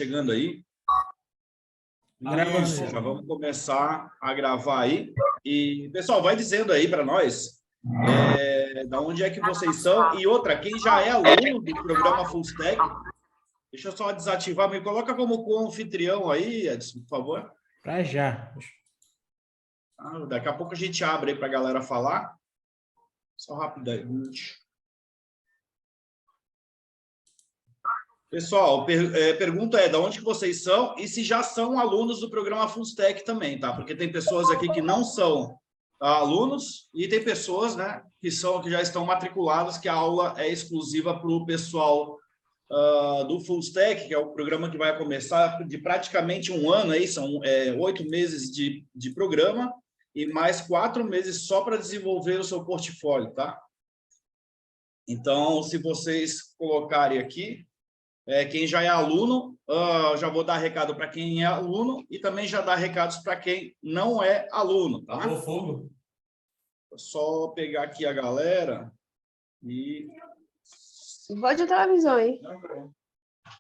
chegando aí. Gravando. Já vamos começar a gravar aí. E, pessoal, vai dizendo aí para nós da onde é que vocês são. E outra, quem já é aluno do programa Full Stack, deixa eu só desativar, me coloca como co-anfitrião aí, Edson, por favor. Para já. Daqui a pouco a gente abre aí para a galera falar. Só rapidamente. Pessoal, pergunta é de onde que vocês são e se já são alunos do programa Full Stack também, tá? Porque tem pessoas aqui que não são alunos e tem pessoas, né, que já estão matriculadas, que a aula é exclusiva para o pessoal do Full Stack, que é o programa que vai começar de praticamente um ano, aí são 8 meses de programa e mais 4 meses só para desenvolver o seu portfólio, tá? Então, se vocês colocarem aqui, quem já é aluno, já vou dar recado para quem é aluno e também já dar recados para quem não é aluno, tá? Alô, fogo. Vou só pegar aqui a galera e... Volte a televisão aí.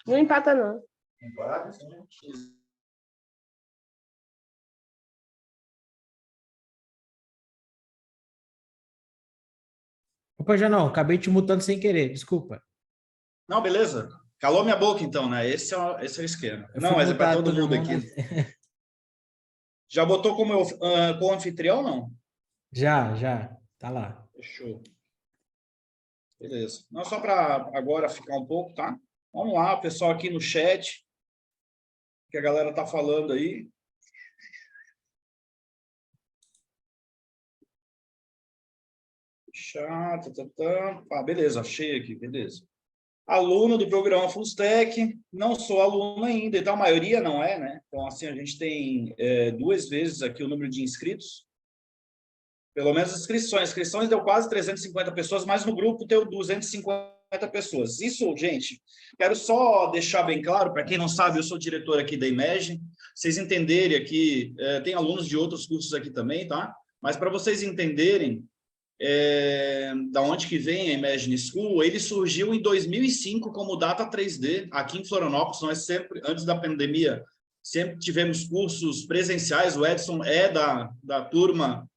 Não empata, não. Empata, sim. Opa, já não, acabei te mutando sem querer, desculpa. Não, beleza. Calou minha boca, então, né? Esse é o esquema. Não, mas é para todo mundo aqui. Mas... Já botou como anfitrião, não? Já. Tá lá. Fechou. Beleza. Não, só para agora ficar um pouco, tá? Vamos lá, pessoal aqui no chat. Que a galera tá falando aí. Beleza, achei aqui, beleza. Aluno do programa Full Stack, não sou aluno ainda, então a maioria não é, né? Então, assim, a gente tem 2 vezes aqui o número de inscritos. Pelo menos inscrições deu quase 350 pessoas, mas no grupo deu 250 pessoas. Isso, gente, quero só deixar bem claro, para quem não sabe, eu sou diretor aqui da Imagine, vocês entenderem aqui, tem alunos de outros cursos aqui também, tá? Mas para vocês entenderem da onde que vem a Imagine School, ele surgiu em 2005 como Data 3D, aqui em Florianópolis. Nós sempre, antes da pandemia, sempre tivemos cursos presenciais. O Edson é da turma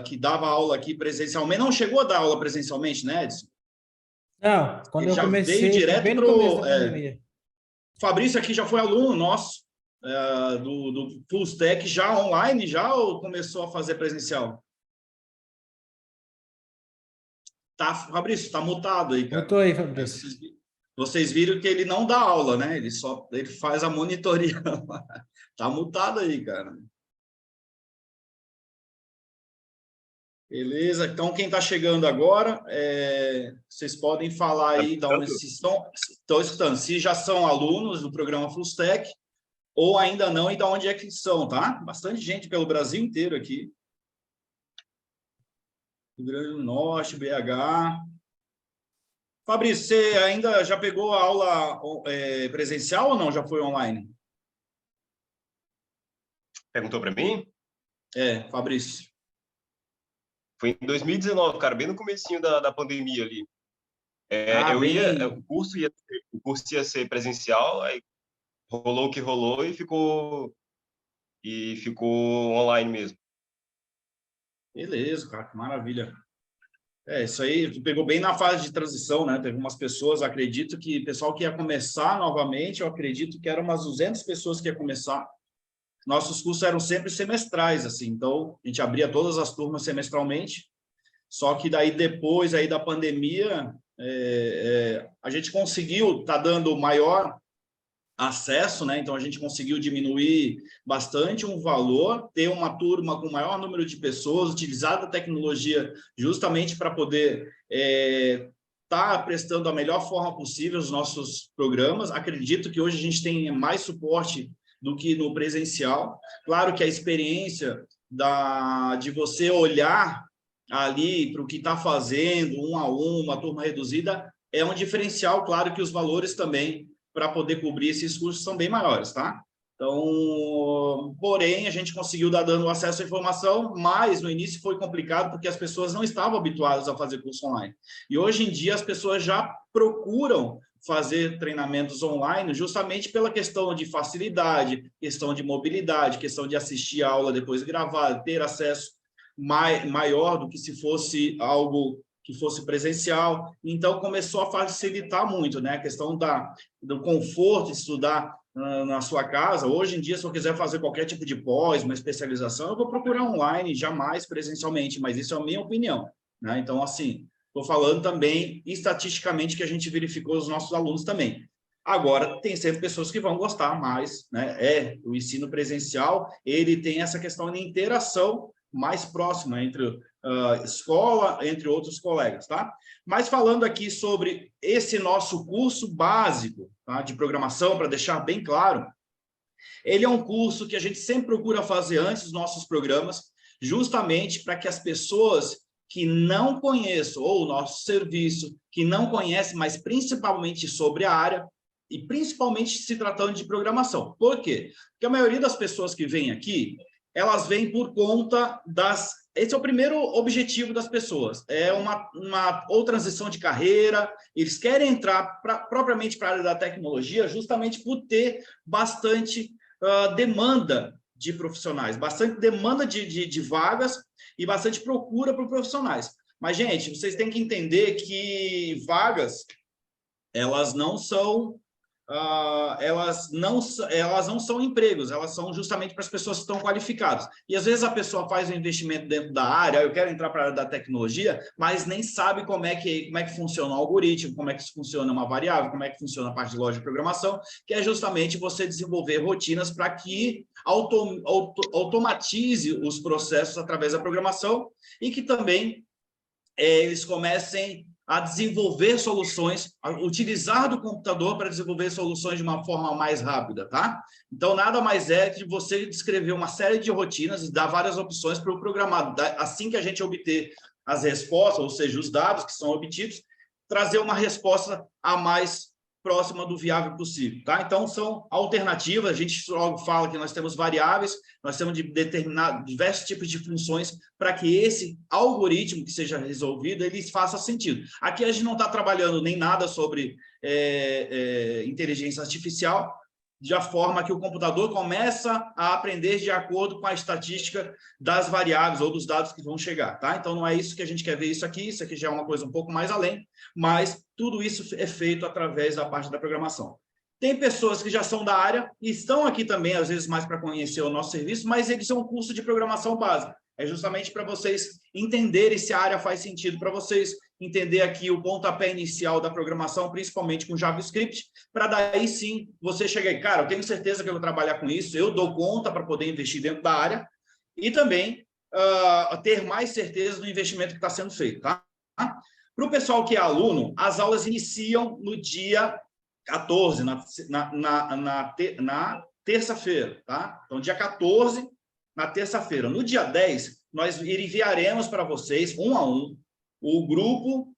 que dava aula aqui presencialmente. Não chegou a dar aula presencialmente, né, Edson? Não, quando ele eu comecei, veio direto bem no começo da pandemia. Fabrício aqui já foi aluno nosso do Full Stack, já online, ou começou a fazer presencial? Tá, Fabrício, tá mutado aí, cara. Eu tô aí, Fabrício. Vocês viram que ele não dá aula, né? Ele faz a monitoria. Tá mutado aí, cara. Beleza, então quem está chegando agora, vocês podem falar aí de onde estão escutando, se já são alunos do programa Full Stack ou ainda não e de onde é que são, tá? Bastante gente pelo Brasil inteiro aqui. Rio Grande do Norte, BH. Fabrício, você ainda já pegou a aula presencial ou não? Já foi online? Perguntou para mim? Fabrício. Foi em 2019, cara, bem no comecinho da pandemia ali. O curso ia ser presencial, aí rolou o que rolou e ficou online mesmo. Beleza, cara, que maravilha. Isso aí, tu pegou bem na fase de transição, né? Teve umas pessoas, acredito que pessoal que ia começar novamente, eu acredito que eram umas 200 pessoas que ia começar. Nossos cursos eram sempre semestrais, assim, então a gente abria todas as turmas semestralmente, só que daí depois aí da pandemia, a gente conseguiu dando maior acesso, né? Então a gente conseguiu diminuir bastante um valor, ter uma turma com maior número de pessoas, utilizar a tecnologia justamente para poder tá prestando a melhor forma possível os nossos programas. Acredito que hoje a gente tem mais suporte do que no presencial. Claro que a experiência de você olhar ali para o que está fazendo, 1 a 1, uma turma reduzida, é um diferencial. Claro que os valores também para poder cobrir esses cursos são bem maiores, tá? Então, porém, a gente conseguiu dando acesso à informação, mas no início foi complicado porque as pessoas não estavam habituadas a fazer curso online. E hoje em dia as pessoas já procuram fazer treinamentos online justamente pela questão de facilidade, questão de mobilidade, questão de assistir a aula depois gravada, ter acesso maior do que se fosse algo que fosse presencial. Então, começou a facilitar muito, né? A questão do conforto de estudar na sua casa. Hoje em dia, se eu quiser fazer qualquer tipo de pós, uma especialização, eu vou procurar online, jamais presencialmente, mas isso é a minha opinião, né? Então, assim, estou falando também estatisticamente que a gente verificou os nossos alunos também. Agora, tem sempre pessoas que vão gostar mais, né? O ensino presencial, ele tem essa questão de interação mais próxima entre escola, entre outros colegas, tá? Mas falando aqui sobre esse nosso curso básico, tá, de programação, para deixar bem claro, ele é um curso que a gente sempre procura fazer antes dos nossos programas, justamente para que as pessoas que não conheçam ou o nosso serviço, que não conhecem, mas principalmente sobre a área, e principalmente se tratando de programação. Por quê? Porque a maioria das pessoas que vêm aqui, elas vêm por conta esse é o primeiro objetivo das pessoas, é uma ou transição de carreira, eles querem entrar propriamente para a área da tecnologia justamente por ter bastante demanda de profissionais, bastante demanda de vagas e bastante procura por profissionais. Mas, gente, vocês têm que entender que vagas, elas não são elas não são empregos, elas são justamente para as pessoas que estão qualificadas. E às vezes a pessoa faz um investimento dentro da área, eu quero entrar para a área da tecnologia, mas nem sabe como é que funciona o algoritmo, como é que funciona uma variável, como é que funciona a parte de lógica de programação, que é justamente você desenvolver rotinas para que automatize os processos através da programação e que também eles comecem a desenvolver soluções, a utilizar do computador para desenvolver soluções de uma forma mais rápida, tá? Então, nada mais é que você descrever uma série de rotinas e dar várias opções para o programador. Assim que a gente obter as respostas, ou seja, os dados que são obtidos, trazer uma resposta a mais próxima do viável possível, tá? Então, são alternativas, a gente logo fala que nós temos variáveis, nós temos de determinar diversos tipos de funções para que esse algoritmo que seja resolvido, ele faça sentido. Aqui a gente não está trabalhando nem nada sobre inteligência artificial, de forma que o computador começa a aprender de acordo com a estatística das variáveis ou dos dados que vão chegar, tá? Então, não é isso que a gente quer ver isso aqui já é uma coisa um pouco mais além, mas tudo isso é feito através da parte da programação. Tem pessoas que já são da área e estão aqui também, às vezes, mais para conhecer o nosso serviço, mas eles são um curso de programação básica. É justamente para vocês entenderem se a área faz sentido para vocês, entender aqui o pontapé inicial da programação, principalmente com JavaScript, para daí sim você chegar aí, cara, eu tenho certeza que eu vou trabalhar com isso, eu dou conta para poder investir dentro da área e também ter mais certeza do investimento que está sendo feito, tá? Para o pessoal que é aluno, as aulas iniciam no dia 14, na terça-feira, tá? Então, dia 14, na terça-feira. No dia 10, nós enviaremos para vocês, um a um, o grupo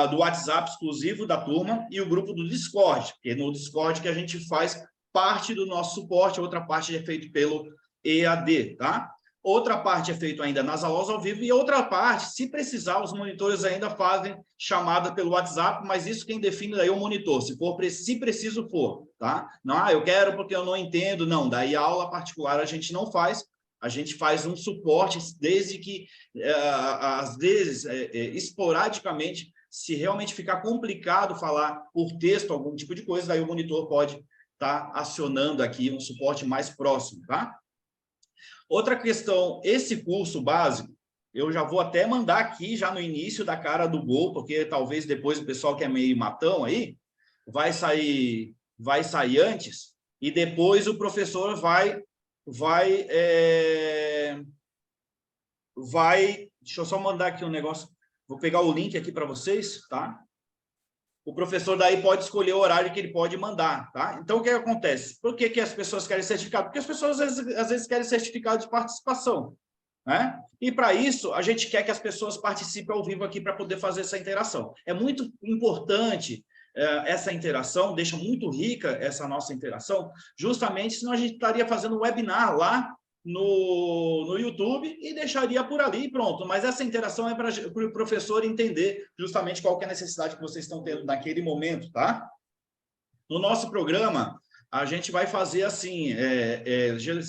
do WhatsApp exclusivo da turma e o grupo do Discord, que é no Discord que a gente faz parte do nosso suporte, outra parte é feita pelo EAD, tá? Outra parte é feita ainda nas aulas ao vivo e outra parte, se precisar, os monitores ainda fazem chamada pelo WhatsApp, mas isso quem define daí é o monitor, se preciso for, tá? Não, eu quero porque eu não entendo, não, daí a aula particular a gente não faz, a gente faz um suporte desde que, às vezes, esporadicamente, se realmente ficar complicado falar por texto algum tipo de coisa, daí o monitor pode estar acionando aqui um suporte mais próximo, tá? Outra questão, esse curso básico, eu já vou até mandar aqui, já no início da cara do gol, porque talvez depois o pessoal que é meio matão aí, vai sair antes, e depois o professor vai, deixa eu só mandar aqui um negócio, vou pegar o link aqui para vocês, tá? O professor daí pode escolher o horário que ele pode mandar, tá? Então, o que acontece? Por que as pessoas querem certificado? Porque as pessoas, às vezes querem certificado de participação, né? E, para isso, a gente quer que as pessoas participem ao vivo aqui para poder fazer essa interação. É muito importante essa interação, deixa muito rica essa nossa interação, justamente senão a gente estaria fazendo um webinar lá no YouTube e deixaria por ali e pronto. Mas essa interação é para o professor entender justamente qual que é a necessidade que vocês estão tendo naquele momento, tá? No nosso programa, a gente vai fazer assim,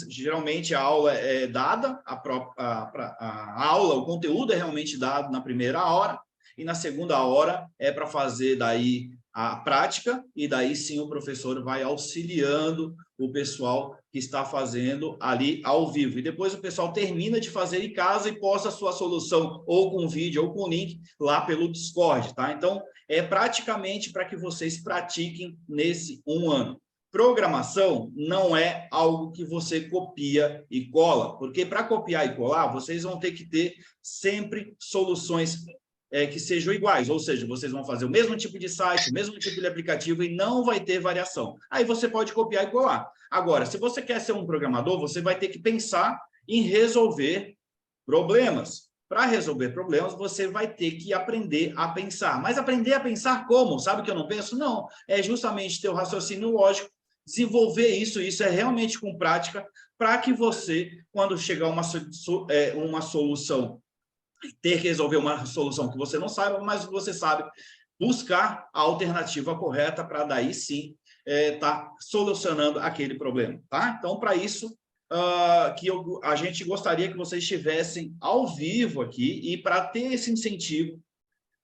geralmente a aula é dada, a aula, o conteúdo é realmente dado na primeira hora, e na segunda hora é para fazer daí a prática, e daí sim o professor vai auxiliando o pessoal que está fazendo ali ao vivo. E depois o pessoal termina de fazer em casa e posta a sua solução ou com vídeo ou com link lá pelo Discord, tá? Então, é praticamente para que vocês pratiquem nesse 1 ano. Programação não é algo que você copia e cola, porque para copiar e colar, vocês vão ter que ter sempre soluções que sejam iguais, ou seja, vocês vão fazer o mesmo tipo de site, o mesmo tipo de aplicativo e não vai ter variação. Aí você pode copiar e colar. Agora, se você quer ser um programador, você vai ter que pensar em resolver problemas. Para resolver problemas, você vai ter que aprender a pensar. Mas aprender a pensar como? Sabe que eu não penso? Não. É justamente ter o raciocínio lógico, desenvolver isso é realmente com prática, para que você, quando chegar uma solução, ter que resolver uma solução que você não saiba, mas você sabe buscar a alternativa correta para daí sim tá solucionando aquele problema, tá? Então, para isso, a gente gostaria que vocês estivessem ao vivo aqui e para ter esse incentivo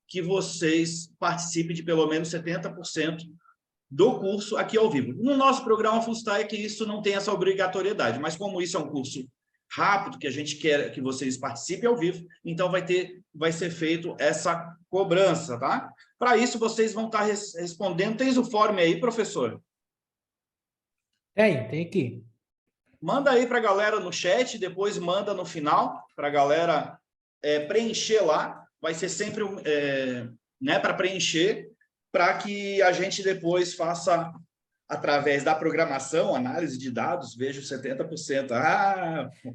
que vocês participem de pelo menos 70% do curso aqui ao vivo. No nosso programa Full Stack, isso não tem essa obrigatoriedade, mas como isso é um curso rápido, que a gente quer que vocês participem ao vivo, então vai ser feito essa cobrança, tá? Para isso, vocês vão estar respondendo. Tens o form aí, professor? Tem aqui. Manda aí para a galera no chat, depois manda no final, para a galera preencher lá. Vai ser sempre para preencher, para que a gente depois faça, através da programação, análise de dados, vejo 70%.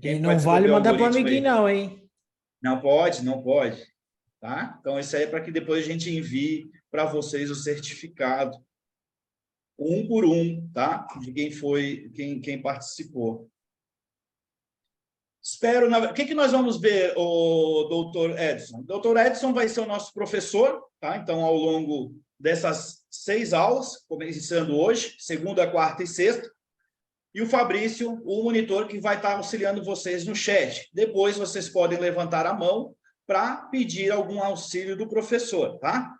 E não vale mandar para o amiguinho, não, hein? Não pode, não pode. Tá? Então, isso aí é para que depois a gente envie para vocês o certificado, um por um, tá? De quem participou. Espero... O que nós vamos ver, o doutor Edson? O doutor Edson vai ser o nosso professor, tá? Então, ao longo dessas 6 aulas, começando hoje, segunda, quarta e sexta, e o Fabrício, o monitor, que vai estar auxiliando vocês no chat. Depois, vocês podem levantar a mão para pedir algum auxílio do professor, tá?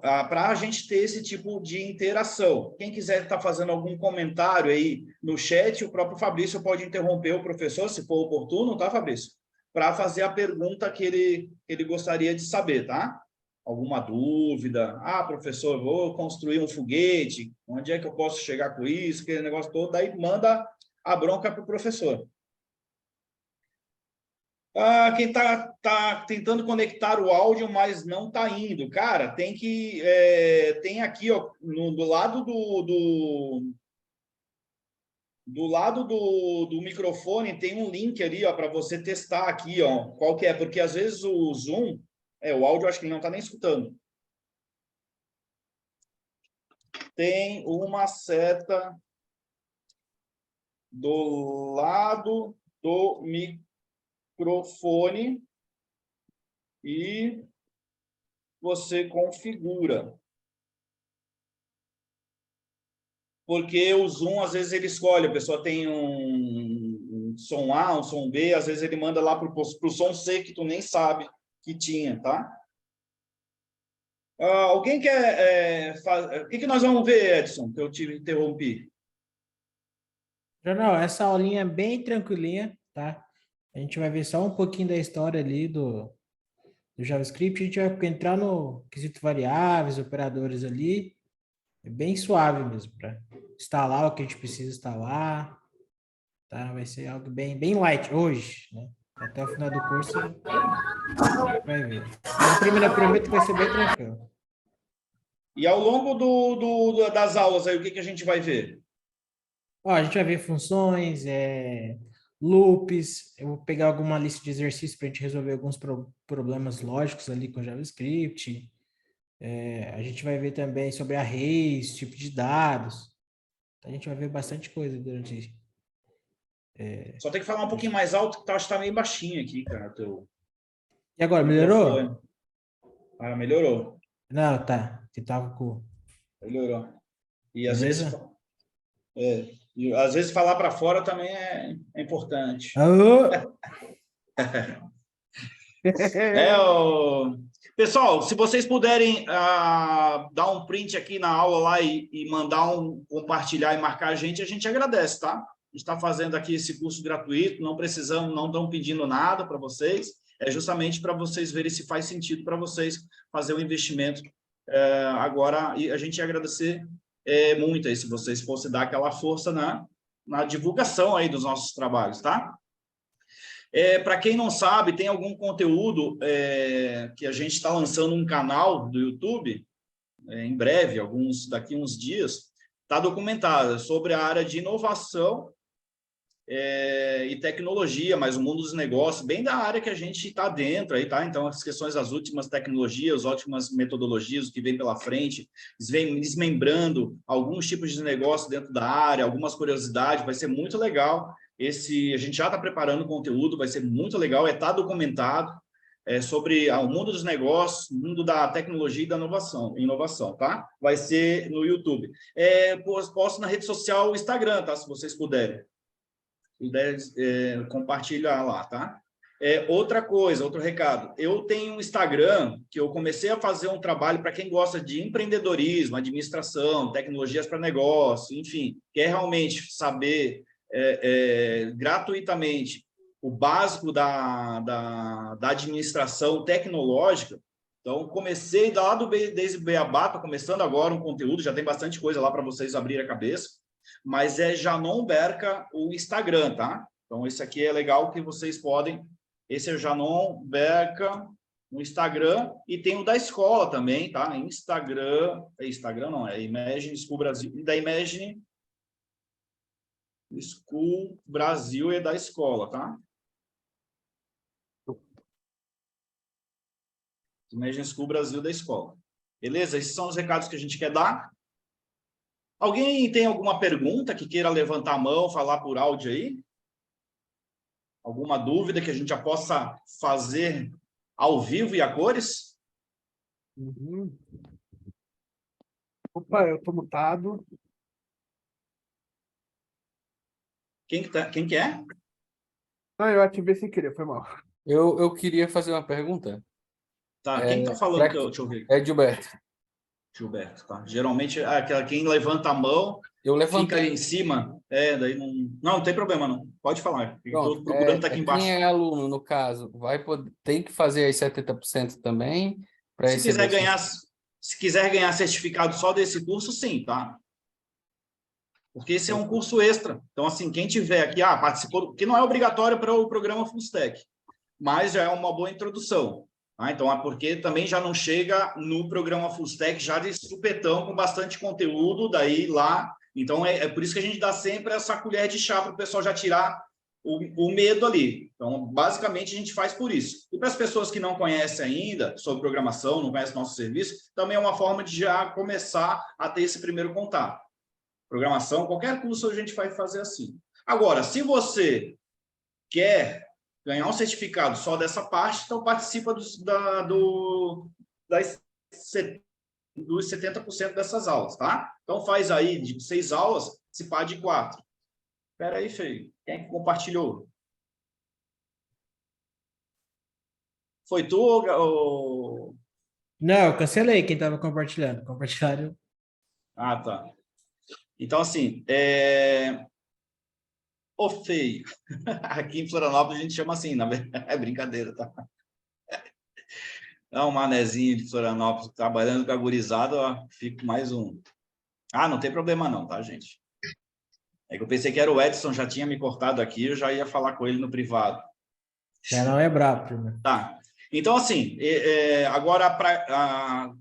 Para a gente ter esse tipo de interação. Quem quiser estar fazendo algum comentário aí no chat, o próprio Fabrício pode interromper o professor, se for oportuno, tá, Fabrício? Para fazer a pergunta que ele gostaria de saber, tá? Alguma dúvida? Professor, vou construir um foguete, onde é que eu posso chegar com isso? Aquele negócio todo, daí manda a bronca para o professor. Quem tá tentando conectar o áudio, mas não está indo. Cara, tem aqui, ó, do lado do microfone, tem um link ali, ó, para você testar aqui, ó, qual que é, porque às vezes o Zoom, o áudio acho que ele não está nem escutando. Tem uma seta do lado do microfone e você configura. Porque o Zoom, às vezes, ele escolhe, a pessoa tem um som A, um som B, às vezes ele manda lá para o som C que tu nem sabe que tinha, tá? Alguém quer... o que nós vamos ver, Edson, que eu te interrompi? Não, essa aulinha é bem tranquilinha, tá? A gente vai ver só um pouquinho da história ali do JavaScript, a gente vai entrar no quesito variáveis, operadores ali, é bem suave mesmo, para instalar o que a gente precisa instalar, tá? Vai ser algo bem light hoje, né? Até o final do curso vai ver. Mas prometo que vai ser bem tranquilo. E ao longo das aulas aí, o que a gente vai ver? A gente vai ver funções, loops, eu vou pegar alguma lista de exercícios para a gente resolver alguns problemas lógicos ali com JavaScript. A gente vai ver também sobre arrays, tipo de dados. A gente vai ver bastante coisa durante... Só tem que falar um pouquinho mais alto, que acho que tá meio baixinho aqui, cara. E agora, melhorou? Melhorou. Não, tá. Que tava com... Melhorou. E às vezes, falar para fora também é importante. Pessoal, se vocês puderem dar um print aqui na aula lá e mandar compartilhar e marcar a gente agradece, tá? A gente está fazendo aqui esse curso gratuito, não estão pedindo nada para vocês, é justamente para vocês verem se faz sentido para vocês fazer o investimento agora, e a gente ia agradecer muito aí se vocês fossem dar aquela força na divulgação aí dos nossos trabalhos, tá? Para quem não sabe, tem algum conteúdo que a gente está lançando um canal do YouTube, em breve, daqui uns dias, está documentado sobre a área de inovação e tecnologia, mas o mundo dos negócios, bem da área que a gente está dentro aí, tá? Então, as questões das últimas tecnologias, ótimas metodologias, o que vem pela frente, desmembrando alguns tipos de negócio dentro da área, algumas curiosidades, vai ser muito legal. A gente já está preparando conteúdo, vai ser muito legal, está documentado sobre o mundo dos negócios, o mundo da tecnologia e da inovação, tá? Vai ser no YouTube. Posto na rede social o Instagram, tá? Se vocês puderem compartilhar lá, tá? Outra coisa, outro recado, eu tenho um Instagram que eu comecei a fazer um trabalho para quem gosta de empreendedorismo, administração, tecnologias para negócio, enfim, quer realmente saber gratuitamente o básico da administração tecnológica. Então, comecei lá desde Beabá, estou começando agora um conteúdo, já tem bastante coisa lá para vocês abrirem a cabeça, mas Janon Berca o Instagram, tá? Então, esse aqui é legal que vocês podem, esse é o Janon Berca no Instagram, e tem o da escola também, tá? Instagram não, Imagine School Brasil, e da Imagine School Brasil é da escola, tá? Imagine School Brasil da escola. Beleza? Esses são os recados que a gente quer dar. Alguém tem alguma pergunta que queira levantar a mão, falar por áudio aí? Alguma dúvida que a gente já possa fazer ao vivo e a cores? Uhum. Opa, eu tô mutado. Quem que é? Ah, eu ativei sem querer, foi mal. Eu queria fazer uma pergunta. Tá, quem está falando? Deixa eu ver. É Gilberto. Gilberto, tá. Geralmente, quem levanta a mão Eu levantei. fica ali em cima. Daí não tem problema, não. Pode falar. Estou procurando tá aqui embaixo. Quem é aluno, no caso, tem que fazer aí 70% também? Se quiser ganhar certificado só desse curso, sim, tá? Porque esse é um curso extra. Então, assim, quem tiver aqui, participou, que não é obrigatório para o programa Full Stack, mas já é uma boa introdução. Tá? Então, porque também já não chega no programa Full Stack já de supetão, com bastante conteúdo, daí lá. Então, é por isso que a gente dá sempre essa colher de chá para o pessoal já tirar o medo ali. Então, basicamente, a gente faz por isso. E para as pessoas que não conhecem ainda sobre programação, não conhecem nosso serviço, também é uma forma de já começar a ter esse primeiro contato. Programação, qualquer curso a gente vai fazer assim. Agora, se você quer ganhar um certificado só dessa parte, então participa dos 70% dessas aulas, tá? Então faz aí de 6 aulas, participar de 4. Espera aí, Feio. Quem é que compartilhou? Foi tu ou... Não, eu cancelei quem estava compartilhando. Compartilharam. Ah, tá. Então, assim, Ô, Feio. Aqui em Florianópolis a gente chama assim, na verdade, é brincadeira, tá? É um manezinho de Florianópolis trabalhando com a gurizada, ó, fico mais um. Não tem problema não, tá, gente? É que eu pensei que era o Edson, já tinha me cortado aqui, eu já ia falar com ele no privado. Já não é brabo, primeiro. Tá. Então, assim, agora,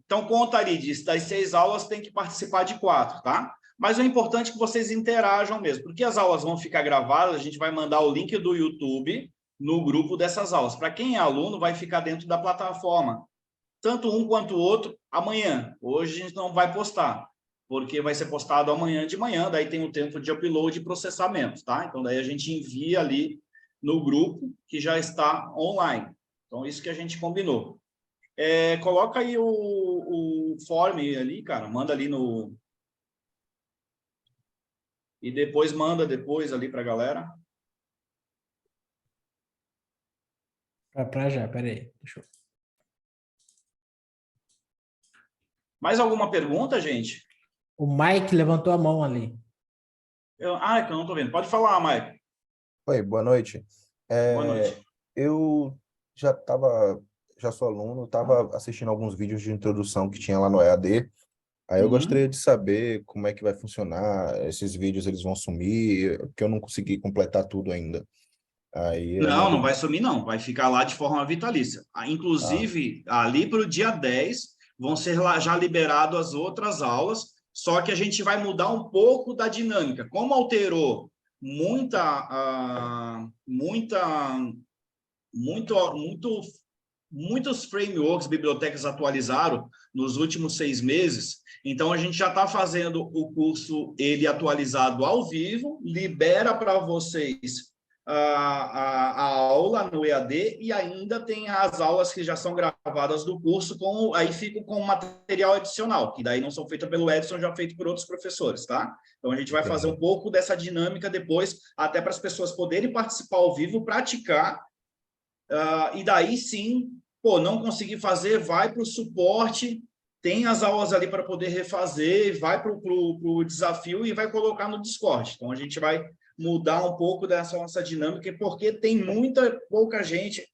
então conta ali, das 6 aulas tem que participar de 4, tá? Mas é importante que vocês interajam mesmo, porque as aulas vão ficar gravadas, a gente vai mandar o link do YouTube no grupo dessas aulas. Para quem é aluno, vai ficar dentro da plataforma, tanto um quanto o outro, amanhã. Hoje a gente não vai postar, porque vai ser postado amanhã de manhã, daí tem o tempo de upload e processamento, tá? Então, daí a gente envia ali no grupo, que já está online. Então, isso que a gente combinou. Coloca aí o form ali, cara, manda ali no e depois manda depois ali para a galera. Para já, peraí. Deixa eu... Mais alguma pergunta, gente? O Mike levantou a mão ali. É que eu não estou vendo. Pode falar, Mike. Oi, boa noite. Boa noite. Eu já sou aluno, estava assistindo alguns vídeos de introdução que tinha lá no EAD. Aí eu gostaria de saber como é que vai funcionar. Esses vídeos, eles vão sumir, porque eu não consegui completar tudo ainda. Aí Não vai sumir, não. Vai ficar lá de forma vitalícia. Inclusive, ali para o dia 10, vão ser já liberadas as outras aulas, só que a gente vai mudar um pouco da dinâmica. Como alterou muitos frameworks, bibliotecas atualizaram nos últimos 6 meses, então a gente já está fazendo o curso ele atualizado ao vivo, libera para vocês a aula no EAD e ainda tem as aulas que já são gravadas do curso, aí ficam com material adicional, que daí não são feitas pelo Edson, já feito por outros professores, tá? Então a gente vai fazer um pouco dessa dinâmica depois, até para as pessoas poderem participar ao vivo, praticar, e daí sim, não conseguir fazer, vai para o suporte, tem as aulas ali para poder refazer, vai para o desafio e vai colocar no Discord. Então a gente vai mudar um pouco dessa nossa dinâmica, porque tem pouca gente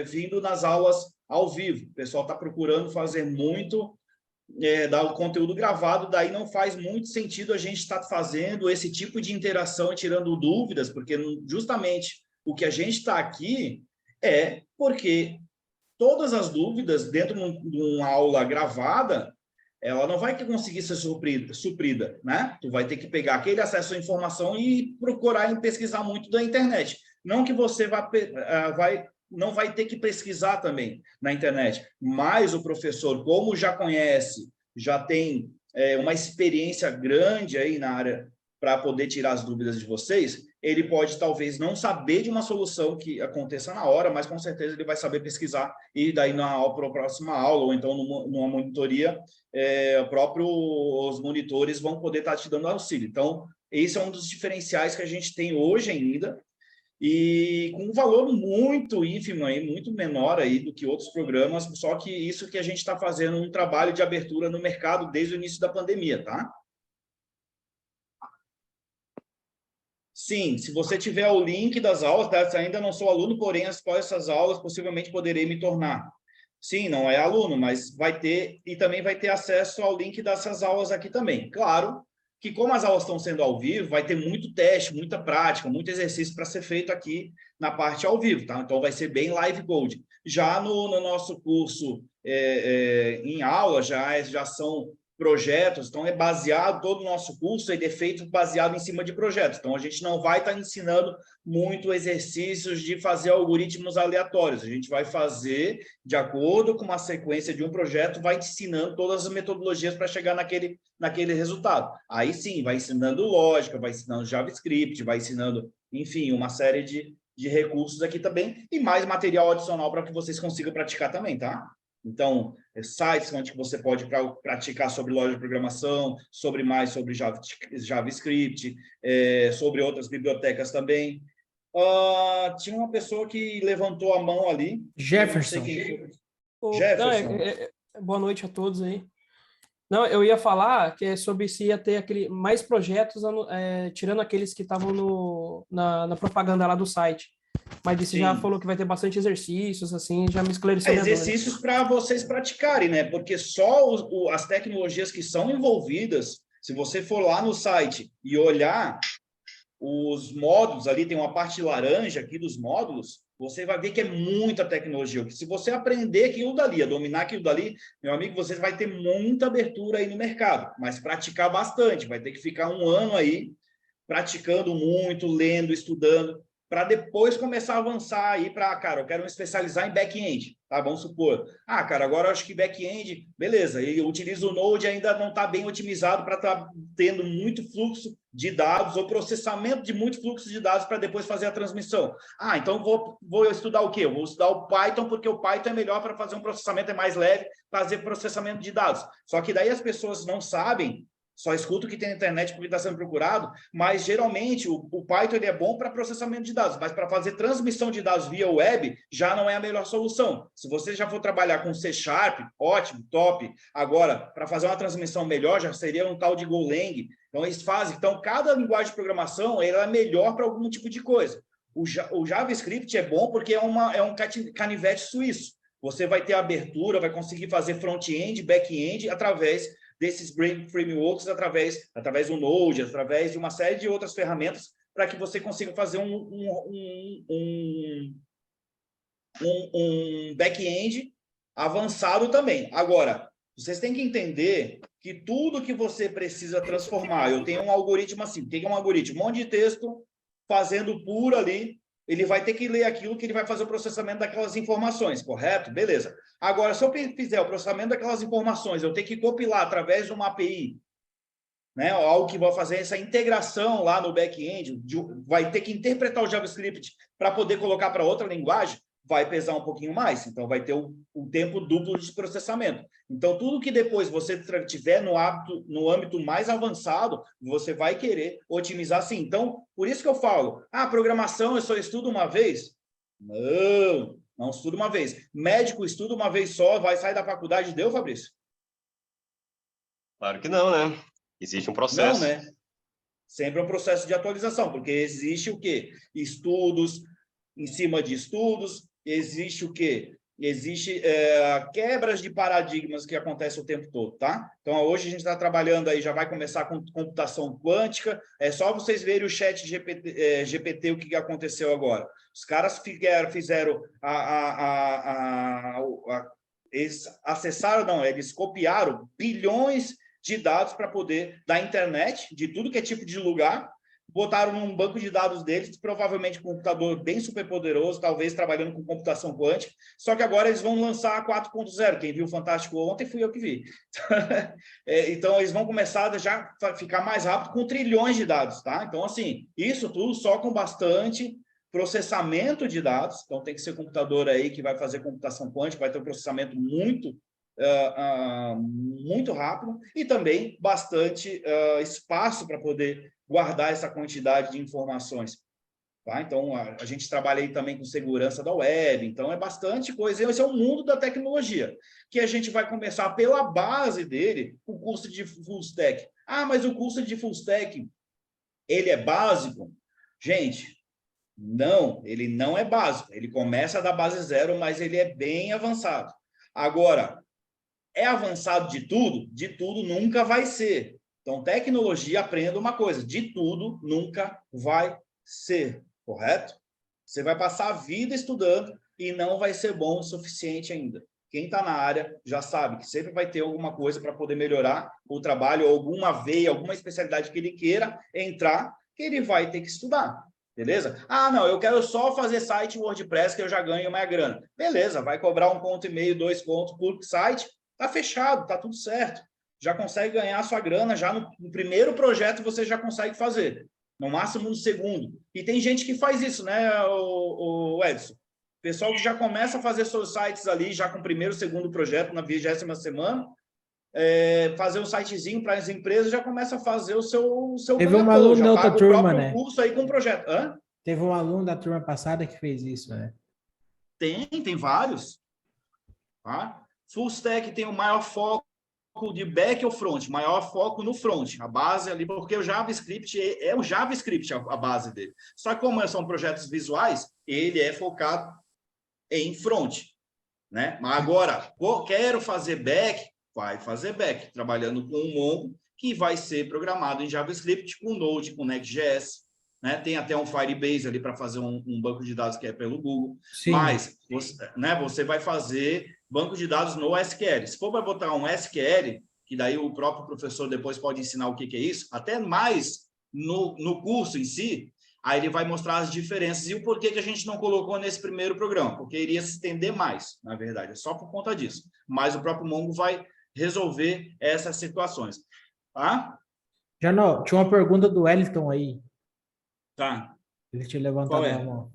vindo nas aulas ao vivo. O pessoal está procurando fazer muito, dar o conteúdo gravado, daí não faz muito sentido a gente estar fazendo esse tipo de interação e tirando dúvidas, porque justamente o que a gente está aqui é porque todas as dúvidas dentro de uma aula gravada, ela não vai conseguir ser suprida, né? Tu vai ter que pegar aquele acesso à informação e procurar e pesquisar muito da internet. Não que você não vai ter que pesquisar também na internet, mas o professor, como já conhece, já tem uma experiência grande aí na área para poder tirar as dúvidas de vocês, ele pode talvez não saber de uma solução que aconteça na hora, mas com certeza ele vai saber pesquisar e daí na próxima aula ou então numa monitoria, os monitores vão poder estar te dando auxílio. Então, esse é um dos diferenciais que a gente tem hoje ainda e com um valor muito ínfimo, aí, muito menor aí do que outros programas, só que isso que a gente está fazendo um trabalho de abertura no mercado desde o início da pandemia, tá? Sim, se você tiver o link das aulas, tá? Ainda não sou aluno, porém, após essas aulas, possivelmente poderei me tornar. Sim, não é aluno, mas vai ter, e também vai ter acesso ao link dessas aulas aqui também. Claro que, como as aulas estão sendo ao vivo, vai ter muito teste, muita prática, muito exercício para ser feito aqui na parte ao vivo, tá? Então, vai ser bem live code. Já no nosso curso em aula, já são projetos, então é baseado, todo o nosso curso é feito baseado em cima de projetos, então a gente não vai estar ensinando muito exercícios de fazer algoritmos aleatórios, a gente vai fazer de acordo com uma sequência de um projeto, vai ensinando todas as metodologias para chegar naquele resultado. Aí sim, vai ensinando lógica, vai ensinando JavaScript, vai ensinando, enfim, uma série de recursos aqui também, e mais material adicional para que vocês consigam praticar também, tá? Então, sites onde você pode praticar sobre loja de programação, sobre JavaScript, sobre outras bibliotecas também. Tinha uma pessoa que levantou a mão ali. Jefferson. Jefferson. Boa noite a todos aí. Não, eu ia falar que é sobre se ia ter mais projetos, tirando aqueles que estavam na propaganda lá do site. Mas você já falou que vai ter bastante exercícios, assim, já me esclareceu. Exercícios para vocês praticarem, né? Porque só as tecnologias que são envolvidas, se você for lá no site e olhar os módulos, ali tem uma parte laranja aqui dos módulos, você vai ver que é muita tecnologia. Se você aprender aquilo dali, a dominar aquilo dali, meu amigo, você vai ter muita abertura aí no mercado, mas praticar bastante, vai ter que ficar um ano aí praticando muito, lendo, estudando, para depois começar a avançar aí para, cara, eu quero me especializar em back-end, tá? Vamos supor. Cara, agora eu acho que back-end, beleza, eu utilizo o Node, ainda não está bem otimizado para estar tendo muito fluxo de dados ou processamento de muito fluxo de dados para depois fazer a transmissão. Então vou estudar o quê? Eu vou estudar o Python, porque o Python é melhor para fazer um processamento, é mais leve, fazer processamento de dados. Só que daí as pessoas não sabem só escuto o que tem na internet porque está sendo procurado, mas geralmente o Python ele é bom para processamento de dados, mas para fazer transmissão de dados via web já não é a melhor solução. Se você já for trabalhar com C#, ótimo, top. Agora, para fazer uma transmissão melhor, já seria um tal de Golang. Então, eles fazem. Então, cada linguagem de programação ela é melhor para algum tipo de coisa. O JavaScript é bom porque é um canivete suíço. Você vai ter abertura, vai conseguir fazer front-end, back-end, através desses frameworks, através do Node, através de uma série de outras ferramentas, para que você consiga fazer um back-end avançado também. Agora, vocês têm que entender que tudo que você precisa transformar, eu tenho um algoritmo assim, o que é um algoritmo? Um monte de texto fazendo puro ali, ele vai ter que ler aquilo que ele vai fazer o processamento daquelas informações, correto? Beleza. Agora, se eu fizer o processamento daquelas informações, eu tenho que compilar através de uma API, né? Algo que vai fazer essa integração lá no back-end, vai ter que interpretar o JavaScript para poder colocar para outra linguagem, vai pesar um pouquinho mais, então vai ter um tempo duplo de processamento. Então, tudo que depois você tiver no âmbito mais avançado, você vai querer otimizar sim. Então, por isso que eu falo, programação eu só estudo uma vez? Não estuda uma vez. Médico estuda uma vez só, vai sair da faculdade, deu, Fabrício? Claro que não, né? Existe um processo. Não, né? Sempre é um processo de atualização, porque existe o quê? Estudos em cima de estudos, existe o quê? Existe quebras de paradigmas que acontecem o tempo todo, tá? Então, hoje a gente está trabalhando aí, já vai começar com computação quântica, é só vocês verem o chat GPT, o que aconteceu agora. Os caras fizeram eles acessaram, não, eles copiaram bilhões de dados para poder, da internet, de tudo que é tipo de lugar, botaram num banco de dados deles, provavelmente com um computador bem super poderoso, talvez trabalhando com computação quântica, só que agora eles vão lançar a 4.0. Quem viu o Fantástico ontem fui eu que vi. Então, eles vão começar a já ficar mais rápido com trilhões de dados, tá? Então, assim, isso tudo só com bastante processamento de dados. Então, tem que ser computador aí que vai fazer computação quântica, vai ter um processamento muito rápido e também bastante espaço para poder guardar essa quantidade de informações. Tá? Então, a gente trabalha aí também com segurança da web, então é bastante coisa. Esse é o mundo da tecnologia, que a gente vai começar pela base dele, o curso de Full Stack. Mas o curso de Full Stack, ele é básico? Gente, não, ele não é básico. Ele começa da base zero, mas ele é bem avançado. Agora, é avançado de tudo? De tudo nunca vai ser. Então, tecnologia, aprenda uma coisa, de tudo nunca vai ser, correto? Você vai passar a vida estudando e não vai ser bom o suficiente ainda. Quem está na área já sabe que sempre vai ter alguma coisa para poder melhorar o trabalho, ou alguma veia, alguma especialidade que ele queira entrar, que ele vai ter que estudar. Beleza? Não, eu quero só fazer site WordPress que eu já ganho mais grana. Beleza, vai cobrar 1,5 ponto, 2 pontos por site, tá fechado, tá tudo certo. Já consegue ganhar a sua grana, já no primeiro projeto você já consegue fazer, no máximo no segundo. E tem gente que faz isso, né, o Edson? Pessoal que já começa a fazer seus sites ali, já com o primeiro, segundo projeto, na 20ª semana, fazer um sitezinho para as empresas, já começa a fazer o seu Teve um aluno da outra turma, né? Curso aí com o projeto. Teve um aluno da turma passada que fez isso, né? Tem vários. Tá? Full Stack tem o maior foco de back ou front, maior foco no front, a base ali, porque o JavaScript é o JavaScript a base dele. Só que como são projetos visuais, ele é focado em front, né? Mas agora, quero fazer back, vai fazer back, trabalhando com um Mongo, que vai ser programado em JavaScript, com Node, com Next.js, né? Tem até um Firebase ali para fazer um banco de dados que é pelo Google. Sim. Mas você vai fazer banco de dados no SQL. Se for para botar um SQL, que daí o próprio professor depois pode ensinar o que é isso, até mais no curso em si, aí ele vai mostrar as diferenças e o porquê que a gente não colocou nesse primeiro programa, porque iria se estender mais, na verdade, é só por conta disso. Mas o próprio Mongo vai resolver essas situações. Tá? Janó, tinha uma pergunta do Wellington aí. Tá. Ele te levantou a mão.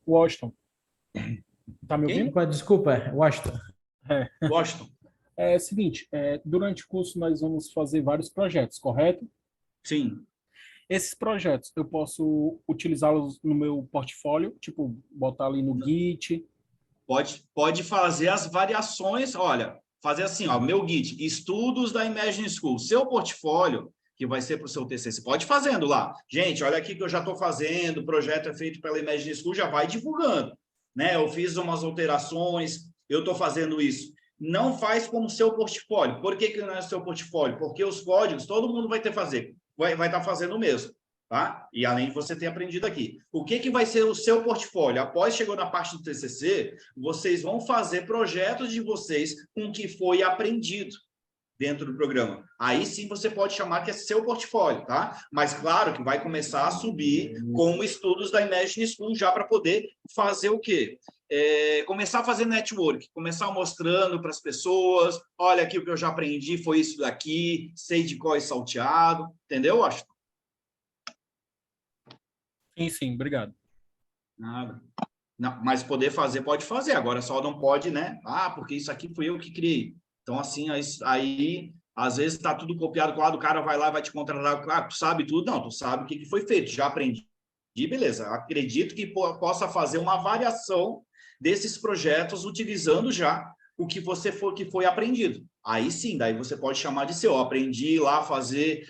Washington. Tá me ouvindo? Desculpa, Washington. Washington. É o seguinte, durante o curso nós vamos fazer vários projetos, correto? Sim. Esses projetos eu posso utilizá-los no meu portfólio, tipo, botar ali no Git. Pode fazer as variações, olha, fazer assim, ó, meu Git, estudos da Imagine School, seu portfólio, que vai ser para o seu TCC, pode ir fazendo lá. Gente, olha aqui que eu já estou fazendo, o projeto é feito pela Imagine School, já vai divulgando, né? Eu fiz umas alterações, eu estou fazendo isso. Não faz como seu portfólio. Por que não é seu portfólio? Porque os códigos, todo mundo vai ter que fazer, vai estar fazendo o mesmo. Tá? E além de você ter aprendido aqui. O que vai ser o seu portfólio? Após chegou na parte do TCC, vocês vão fazer projetos de vocês com o que foi aprendido dentro do programa. Aí sim você pode chamar que é seu portfólio, tá? Mas claro que vai começar a subir com estudos da Imagine School já para poder fazer o quê? Começar a fazer network, começar mostrando para as pessoas, olha aqui o que eu já aprendi, foi isso daqui, sei de cor e salteado, entendeu, Washington? Sim, obrigado. Nada. Não, mas poder fazer, pode fazer. Agora só não pode, né? Ah, porque isso aqui fui eu que criei. Então, assim, aí às vezes está tudo copiado lá, o cara vai lá, vai te contratar. Ah, tu sabe tudo? Não, tu sabe o que foi feito. Já aprendi, beleza. Acredito que possa fazer uma variação desses projetos utilizando já o que que foi aprendido. Aí sim, daí você pode chamar de seu. Eu aprendi lá a fazer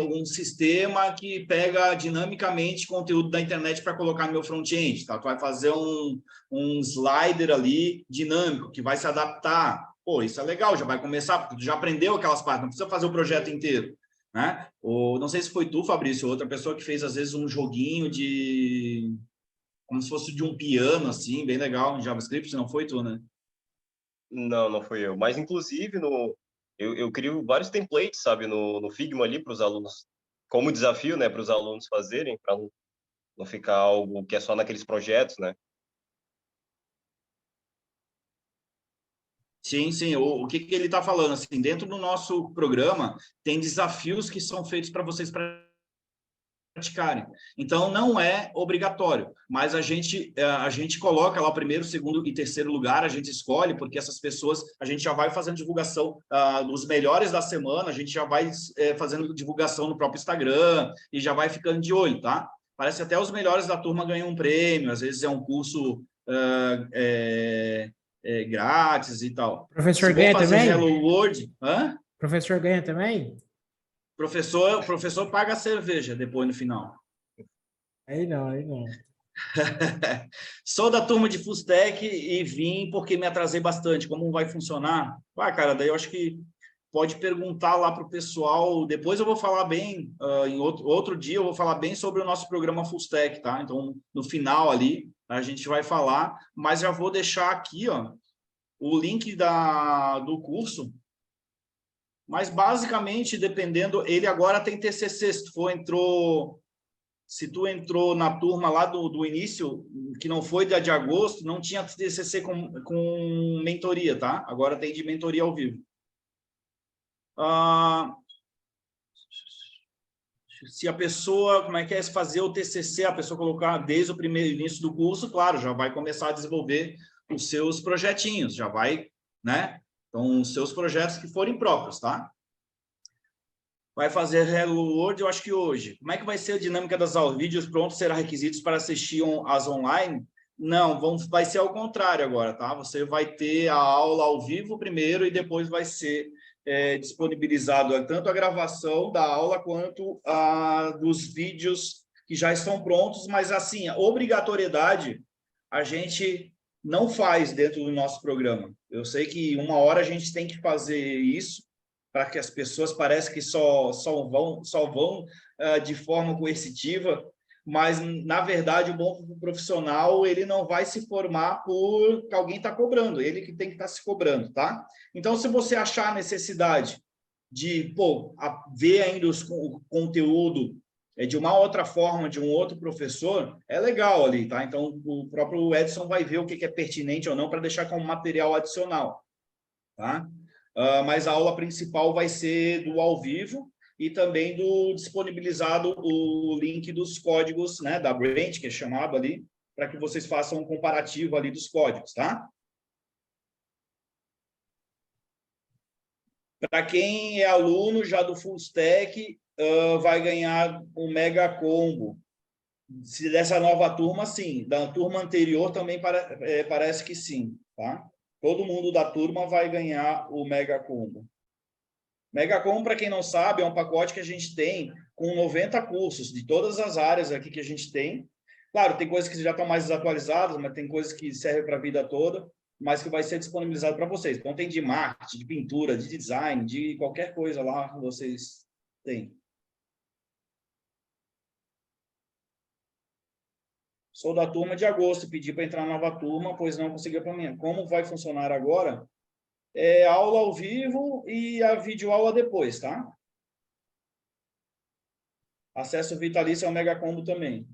um sistema que pega dinamicamente conteúdo da internet para colocar no meu front-end, tá? Tu vai fazer um slider ali dinâmico que vai se adaptar. Pô, isso é legal, já vai começar, porque tu já aprendeu aquelas partes, não precisa fazer o projeto inteiro, né? Ou não sei se foi tu, Fabrício, ou outra pessoa que fez às vezes um joguinho de como se fosse de um piano assim, bem legal, em JavaScript, não foi tu, né? Não foi eu. Mas inclusive eu crio vários templates, sabe, no Figma ali para os alunos, como desafio, né, para os alunos fazerem, para não ficar algo que é só naqueles projetos, né? Sim. O que ele está falando? Assim, dentro do nosso programa, tem desafios que são feitos para vocês praticarem. Então, não é obrigatório, mas a gente coloca lá o primeiro, segundo e terceiro lugar, a gente escolhe, porque essas pessoas, a gente já vai fazendo divulgação dos melhores da semana, a gente já vai fazendo divulgação no próprio Instagram e já vai ficando de olho, tá? Parece até os melhores da turma ganham um prêmio, às vezes é um curso grátis e tal. Professor ganha também? Hello World, Professor ganha também? Professor paga a cerveja depois no final. Aí não. Sou da turma de Full Stack e vim porque me atrasei bastante. Como vai funcionar? Cara, daí eu acho que pode perguntar lá para o pessoal. Depois eu vou falar bem, em outro dia eu vou falar bem sobre o nosso programa Full Stack, tá? Então, no final ali, a gente vai falar, mas já vou deixar aqui, ó, o link do curso. Mas, basicamente, dependendo, ele agora tem TCC. Se tu entrou na turma lá do início, que não foi de agosto, não tinha TCC com mentoria, tá? Agora tem de mentoria ao vivo. Se a pessoa, como é que é fazer o TCC, a pessoa colocar desde o primeiro início do curso, claro, já vai começar a desenvolver os seus projetinhos, já vai, né? Então, os seus projetos que forem próprios, tá? Vai fazer Hello World, eu acho que hoje. Como é que vai ser a dinâmica das aulas? Vídeos prontos serão requisitos para assistir as online? Não, vai ser ao contrário agora, tá? Você vai ter a aula ao vivo primeiro e depois vai ser disponibilizado tanto a gravação da aula quanto dos vídeos que já estão prontos, mas assim, a obrigatoriedade a gente não faz dentro do nosso programa. Eu sei que uma hora a gente tem que fazer isso para que as pessoas pareçam que só vão de forma coercitiva, mas, na verdade, o bom profissional, ele não vai se formar por que alguém está cobrando, ele que tem que estar se cobrando, tá? Então, se você achar a necessidade de, ver ainda o conteúdo de uma outra forma, de um outro professor, é legal ali, tá? Então, o próprio Edson vai ver o que é pertinente ou não para deixar como material adicional, tá? Mas a aula principal vai ser do ao vivo e também do disponibilizado o link dos códigos, né, da Branch, que é chamado ali, para que vocês façam um comparativo ali dos códigos, tá? Para quem é aluno já do Full Stack, vai ganhar um mega combo. Se dessa nova turma, sim. Da turma anterior também parece que sim, tá? Todo mundo da turma vai ganhar o mega combo. Mega combo, para quem não sabe, é um pacote que a gente tem com 90 cursos de todas as áreas aqui que a gente tem. Claro, tem coisas que já estão mais desatualizadas, mas tem coisas que servem para a vida toda, mas que vai ser disponibilizado para vocês. Então, tem de marketing, de pintura, de design, de qualquer coisa lá que vocês têm. Sou da turma de agosto, pedi para entrar na nova turma, pois não consegui para mim. Como vai funcionar agora? É aula ao vivo e a videoaula depois, tá? Acesso vitalício ao Mega Combo também.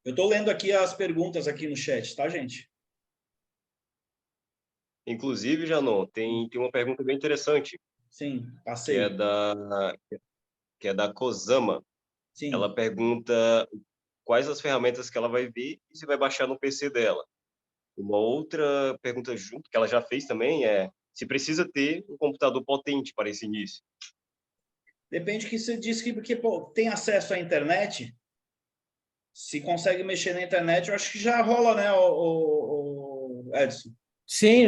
Eu estou lendo aqui as perguntas aqui no chat, tá, gente? Inclusive, Janon, tem uma pergunta bem interessante, Sim, que passei. é da Kozama. Sim. Ela pergunta quais as ferramentas que ela vai ver e se vai baixar no PC dela. Uma outra pergunta junto, que ela já fez também, é se precisa ter um computador potente para esse início. Depende que você disse que porque tem acesso à internet, se consegue mexer na internet, eu acho que já rola, né, o Edson? Sim,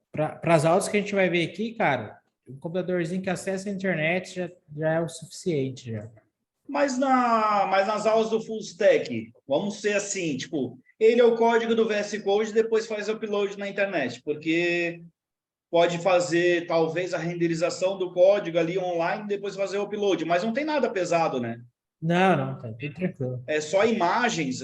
para as aulas que a gente vai ver aqui, cara, um computadorzinho que acessa a internet já é o suficiente, já. Mas nas aulas do Full Stack, vamos ser assim, tipo, ele é o código do VS Code e depois faz upload na internet, porque pode fazer, talvez, a renderização do código ali online e depois fazer o upload, mas não tem nada pesado, né? Não, tá tudo tranquilo. É só imagens,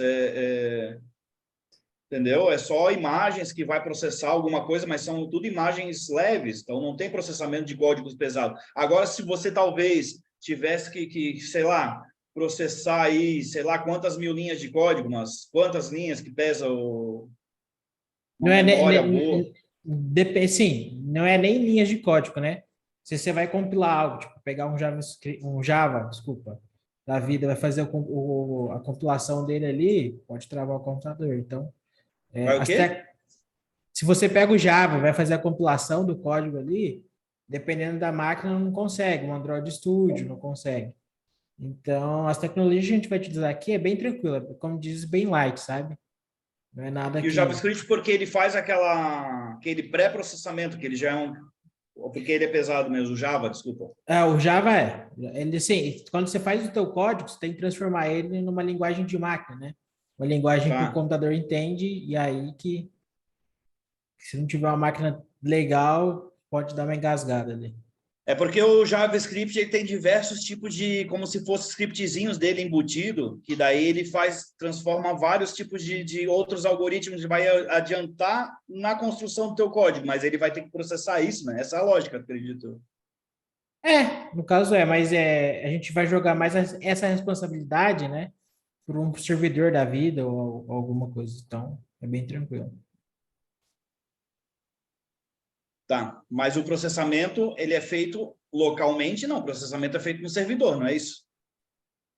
entendeu? É só imagens que vai processar alguma coisa, mas são tudo imagens leves, então não tem processamento de códigos pesados. Agora, se você talvez tivesse que sei lá, processar aí, sei lá, quantas mil linhas de código, mas quantas linhas que pesa uma Não é memória boa. sim, não é nem linhas de código, né? Se você vai compilar algo, tipo, pegar um Java, desculpa, da vida, vai fazer a compilação dele ali, pode travar o computador. Então, Vai o quê? se você pega o Java, vai fazer a compilação do código ali, dependendo da máquina, não consegue. Um Android Studio não consegue. Então, as tecnologias que a gente vai utilizar aqui é bem tranquila, como diz, bem light, sabe? Não é nada E o JavaScript, porque ele faz aquele pré-processamento, que ele já é um... Porque ele é pesado mesmo, o Java, desculpa. O Java ele, assim, quando você faz o teu código, você tem que transformar ele numa linguagem de máquina, né? Uma linguagem que o computador entende, e aí que se não tiver uma máquina legal, pode dar uma engasgada ali. É porque o JavaScript ele tem diversos tipos de, como se fossem scriptzinhos dele embutido, que daí ele transforma vários tipos de outros algoritmos que vai adiantar na construção do teu código, mas ele vai ter que processar isso, né? Essa é a lógica, acredito. No caso mas a gente vai jogar mais essa responsabilidade, né, por um servidor da vida ou alguma coisa, então é bem tranquilo. Tá, mas o processamento, ele é feito localmente? Não, o processamento é feito no servidor, não é isso?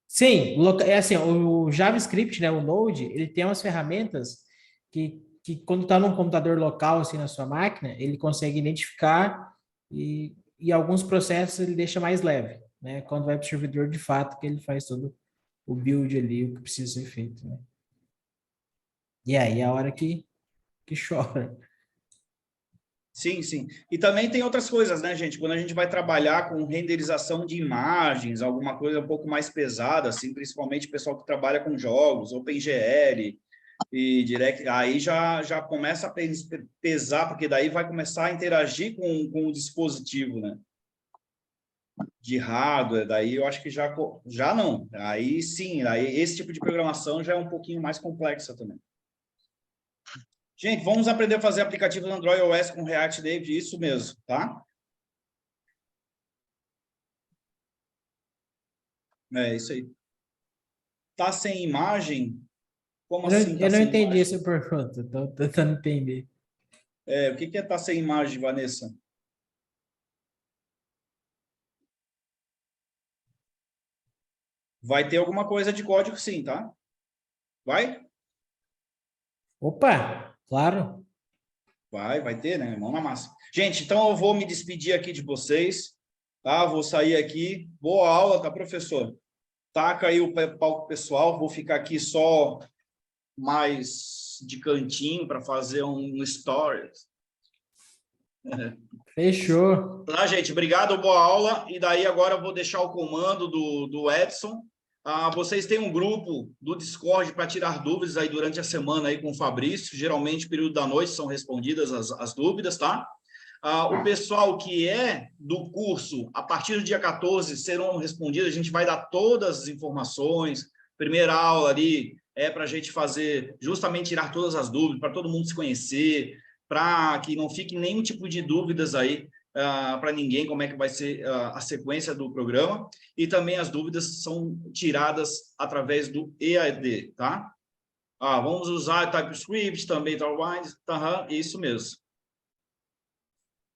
Sim, é assim, o JavaScript, né, o Node, ele tem umas ferramentas que quando está num computador local, assim, na sua máquina, ele consegue identificar e alguns processos ele deixa mais leve, né? Quando vai para o servidor, de fato, que ele faz todo o build ali, o que precisa ser feito, né? E aí é a hora que chora. Sim, sim. E também tem outras coisas, né, gente? Quando a gente vai trabalhar com renderização de imagens, alguma coisa um pouco mais pesada, assim, principalmente o pessoal que trabalha com jogos, OpenGL e Direct, aí já começa a pesar, porque daí vai começar a interagir com o dispositivo, né? De hardware, daí eu acho que já não. Aí sim, aí esse tipo de programação já é um pouquinho mais complexa também. Gente, vamos aprender a fazer aplicativo do Android OS com React Native, isso mesmo, tá? É isso aí. Tá sem imagem? Como assim tá Eu não sem entendi imagem? essa pergunta, estou tentando entender. O que é tá sem imagem, Vanessa? Vai ter alguma coisa de código sim, tá? Vai? Opa, claro. Vai ter, né? Mão na massa. Gente, então eu vou me despedir aqui de vocês, tá? Vou sair aqui. Boa aula, tá, professor? Taca aí o palco pessoal. Vou ficar aqui só mais de cantinho para fazer um stories. Fechou. Tá, gente? Obrigado, boa aula. E daí agora eu vou deixar o comando do Edson. Vocês têm um grupo do Discord para tirar dúvidas aí durante a semana aí com o Fabrício. Geralmente, período da noite, são respondidas as dúvidas, tá? O pessoal que é do curso, a partir do dia 14, serão respondidas. A gente vai dar todas as informações. Primeira aula ali é para a gente fazer, justamente tirar todas as dúvidas, para todo mundo se conhecer, para que não fique nenhum tipo de dúvidas aí para ninguém, como é que vai ser a sequência do programa. E também as dúvidas são tiradas através do EAD, tá? Vamos usar TypeScript, também, isso mesmo.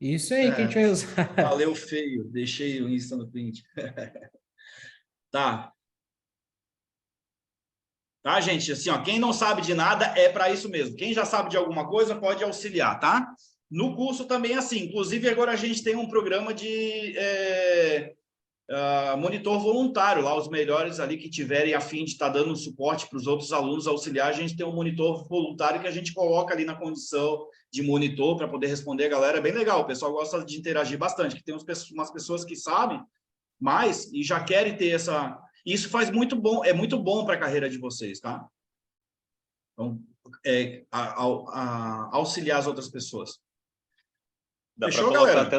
Isso aí que a gente vai usar. Valeu, feio. Deixei o Insta no print. Tá. Tá, gente? Assim, ó, quem não sabe de nada é para isso mesmo. Quem já sabe de alguma coisa pode auxiliar, tá? No curso também é assim. Inclusive, agora a gente tem um programa de monitor voluntário. Lá, os melhores ali que tiverem a fim de estar dando suporte para os outros alunos auxiliar, a gente tem um monitor voluntário que a gente coloca ali na condição de monitor para poder responder a galera. É bem legal. O pessoal gosta de interagir bastante, que tem umas pessoas que sabem mais e já querem ter essa... Isso faz muito bom, é muito bom para a carreira de vocês, tá? Então, auxiliar as outras pessoas. Fechou, galera?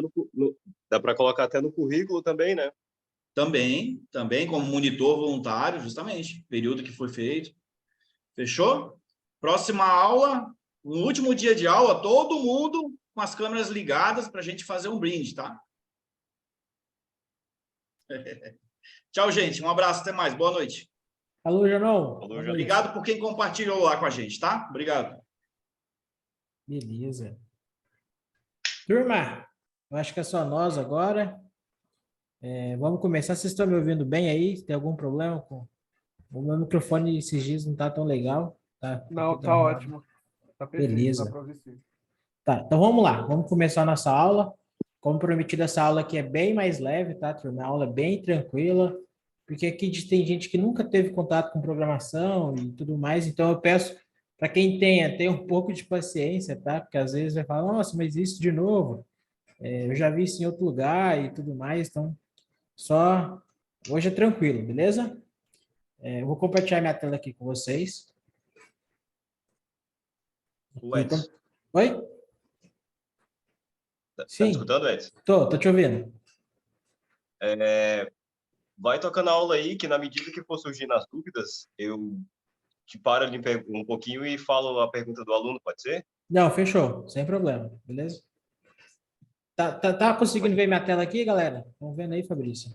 Dá para colocar até no currículo também, né? Também, como monitor voluntário, justamente, período que foi feito. Fechou? Próxima aula, no último dia de aula, todo mundo com as câmeras ligadas para a gente fazer um brinde, tá? Tchau, gente. Um abraço, até mais. Boa noite. Alô, Janão. Obrigado por quem compartilhou lá com a gente, tá? Obrigado. Beleza. Turma, eu acho que é só nós agora. Vamos começar. Vocês estão me ouvindo bem aí? Tem algum problema com... O meu microfone esses dias não tá tão legal. Tá? Não, tá ótimo. Tá perfeito. Beleza. Dá pra ouvir sim. Tá, então vamos lá. Vamos começar a nossa aula. Como prometido, essa aula aqui é bem mais leve, tá, turma? A aula é bem tranquila, porque aqui tem gente que nunca teve contato com programação e tudo mais, então eu peço para quem tenha um pouco de paciência, tá? Porque às vezes vai falar, nossa, mas isso de novo, eu já vi isso em outro lugar e tudo mais, então só hoje é tranquilo, beleza? Eu vou compartilhar minha tela aqui com vocês. Então, oi? Tá me escutando, Edson? Tô te ouvindo. Vai tocando a aula aí, que na medida que for surgindo as dúvidas, eu te paro ali um pouquinho e falo a pergunta do aluno, pode ser? Não, fechou, sem problema, beleza? Tá conseguindo ver minha tela aqui, galera? Estão vendo aí, Fabrício?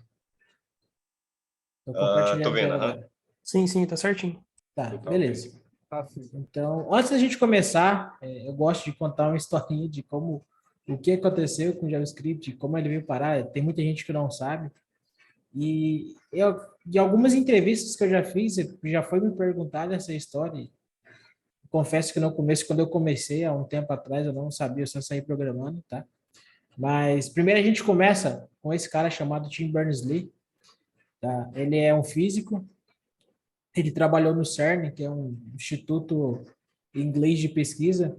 Tô compartilhando tô vendo, agora. Sim, tá certinho. Tá, beleza. Tá sim. Então, antes da gente começar, eu gosto de contar uma historinha de o que aconteceu com o JavaScript, como ele veio parar. Tem muita gente que não sabe. E de algumas entrevistas que eu já fiz, já foi me perguntado essa história. Confesso que no começo, quando eu comecei, há um tempo atrás, eu não sabia, eu só saí programando, tá? Mas primeiro a gente começa com esse cara chamado Tim Berners-Lee. Tá? Ele é um físico. Ele trabalhou no CERN, que é um instituto inglês de pesquisa.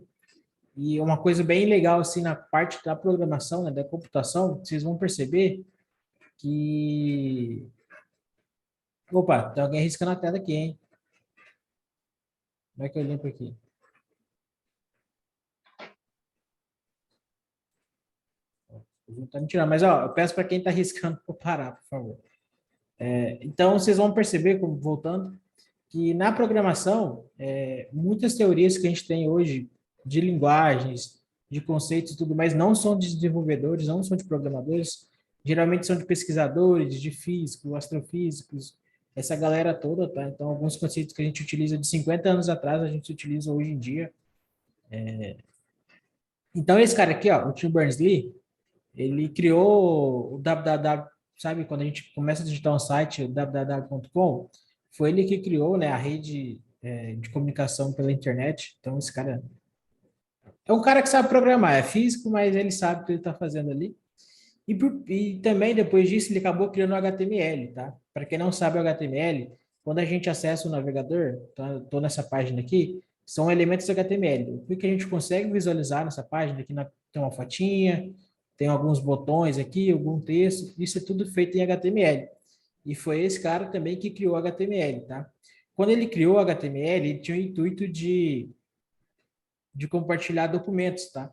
E uma coisa bem legal, assim, na parte da programação, né, da computação, vocês vão perceber que... Opa, tem alguém riscando a tela aqui, hein? Como é que eu limpo aqui? Vou me tirar, mas ó, eu peço para quem está riscando para parar, por favor. Então, vocês vão perceber, voltando, que na programação, muitas teorias que a gente tem hoje de linguagens, de conceitos e tudo mais, não são de desenvolvedores, não são de programadores, geralmente são de pesquisadores, de físicos, astrofísicos, essa galera toda, tá? Então, alguns conceitos que a gente utiliza de 50 anos atrás, a gente utiliza hoje em dia. Então, esse cara aqui, ó, o Tim Berners-Lee, ele criou o www, sabe, quando a gente começa a digitar um site, o www.com, foi ele que criou, né, a rede de comunicação pela internet. Então, esse cara É um cara que sabe programar, é físico, mas ele sabe o que ele está fazendo ali. E também, depois disso, ele acabou criando o HTML, tá? Para quem não sabe o HTML, quando a gente acessa o navegador, estou nessa página aqui, são elementos HTML. O que a gente consegue visualizar nessa página, aqui tem uma fotinha, tem alguns botões aqui, algum texto, isso é tudo feito em HTML. E foi esse cara também que criou o HTML, tá? Quando ele criou o HTML, ele tinha o intuito de compartilhar documentos, tá?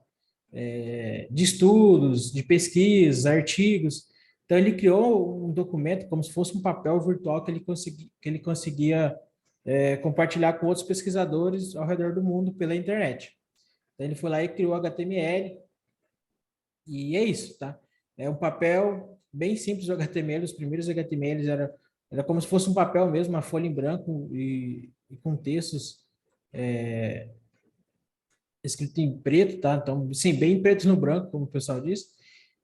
De estudos, de pesquisas, artigos. Então, ele criou um documento como se fosse um papel virtual que ele conseguia compartilhar com outros pesquisadores ao redor do mundo pela internet. Então, ele foi lá e criou HTML, e é isso, tá? É um papel bem simples o HTML, os primeiros HTMLs era como se fosse um papel mesmo, uma folha em branco e com textos escrito em preto, tá? Então, sim, bem preto no branco, como o pessoal diz.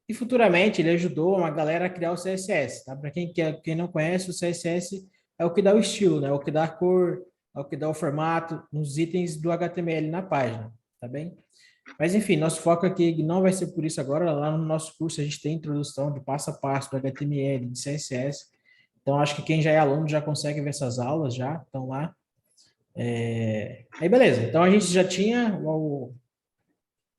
E futuramente ele ajudou uma galera a criar o CSS, tá? Para quem não conhece, o CSS é o que dá o estilo, né? É o que dá a cor, é o que dá o formato nos itens do HTML na página, tá bem? Mas enfim, nosso foco aqui não vai ser por isso agora. Lá no nosso curso a gente tem introdução de passo a passo do HTML, de CSS. Então acho que quem já é aluno já consegue ver essas aulas já, estão lá. Aí beleza, então a gente já tinha o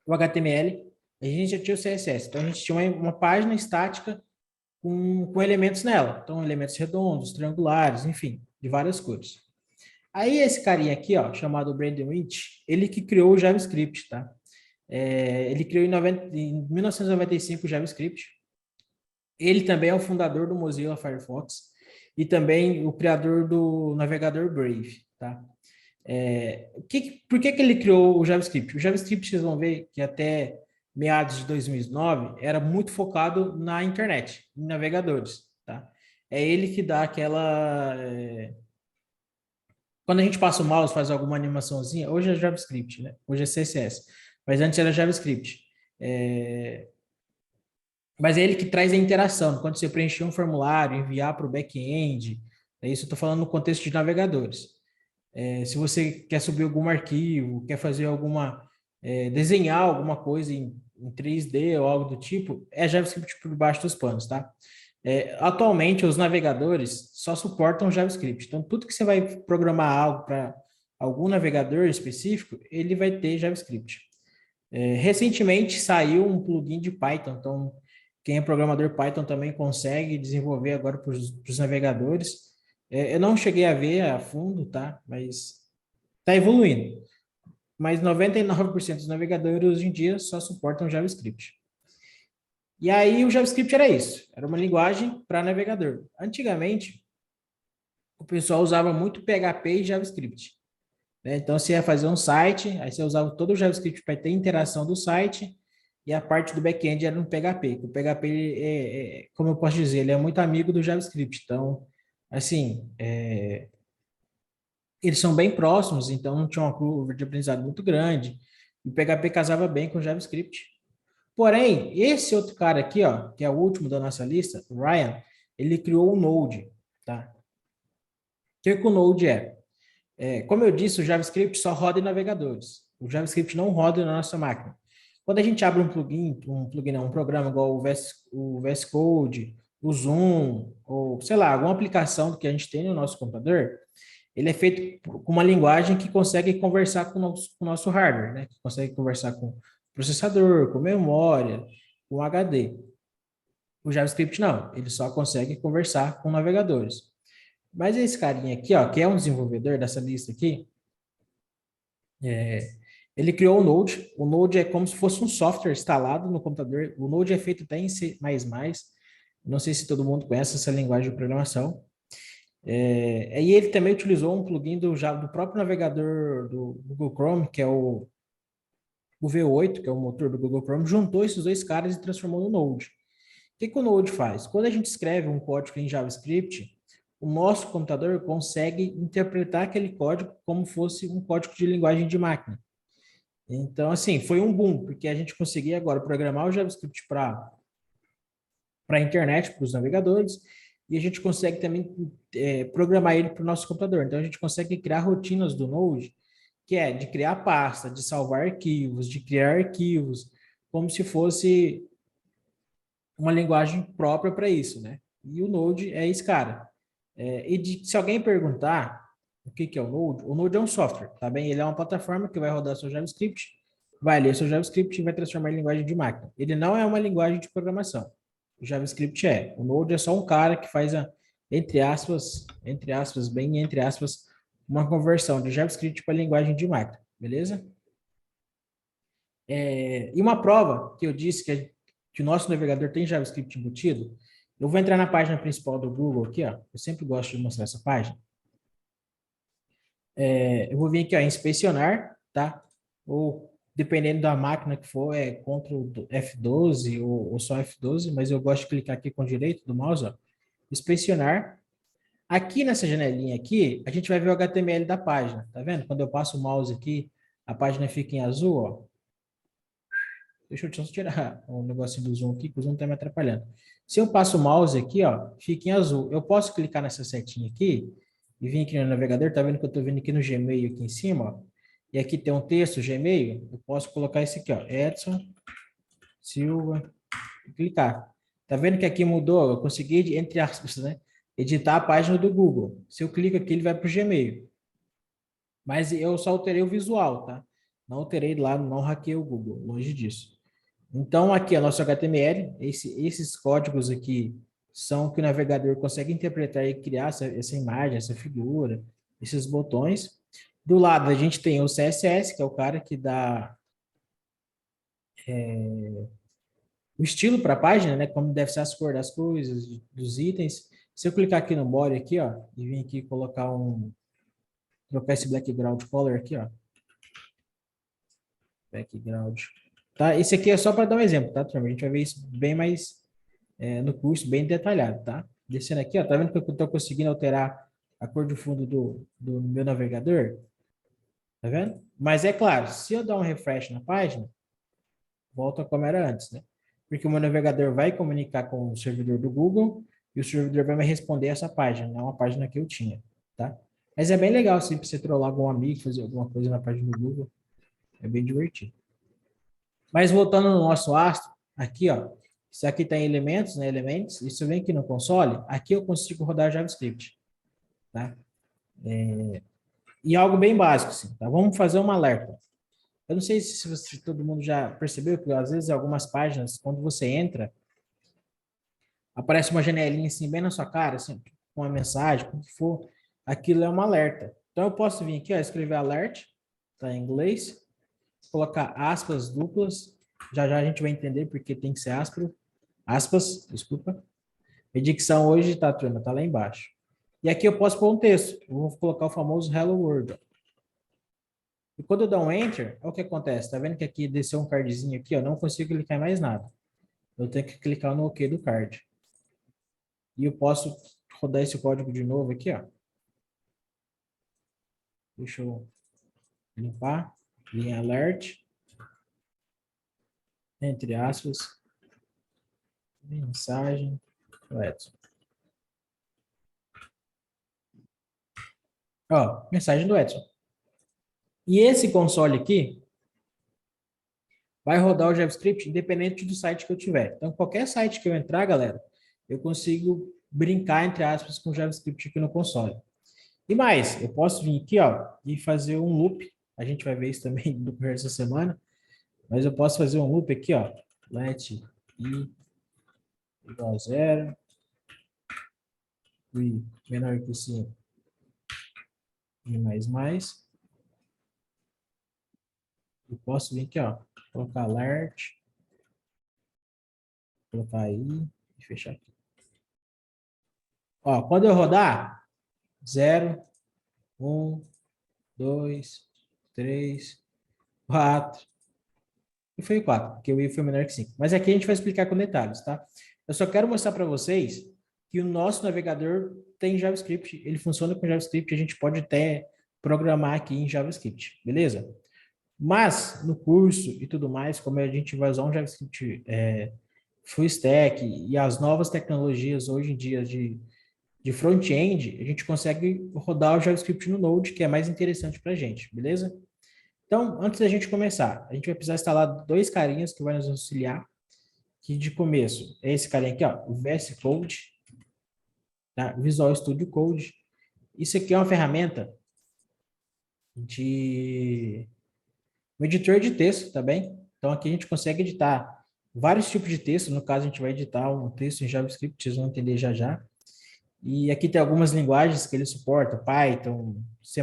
HTML, a gente já tinha o CSS, então a gente tinha uma página estática com elementos nela, então elementos redondos, triangulares, enfim, de várias cores. Aí esse carinha aqui, ó, chamado Brandon Winch, ele que criou o JavaScript, tá? Ele criou em 1995 o JavaScript. Ele também é o fundador do Mozilla Firefox e também o criador do navegador Brave, tá? Por que ele criou o JavaScript? O JavaScript, vocês vão ver que até meados de 2009 era muito focado na internet, em navegadores, tá? É ele que dá aquela... Quando a gente passa o mouse, faz alguma animaçãozinha, hoje é JavaScript, né? Hoje é CSS, mas antes era JavaScript. Mas é ele que traz a interação, quando você preencher um formulário, enviar para o back-end, isso eu estou falando no contexto de navegadores. Se você quer subir algum arquivo, quer fazer desenhar alguma coisa em 3D ou algo do tipo, é JavaScript por baixo dos panos, tá? Atualmente, os navegadores só suportam JavaScript. Então, tudo que você vai programar algo para algum navegador específico, ele vai ter JavaScript. Recentemente, saiu um plugin de Python. Então, quem é programador Python também consegue desenvolver agora para os navegadores. Eu não cheguei a ver a fundo, tá? Mas está evoluindo. Mas 99% dos navegadores hoje em dia só suportam JavaScript. E aí o JavaScript era isso, era uma linguagem para navegador. Antigamente, o pessoal usava muito PHP e JavaScript, né? Então você ia fazer um site, aí você usava todo o JavaScript para ter interação do site, e a parte do back-end era no PHP. O PHP, como eu posso dizer, ele é muito amigo do JavaScript. Então, assim, eles são bem próximos, então não tinha uma curva de aprendizado muito grande. E o PHP casava bem com o JavaScript. Porém, esse outro cara aqui, ó, que é o último da nossa lista, o Ryan, ele criou o Node, tá? O que o Node é? Como eu disse, o JavaScript só roda em navegadores. O JavaScript não roda na nossa máquina. Quando a gente abre um programa igual o VS Code, o Zoom, ou sei lá, alguma aplicação que a gente tem no nosso computador, ele é feito com uma linguagem que consegue conversar com o nosso hardware, né? Que consegue conversar com processador, com memória, com HD. O JavaScript não, ele só consegue conversar com navegadores. Mas esse carinha aqui, ó, que é um desenvolvedor dessa lista aqui, ele criou o Node. O Node é como se fosse um software instalado no computador. O Node é feito até em C++. Não sei se todo mundo conhece essa linguagem de programação. E ele também utilizou um plugin do próprio navegador do Google Chrome, que é o V8, que é o motor do Google Chrome, juntou esses dois caras e transformou no Node. O que o Node faz? Quando a gente escreve um código em JavaScript, o nosso computador consegue interpretar aquele código como fosse um código de linguagem de máquina. Então, assim, foi um boom, porque a gente conseguia agora programar o JavaScript para a internet, para os navegadores, e a gente consegue também programar ele para o nosso computador. Então, a gente consegue criar rotinas do Node que é de criar pasta, de salvar arquivos, de criar arquivos, como se fosse uma linguagem própria para isso, né? E o Node é esse cara. Se alguém perguntar o que é o Node é um software, tá bem? Ele é uma plataforma que vai rodar seu JavaScript, vai ler seu JavaScript e vai transformar em linguagem de máquina. Ele não é uma linguagem de programação. O JavaScript é. O Node é só um cara que faz entre aspas, bem entre aspas, uma conversão de JavaScript para linguagem de máquina, beleza? E uma prova que eu disse que o nosso navegador tem JavaScript embutido, eu vou entrar na página principal do Google aqui, ó. Eu sempre gosto de mostrar essa página. Eu vou vir aqui, ó, em inspecionar, tá? Ou, dependendo da máquina que for, Ctrl F12 ou só F12, mas eu gosto de clicar aqui com o direito do mouse, ó. Inspecionar. Aqui nessa janelinha aqui, a gente vai ver o HTML da página, tá vendo? Quando eu passo o mouse aqui, a página fica em azul, ó. Deixa eu só tirar o negocinho do zoom aqui, que o zoom tá me atrapalhando. Se eu passo o mouse aqui, ó, fica em azul. Eu posso clicar nessa setinha aqui e vir aqui no navegador, tá vendo que eu tô vindo aqui no Gmail aqui em cima, ó. E aqui tem um texto Gmail, eu posso colocar esse aqui, ó, Edson Silva, e clicar. Tá vendo que aqui mudou? Eu consegui, entre aspas, né, editar a página do Google. Se eu clico aqui, ele vai para o Gmail. Mas eu só alterei o visual, tá? Não alterei lá, não hackei o Google, longe disso. Então, aqui é o nosso HTML. Esses códigos aqui são que o navegador consegue interpretar e criar essa imagem, essa figura, esses botões. Do lado, a gente tem o CSS, que é o cara que dá o estilo para a página, né? Como deve ser as cores das coisas, dos itens. Se eu clicar aqui no body aqui, ó, e vir aqui colocar trocar esse background color aqui, ó. Background. Tá? Esse aqui é só para dar um exemplo, tá, turma? A gente vai ver isso bem mais no curso, bem detalhado, tá? Descendo aqui, ó, tá vendo que eu estou conseguindo alterar a cor de fundo do meu navegador? Tá vendo? Mas é claro, se eu dar um refresh na página, volta como era antes, né? Porque o meu navegador vai comunicar com o servidor do Google e o servidor vai me responder essa página, não uma página que eu tinha, tá? Mas é bem legal, assim, para você trollar algum amigo, fazer alguma coisa na página do Google. É bem divertido. Mas voltando no nosso astro, aqui, ó, isso aqui tem elementos, né, elementos, isso vem aqui no console, aqui eu consigo rodar JavaScript, tá? E algo bem básico, assim, tá? Vamos fazer um alerta. Eu não sei se todo mundo já percebeu que, às vezes, algumas páginas, quando você entra, aparece uma janelinha, assim, bem na sua cara, assim, com uma mensagem, como que for, aquilo é um alerta. Então, eu posso vir aqui, ó, escrever alert, tá em inglês, colocar aspas duplas, já a gente vai entender porque tem que ser aspas, desculpa. A dicção hoje, tá, turma, tá lá embaixo. E aqui eu posso pôr um texto, eu vou colocar o famoso Hello World. E quando eu dar um Enter, olha o que acontece, tá vendo que aqui desceu um cardzinho aqui, ó, não consigo clicar em mais nada. Eu tenho que clicar no OK do card. E eu posso rodar esse código de novo aqui, ó. Deixa eu limpar. Linha alert. Entre aspas. Mensagem. Edson. Ó, mensagem do Edson. E esse console aqui vai rodar o JavaScript independente do site que eu tiver. Então, qualquer site que eu entrar, galera, eu consigo brincar, entre aspas, com o JavaScript aqui no console. E mais, eu posso vir aqui, ó, e fazer um loop. A gente vai ver isso também no decorrer dessa semana. Mas eu posso fazer um loop aqui, ó. Let i igual a 0. I menor que 5. I mais. Eu posso vir aqui, ó. Colocar alert. Colocar aí e fechar aqui. Ó, quando eu rodar, 0, 1, 2, 3, 4. E foi 4, porque o i foi menor que 5. Mas aqui a gente vai explicar com detalhes, tá? Eu só quero mostrar para vocês que o nosso navegador tem JavaScript. Ele funciona com JavaScript. A gente pode até programar aqui em JavaScript, beleza? Mas no curso e tudo mais, como a gente vai usar um JavaScript full stack e as novas tecnologias hoje em dia de front-end, a gente consegue rodar o JavaScript no Node, que é mais interessante para a gente, beleza? Então, antes da gente começar, a gente vai precisar instalar dois carinhas que vai nos auxiliar, que de começo é esse carinha aqui, ó, o VS Code, tá? Visual Studio Code. Isso aqui é uma ferramenta de um editor de texto, tá bem? Então, aqui a gente consegue editar vários tipos de texto. No caso, a gente vai editar um texto em JavaScript, vocês vão entender já já. E aqui tem algumas linguagens que ele suporta, Python, C++,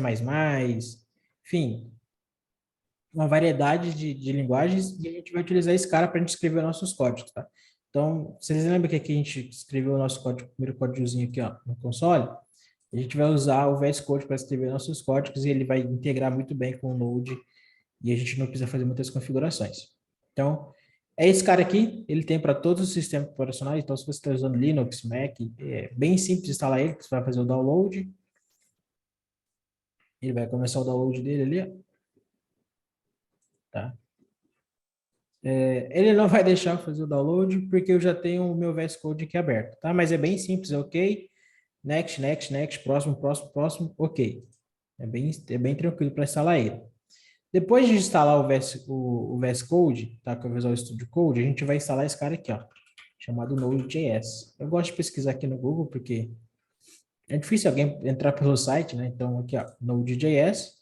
enfim, uma variedade de linguagens, e a gente vai utilizar esse cara para a gente escrever nossos códigos, tá? Então, vocês lembram que aqui a gente escreveu o nosso código, o primeiro códigozinho aqui, ó, no console? A gente vai usar o VS Code para escrever nossos códigos e ele vai integrar muito bem com o Node e a gente não precisa fazer muitas configurações. Então, é esse cara aqui, ele tem para todos os sistemas operacionais, então se você está usando Linux, Mac, é bem simples instalar ele, você vai fazer o download, ele vai começar o download dele ali, ó. Tá? Ele não vai deixar eu fazer o download, porque eu já tenho o meu VS Code aqui aberto, tá? Mas é bem simples, é ok, next, next, next, próximo, próximo, próximo, ok. É bem tranquilo para instalar ele. Depois de instalar o VS Code, tá, que é o Visual Studio Code, a gente vai instalar esse cara aqui, ó, chamado Node.js. Eu gosto de pesquisar aqui no Google, porque é difícil alguém entrar pelo site, né? Então, aqui, ó, Node.js.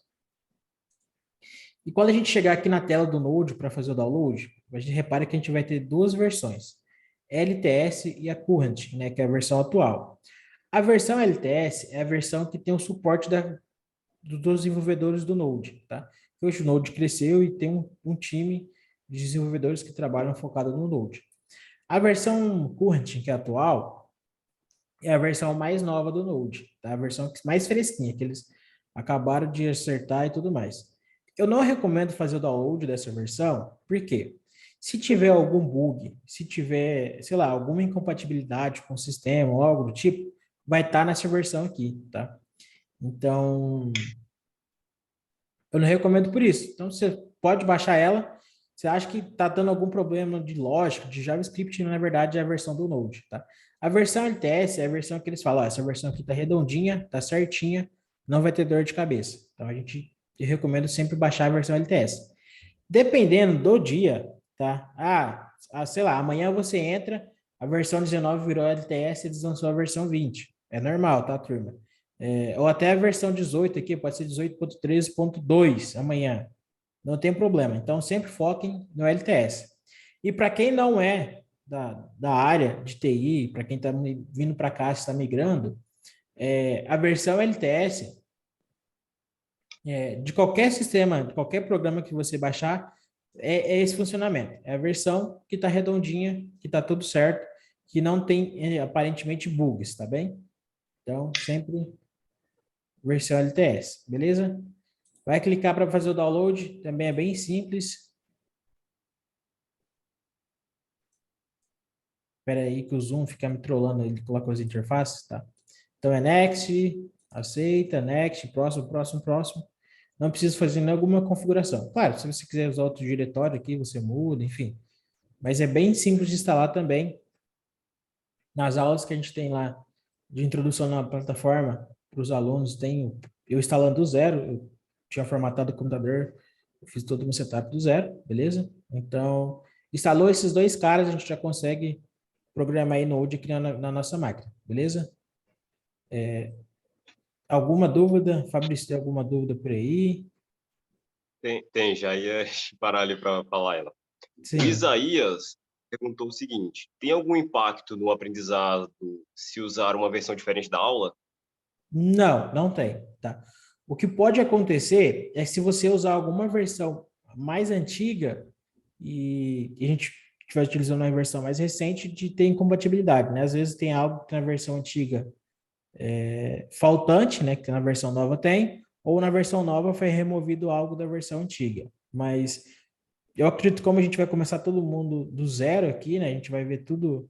E quando a gente chegar aqui na tela do Node para fazer o download, a gente repara que a gente vai ter duas versões, LTS e a Current, né, que é a versão atual. A versão LTS é a versão que tem o suporte dos desenvolvedores do Node, tá? Hoje o Node cresceu e tem um time de desenvolvedores que trabalham focado no Node. A versão Current, que é atual, é a versão mais nova do Node, tá? A versão mais fresquinha, que eles acabaram de acertar e tudo mais. Eu não recomendo fazer o download dessa versão, por quê? Se tiver algum bug, se tiver, sei lá, alguma incompatibilidade com o sistema ou algo do tipo, vai estar nessa versão aqui, tá? Então, eu não recomendo por isso. Então, você pode baixar ela. Você acha que está dando algum problema de lógica, de JavaScript, na verdade é a versão do Node, tá? A versão LTS é a versão que eles falam, ó, essa versão aqui está redondinha, está certinha, não vai ter dor de cabeça. Então, eu recomendo sempre baixar a versão LTS. Dependendo do dia, tá? Sei lá, amanhã você entra, a versão 19 virou LTS e eles lançou a versão 20. É normal, tá, turma? Ou até a versão 18 aqui, pode ser 18.13.2 amanhã. Não tem problema. Então, sempre foquem no LTS. E para quem não é da área de TI, para quem está vindo para cá, está migrando, a versão LTS, de qualquer sistema, de qualquer programa que você baixar, é esse funcionamento. É a versão que está redondinha, que está tudo certo, que não tem aparentemente bugs, tá bem? Então, sempre versão LTS, beleza? Vai clicar para fazer o download, também é bem simples. Espera aí que o Zoom fica me trollando, ele colocou as interfaces, tá? Então é next, aceita, next, próximo, próximo, próximo. Não precisa fazer nenhuma configuração. Claro, se você quiser usar outro diretório aqui, você muda, enfim. Mas é bem simples de instalar também. Nas aulas que a gente tem lá de introdução na plataforma, para os alunos, eu instalando do zero, eu tinha formatado o computador, eu fiz todo o meu setup do zero, beleza? Então, instalou esses dois caras, a gente já consegue programar aí Node aqui na nossa máquina, beleza? Alguma dúvida? Fabrício, tem alguma dúvida por aí? Tem, já ia parar ali para falar ela. Sim. O Isaías perguntou o seguinte: tem algum impacto no aprendizado se usar uma versão diferente da aula? Não, não tem, tá? O que pode acontecer é se você usar alguma versão mais antiga e a gente estiver utilizando uma versão mais recente, de ter incompatibilidade, né? Às vezes tem algo que na versão antiga faltante, né? Que na versão nova tem, ou na versão nova foi removido algo da versão antiga. Mas eu acredito que como a gente vai começar todo mundo do zero aqui, né? A gente vai ver tudo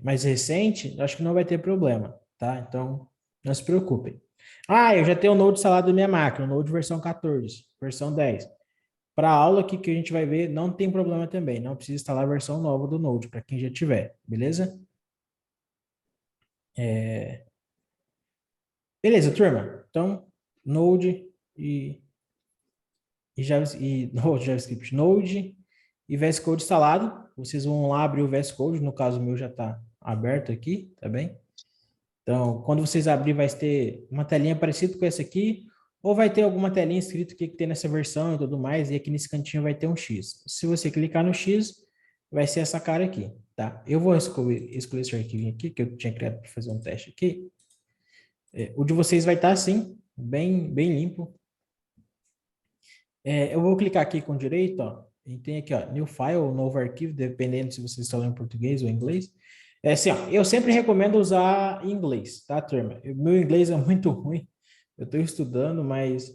mais recente, acho que não vai ter problema, tá? Então, não se preocupem. Eu já tenho o Node instalado na minha máquina, o Node versão 14, versão 10. Para a aula aqui que a gente vai ver, não tem problema também, não precisa instalar a versão nova do Node, para quem já tiver, beleza? Beleza, turma? Então, Node e no JavaScript, Node e VS Code instalado. Vocês vão lá abrir o VS Code, no caso o meu já está aberto aqui, tá bem? Então, quando vocês abrir, vai ter uma telinha parecida com essa aqui, ou vai ter alguma telinha escrito o que tem nessa versão e tudo mais, e aqui nesse cantinho vai ter um X. Se você clicar no X, vai ser essa cara aqui, tá? Eu vou excluir esse arquivinho aqui, que eu tinha criado para fazer um teste aqui. O de vocês vai estar assim, bem limpo. Eu vou clicar aqui com direito, ó, e tem aqui, ó, New File, novo arquivo, dependendo se você está lendo em português ou inglês. Assim, ó, eu sempre recomendo usar inglês, tá, turma? Meu inglês é muito ruim, eu estou estudando, mas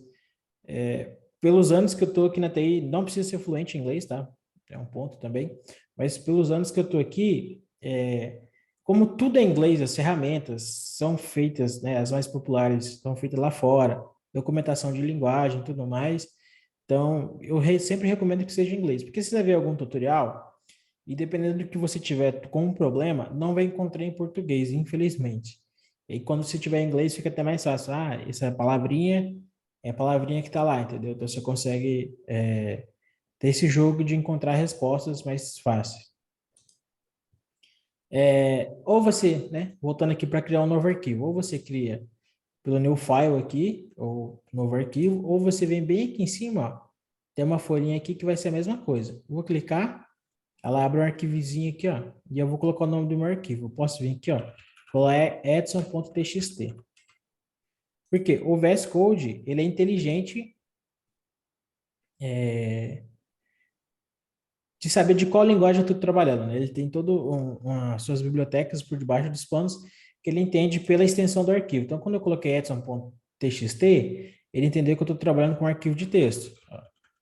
pelos anos que eu estou aqui na TI, não precisa ser fluente em inglês, tá? É um ponto também. Mas pelos anos que eu estou aqui, como tudo é inglês, as ferramentas são feitas, né, as mais populares são feitas lá fora, documentação de linguagem e tudo mais. Então, eu sempre recomendo que seja em inglês, porque se você ver algum tutorial, e dependendo do que você tiver com um problema, não vai encontrar em português, infelizmente. E quando você tiver em inglês, fica até mais fácil. Essa palavrinha é a palavrinha que está lá, entendeu? Então, você consegue ter esse jogo de encontrar respostas mais fáceis. Ou você, né, voltando aqui para criar um novo arquivo, ou você cria pelo new file aqui, ou novo arquivo, ou você vem bem aqui em cima, ó, tem uma folhinha aqui que vai ser a mesma coisa. Vou clicar, ela abre um arquivozinho aqui, ó, e eu vou colocar o nome do meu arquivo. Eu posso vir aqui, ó, falar edson.txt. Porque o VS Code, ele é inteligente de saber de qual linguagem eu estou trabalhando, né? Ele tem todas suas bibliotecas por debaixo dos panos que ele entende pela extensão do arquivo. Então, quando eu coloquei edson.txt, ele entendeu que eu estou trabalhando com um arquivo de texto.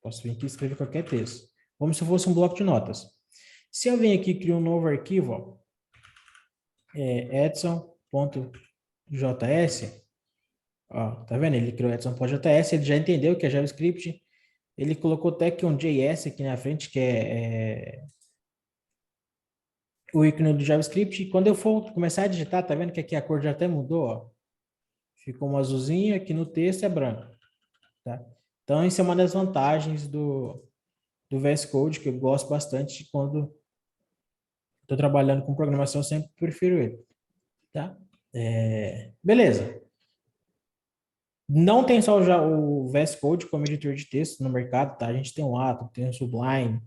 Posso vir aqui e escrever qualquer texto, como se fosse um bloco de notas. Se eu venho aqui e criar um novo arquivo, ó, edson.js, ó, tá vendo? Ele criou edson.js, ele já entendeu que é JavaScript. Ele colocou até aqui um JS aqui na frente, que é o ícone do JavaScript. E quando eu for começar a digitar, tá vendo que aqui a cor já até mudou, ó. Ficou um azulzinho, aqui no texto é branco, tá? Então, isso é uma das vantagens do VS Code, que eu gosto bastante quando estou trabalhando com programação, eu sempre prefiro ele, tá? Beleza. Não tem só o VS Code como editor de texto no mercado, tá? A gente tem o Atom, tem o Sublime,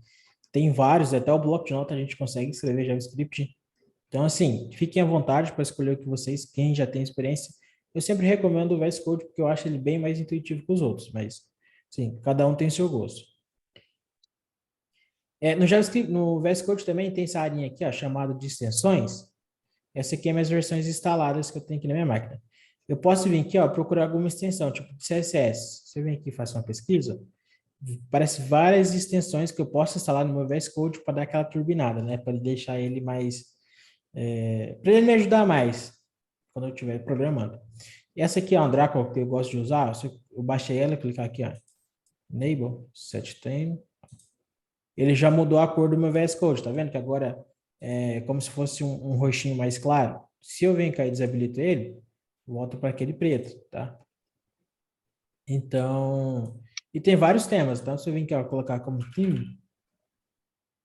tem vários, até o bloco de nota a gente consegue escrever JavaScript. Então, assim, fiquem à vontade para escolher o que vocês, quem já tem experiência. Eu sempre recomendo o VS Code porque eu acho ele bem mais intuitivo que os outros, mas, sim, cada um tem seu gosto. No JavaScript, no VS Code também tem essa área aqui, ó, chamada de extensões. Essa aqui é minhas versões instaladas que eu tenho aqui na minha máquina. Eu posso vir aqui, ó, procurar alguma extensão, tipo CSS. Você vem aqui e faz uma pesquisa, parece várias extensões que eu posso instalar no meu VS Code para dar aquela turbinada, né? Para deixar ele mais... para ele me ajudar mais quando eu estiver programando. E essa aqui é uma Drácula que eu gosto de usar. Eu baixei ela, clicar aqui, ó. Enable, set theme. Ele já mudou a cor do meu VS Code, tá vendo? Que agora é como se fosse um roxinho mais claro. Se eu venho cá e desabilito ele, volta para aquele preto, tá? Então, e tem vários temas, então se eu vir aqui, ó, colocar como theme,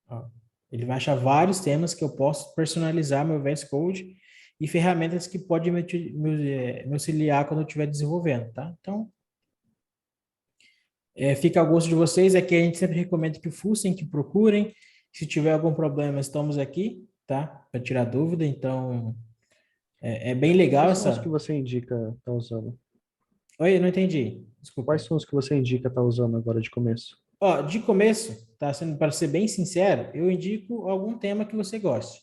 ó, ele vai achar vários temas que eu posso personalizar meu VS Code e ferramentas que podem me auxiliar quando eu estiver desenvolvendo, tá? Então, fica ao gosto de vocês, aqui a gente sempre recomenda que fuçem, que procurem, se tiver algum problema, estamos aqui, tá? Para tirar dúvida, então, é bem legal Quais são essa... os que você indica tá usando? Oi, eu não entendi. Desculpa. Quais são os que você indica tá usando agora de começo? Ó, de começo, tá sendo, para ser bem sincero, eu indico algum tema que você goste.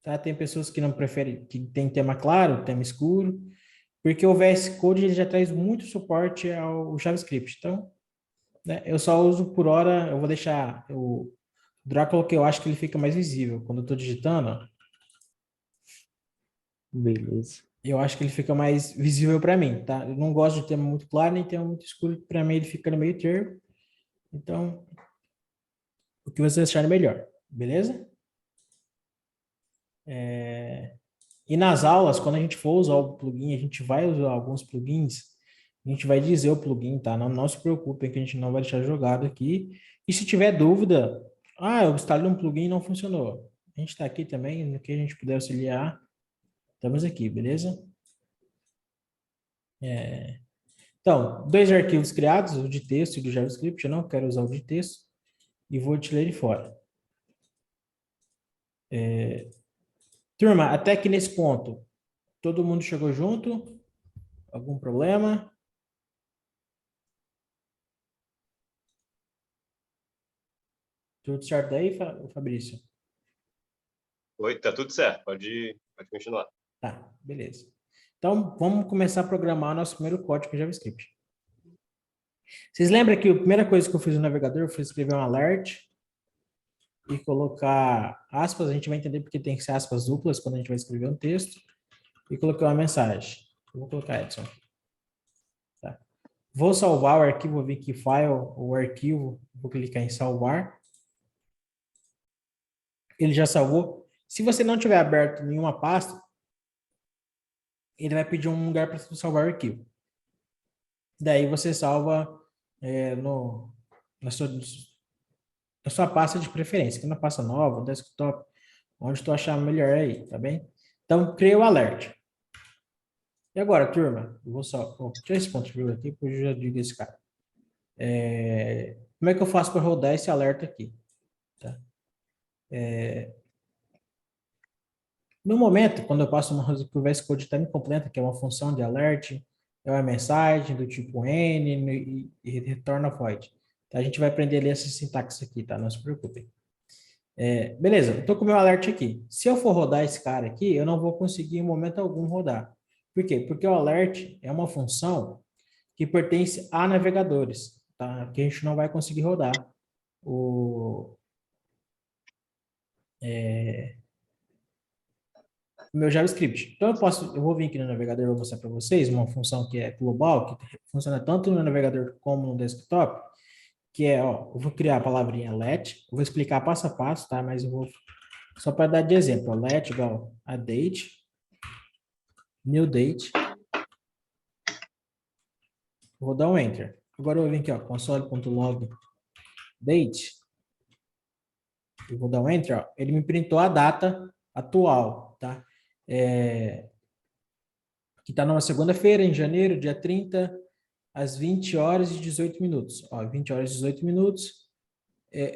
Tá? Tem pessoas que não preferem, que tem tema claro, tema escuro, porque o VS Code ele já traz muito suporte ao JavaScript. Então, né, eu só uso por hora, eu vou deixar o Drácula que eu acho que ele fica mais visível. Quando eu estou digitando, ó, beleza. Eu acho que ele fica mais visível para mim, tá? Eu não gosto de tema muito claro, nem tema muito escuro. Para mim, ele fica no meio termo. Então, o que vocês acharem melhor, beleza? E nas aulas, quando a gente for usar o plugin, a gente vai usar alguns plugins A gente vai dizer o plugin, tá? Não se preocupem que a gente não vai deixar jogado aqui. E se tiver dúvida, eu instalei um plugin e não funcionou. A gente está aqui também, no que a gente puder auxiliar, estamos aqui, beleza? Então, 2 arquivos criados, o de texto e do JavaScript. Eu não quero usar o de texto e vou tirar ele fora. Turma, até aqui nesse ponto, todo mundo chegou junto? Algum problema? Tudo certo aí, Fabrício? Oi, tá tudo certo, pode continuar. Tá, beleza. Então, vamos começar a programar nosso primeiro código em JavaScript. Vocês lembram que a primeira coisa que eu fiz no navegador foi escrever um alert e colocar aspas, a gente vai entender porque tem que ser aspas duplas quando a gente vai escrever um texto, e coloquei uma mensagem. Eu vou colocar Edson. Tá. Vou salvar o arquivo, vou vir aqui, file, o arquivo, vou clicar em salvar. Ele já salvou. Se você não tiver aberto nenhuma pasta, ele vai pedir um lugar para salvar o arquivo. Daí você salva na sua pasta de preferência, que é na pasta nova, desktop, onde tu achar melhor aí, tá bem? Então, criei o alerta. E agora, turma, eu vou só... tirar esse ponto de vírgula aqui, porque eu já digo esse cara. Como é que eu faço para rodar esse alerta aqui? Tá? No momento, quando eu passo uma coisa que o VS Code está incompleta, que é uma função de alert, é uma mensagem do tipo N e retorna void. Tá? A gente vai aprender a ler essa sintaxe aqui, tá? Não se preocupem. Beleza, eu estou com o meu alert aqui. Se eu for rodar esse cara aqui, eu não vou conseguir em momento algum rodar. Por quê? Porque o alert é uma função que pertence a navegadores, tá? Que a gente não vai conseguir rodar o meu JavaScript. Então, eu vou vir aqui no navegador e vou mostrar para vocês uma função que é global, que funciona tanto no navegador como no desktop, que é, eu vou criar a palavrinha let, eu vou explicar passo a passo, tá? Mas eu vou, só para dar de exemplo, let igual a date, new date, vou dar um enter. Agora eu vou vir aqui, console.log date, eu vou dar um enter, ele me printou a data atual, tá? Que está numa segunda-feira, em janeiro, dia 30, às 20 horas e 18 minutos. 20 horas e 18 minutos,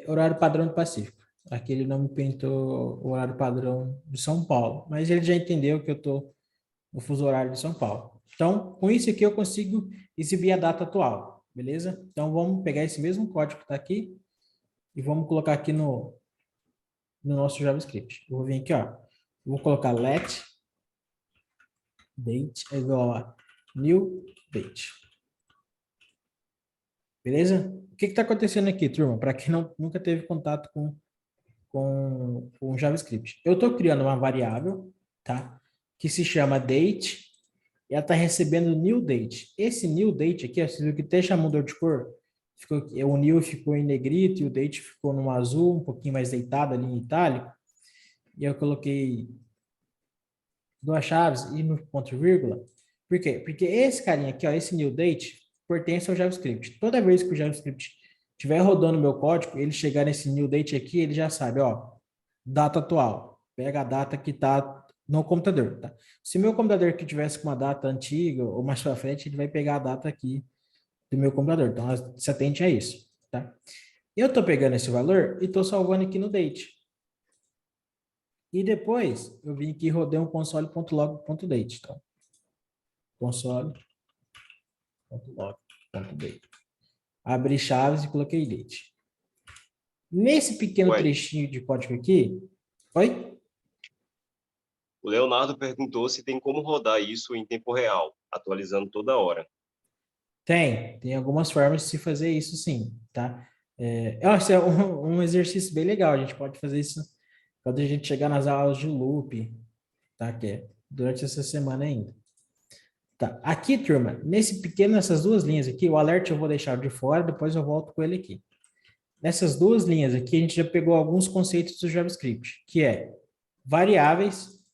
horário padrão do Pacífico. Aqui ele não me printou o horário padrão de São Paulo, mas ele já entendeu que eu estou no fuso horário de São Paulo. Então, com isso aqui eu consigo exibir a data atual, beleza? Então, vamos pegar esse mesmo código que está aqui e vamos colocar aqui no nosso JavaScript. Eu vou vir aqui, vou colocar let date é igual a new date. Beleza? O que está acontecendo aqui, turma? Para quem nunca teve contato com JavaScript. Eu estou criando uma variável, tá? Que se chama date, e ela está recebendo new date. Esse new date aqui, você viu que até já mudou de cor? O new ficou em negrito e o date ficou no azul, um pouquinho mais deitado ali em itálico. E eu coloquei 2 chaves e no ponto e vírgula. Por quê? Porque esse carinha aqui, esse new date, pertence ao JavaScript. Toda vez que o JavaScript estiver rodando meu código, ele chegar nesse new date aqui, ele já sabe, data atual. Pega a data que está no computador, tá? Se meu computador aqui tivesse com uma data antiga ou mais para frente, ele vai pegar a data aqui do meu computador. Então, se atente a isso, tá? Eu estou pegando esse valor e estou salvando aqui no date. E depois, eu vim aqui e rodei um console.log.date, tá? Console.log.date. Abri chaves e coloquei date. Nesse pequeno trechinho de código aqui... Oi? O Leonardo perguntou se tem como rodar isso em tempo real, atualizando toda hora. Tem algumas formas de se fazer isso, sim, tá? Isso é um exercício bem legal, a gente pode fazer isso quando a gente chegar nas aulas de loop, tá? Que é durante essa semana ainda. Tá, aqui, turma, nessas 2 linhas aqui, o alert eu vou deixar de fora, depois eu volto com ele aqui. Nessas 2 linhas aqui, a gente já pegou alguns conceitos do JavaScript, que é variáveis,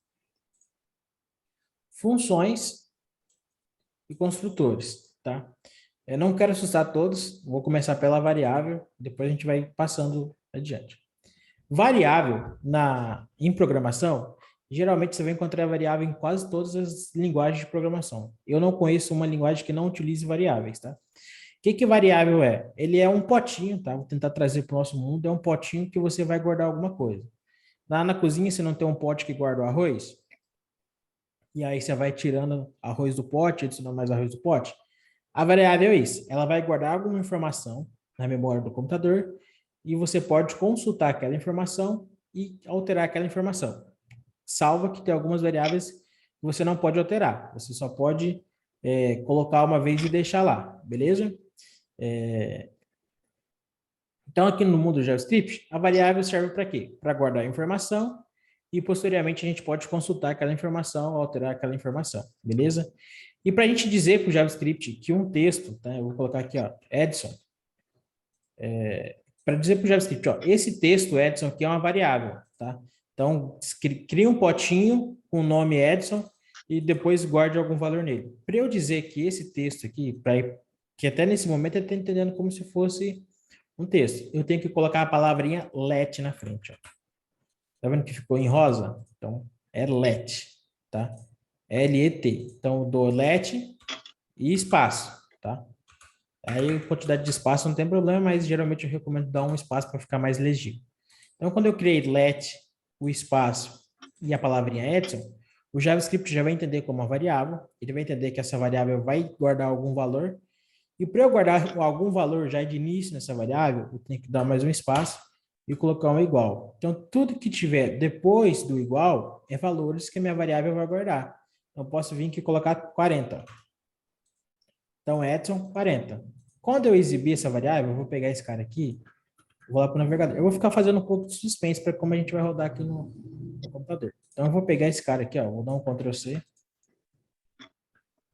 funções e construtores. tá? Eu não quero assustar todos, vou começar pela variável, depois a gente vai passando adiante. Variável em programação, geralmente você vai encontrar variável em quase todas as linguagens de programação. Eu não conheço uma linguagem que não utilize variáveis, tá? O que variável é? Ele é um potinho, tá? Vou tentar trazer para o nosso mundo, é um potinho que você vai guardar alguma coisa. Lá na cozinha, você não tem um pote que guarda o arroz? E aí você vai tirando arroz do pote, adicionando mais arroz do pote? A variável é isso, ela vai guardar alguma informação na memória do computador e você pode consultar aquela informação e alterar aquela informação. Salva que tem algumas variáveis que você não pode alterar, você só pode colocar uma vez e deixar lá, beleza? Então, aqui no mundo do JavaScript, a variável serve para quê? Para guardar informação e, posteriormente, a gente pode consultar aquela informação, alterar aquela informação, beleza? E para a gente dizer para o JavaScript que um texto, tá? Eu vou colocar aqui, ó, Edson. Para dizer para o JavaScript, ó, esse texto, Edson, aqui é uma variável, tá? Então, cria um potinho com o nome Edson e depois guarde algum valor nele. Para eu dizer que esse texto aqui, que até nesse momento ele está entendendo como se fosse um texto, eu tenho que colocar a palavrinha let na frente, ó. Tá vendo que ficou em rosa? Então, é let, tá? L-E-T. Então, eu dou let e espaço, tá? Aí, quantidade de espaço não tem problema, mas geralmente eu recomendo dar um espaço para ficar mais legível. Então, quando eu criei let, o espaço e a palavrinha Edson, o JavaScript já vai entender como uma variável, ele vai entender que essa variável vai guardar algum valor, e para eu guardar algum valor já de início nessa variável, eu tenho que dar mais um espaço e colocar um igual. Então, tudo que tiver depois do igual é valores que a minha variável vai guardar. Então, eu posso vir aqui e colocar 40. Então, Edson, 40. Quando eu exibir essa variável, eu vou pegar esse cara aqui, vou lá para o navegador. Eu vou ficar fazendo um pouco de suspense para como a gente vai rodar aqui no computador. Então, eu vou pegar esse cara aqui, ó, vou dar um Ctrl+C.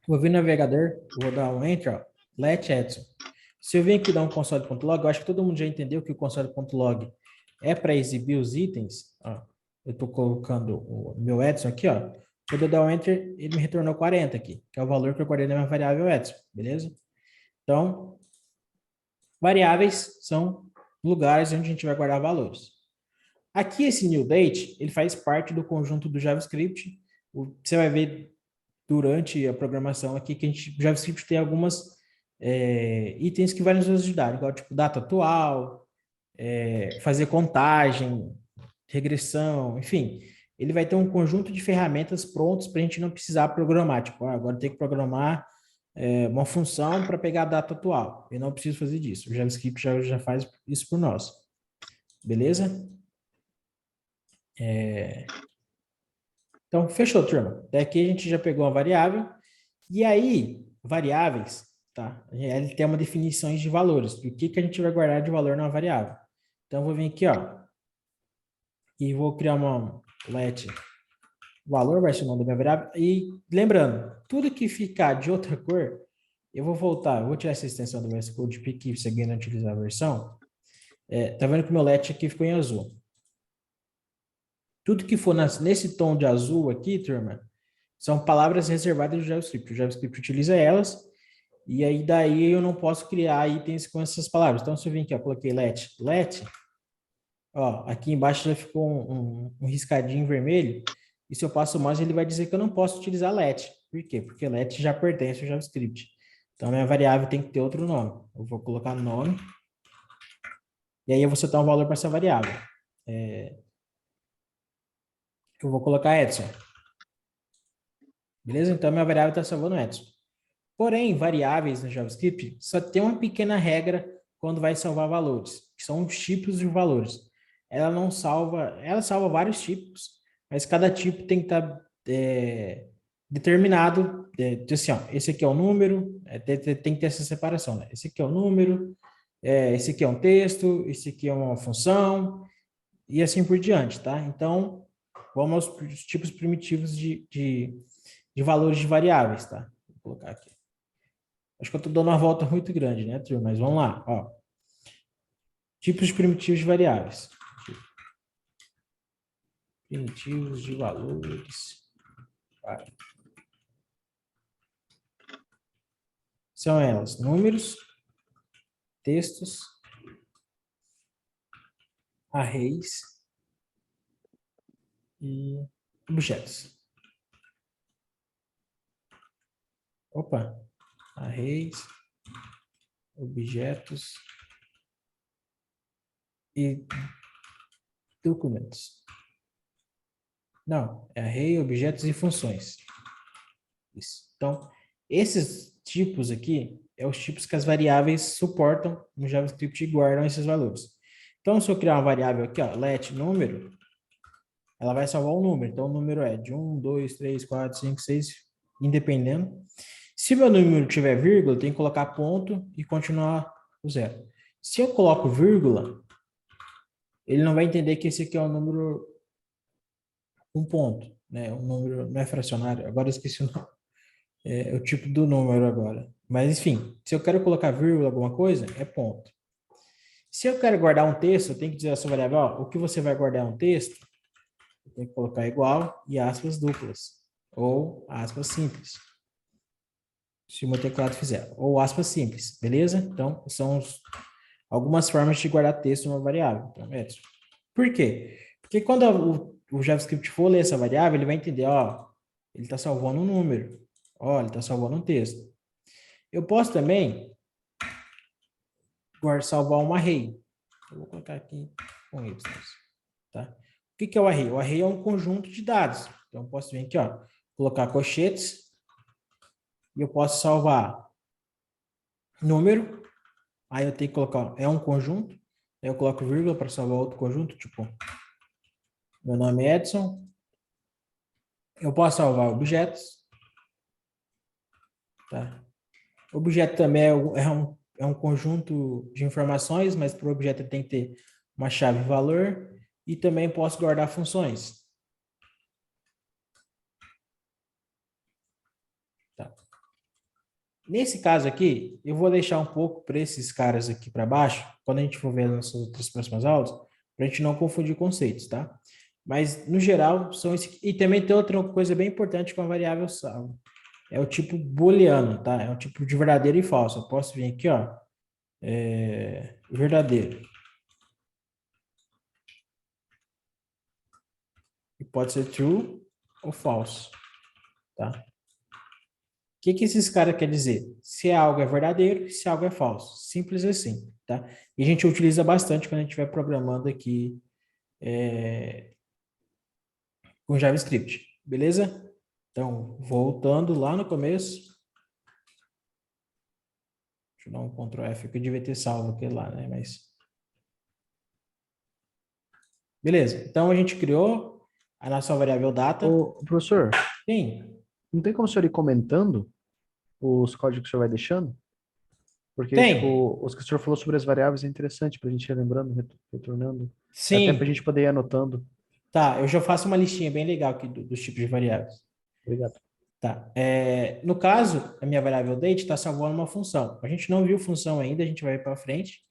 Vou vir no navegador, vou dar um Enter, ó, let Edson. Se eu vir aqui dar um console.log, eu acho que todo mundo já entendeu que o console.log é para exibir os itens. Ó, eu estou colocando o meu Edson aqui, ó. Quando eu dar um Enter, ele me retornou 40 aqui, que é o valor que eu guardei na minha variável Edson, beleza? Então, variáveis são lugares onde a gente vai guardar valores. Aqui, esse new date, ele faz parte do conjunto do JavaScript. Você vai ver durante a programação aqui que o JavaScript tem algumas itens que vai nos ajudar, igual tipo data atual, fazer contagem, regressão, enfim. Ele vai ter um conjunto de ferramentas prontos para a gente não precisar programar. Tipo, agora tem que programar uma função para pegar a data atual. Eu não preciso fazer disso. O JavaScript já faz isso por nós. Beleza? Então, fechou, turma. Daqui a gente já pegou a variável. E aí, variáveis, tá? Ele tem uma definição de valores. O que a gente vai guardar de valor numa variável. Então, eu vou vir aqui, ó. E vou criar uma let valor, vai ser o nome da minha variável. E lembrando, tudo que ficar de outra cor, eu vou voltar. Eu vou tirar essa extensão do VS Code Peak, se alguém não utilizar a versão. Tá vendo que o meu let aqui ficou em azul. Tudo que for nesse tom de azul aqui, turma, são palavras reservadas do JavaScript. O JavaScript utiliza elas, e aí daí eu não posso criar itens com essas palavras. Então, se eu vir aqui, ó, coloquei let, ó, aqui embaixo já ficou um riscadinho vermelho, e se eu passo o mouse, ele vai dizer que eu não posso utilizar let. Por quê? Porque let já pertence ao JavaScript. Então, a minha variável tem que ter outro nome. Eu vou colocar nome, e aí eu vou setar um valor para essa variável. Eu vou colocar Edson. Beleza? Então, minha variável está salvando Edson. Porém, variáveis no JavaScript só tem uma pequena regra quando vai salvar valores, que são os tipos de valores. Ela salva vários tipos, mas cada tipo tem que estar determinado, assim, ó, esse aqui é o número, tem que ter essa separação, né? Esse aqui é o número, esse aqui é um texto, esse aqui é uma função, e assim por diante, tá? Então, vamos aos tipos primitivos de valores de variáveis, tá? Vou colocar aqui. Acho que eu estou dando uma volta muito grande, né, turma? Mas vamos lá, ó. Tipos primitivos de variáveis. Primitivos de valores. São elas: números, textos, arrays e objetos. Opa, arrays, objetos e documentos. Não, é array, objetos e funções. Isso. Então, esses tipos aqui é os tipos que as variáveis suportam no JavaScript e guardam esses valores. Então, se eu criar uma variável aqui, ó, let número, ela vai salvar o número. Então, o número é de 1, 2, 3, 4, 5, 6, independendo. Se meu número tiver vírgula, eu tenho que colocar ponto e continuar o zero. Se eu coloco vírgula, ele não vai entender que esse aqui é um número, um ponto, né? Um número, não é fracionário, agora eu esqueci o nome. É o tipo do número agora. Mas, enfim, se eu quero colocar vírgula alguma coisa, é ponto. Se eu quero guardar um texto, eu tenho que dizer a sua variável, ó, o que você vai guardar é um texto, eu tenho que colocar igual e aspas duplas, ou aspas simples. Se o meu teclado fizer, ou aspas simples, beleza? Então, são algumas formas de guardar texto numa variável. Então, é isso. Por quê? Porque quando o JavaScript for ler essa variável, ele vai entender, ó, ele está salvando um número, ó, ele está salvando um texto. Eu posso também salvar um array. Eu vou colocar aqui com Y, tá? O que é o array? O array é um conjunto de dados. Então, eu posso vir aqui, ó, colocar colchetes, e eu posso salvar número, aí eu tenho que colocar, é um conjunto, aí eu coloco vírgula para salvar outro conjunto, tipo, meu nome é Edson, eu posso salvar objetos, tá? Objeto também é um conjunto de informações, mas para o objeto ele tem que ter uma chave valor, e também posso guardar funções. Tá. Nesse caso aqui, eu vou deixar um pouco para esses caras aqui para baixo, quando a gente for ver nas outras próximas aulas, para a gente não confundir conceitos, tá? Mas, no geral, são esses. E também tem outra coisa bem importante com a variável salvo. É o tipo booleano, tá? É o tipo de verdadeiro e falso. Eu posso vir aqui, ó, verdadeiro. E pode ser true ou false, tá? O que esses caras querem dizer? Se algo é verdadeiro, se algo é falso. Simples assim, tá? E a gente utiliza bastante quando a gente estiver programando aqui com JavaScript, beleza? Então, voltando lá no começo. Deixa eu dar um Ctrl F, que eu devia ter salvo aquele lá, né? Mas... Beleza, então a gente criou a nossa variável data. Ô, professor, Sim. não tem como o senhor ir comentando os códigos que o senhor vai deixando? Porque, Tem. tipo, os que o senhor falou sobre as variáveis é interessante para a gente ir lembrando, retornando. Sim. Até para a gente poder ir anotando. Tá, eu já faço uma listinha bem legal aqui dos tipos de variáveis. Obrigado. Tá. No caso, a minha variável date está salvando uma função. A gente não viu função ainda, a gente vai para frente,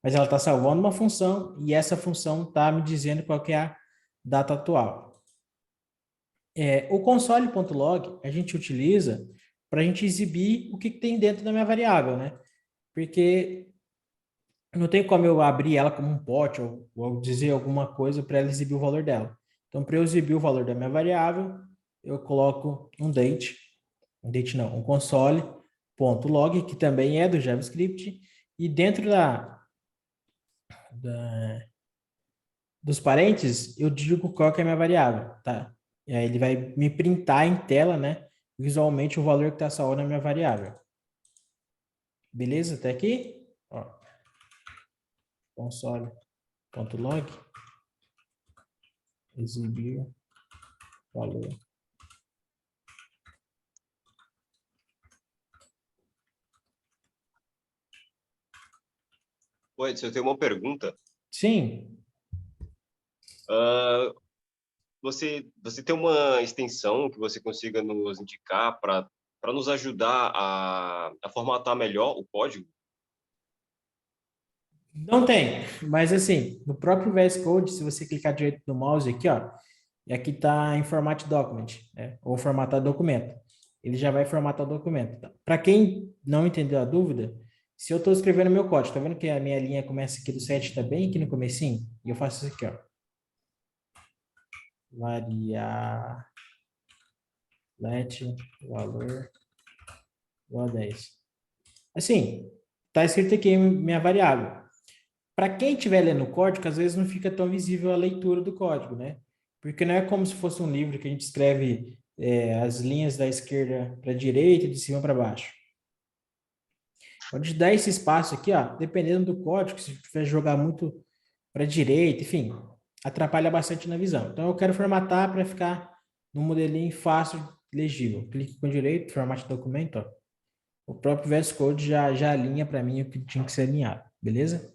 mas ela está salvando uma função e essa função está me dizendo qual que é a data atual. O console.log a gente utiliza para a gente exibir o que tem dentro da minha variável, né? Porque não tem como eu abrir ela como um pote ou dizer alguma coisa para ela exibir o valor dela. Então, para eu exibir o valor da minha variável, eu coloco um console.log, que também é do JavaScript, e dentro dos parênteses, eu digo qual que é a minha variável, tá? E aí ele vai me printar em tela, né, visualmente o valor que está salvo na minha variável. Beleza? Até aqui? Ó. Console.log exibir valor. Oi, Edson, eu tenho uma pergunta. Sim. Você tem uma extensão que você consiga nos indicar para nos ajudar a formatar melhor o código? Não tem, mas assim, no próprio VS Code, se você clicar direito no mouse aqui, ó, e aqui está em Format Document, né, ou formatar documento. ele já vai formatar o documento. Tá? Para quem não entendeu a dúvida, se eu estou escrevendo meu código, tá vendo que a minha linha começa aqui do 7, está bem aqui no comecinho? E eu faço isso aqui, ó. Variar let valor igual a 10. Assim, tá escrito aqui minha variável. Para quem estiver lendo o código, às vezes não fica tão visível a leitura do código, né? Porque não é como se fosse um livro que a gente escreve as linhas da esquerda para a direita e de cima para baixo. Pode dar esse espaço aqui, ó, dependendo do código, se tiver jogar muito para a direita, enfim, atrapalha bastante na visão. Então, eu quero formatar para ficar num modelinho fácil, legível. Clique com direito, formate documento, ó. O próprio VS Code já alinha para mim o que tinha que ser alinhado, beleza?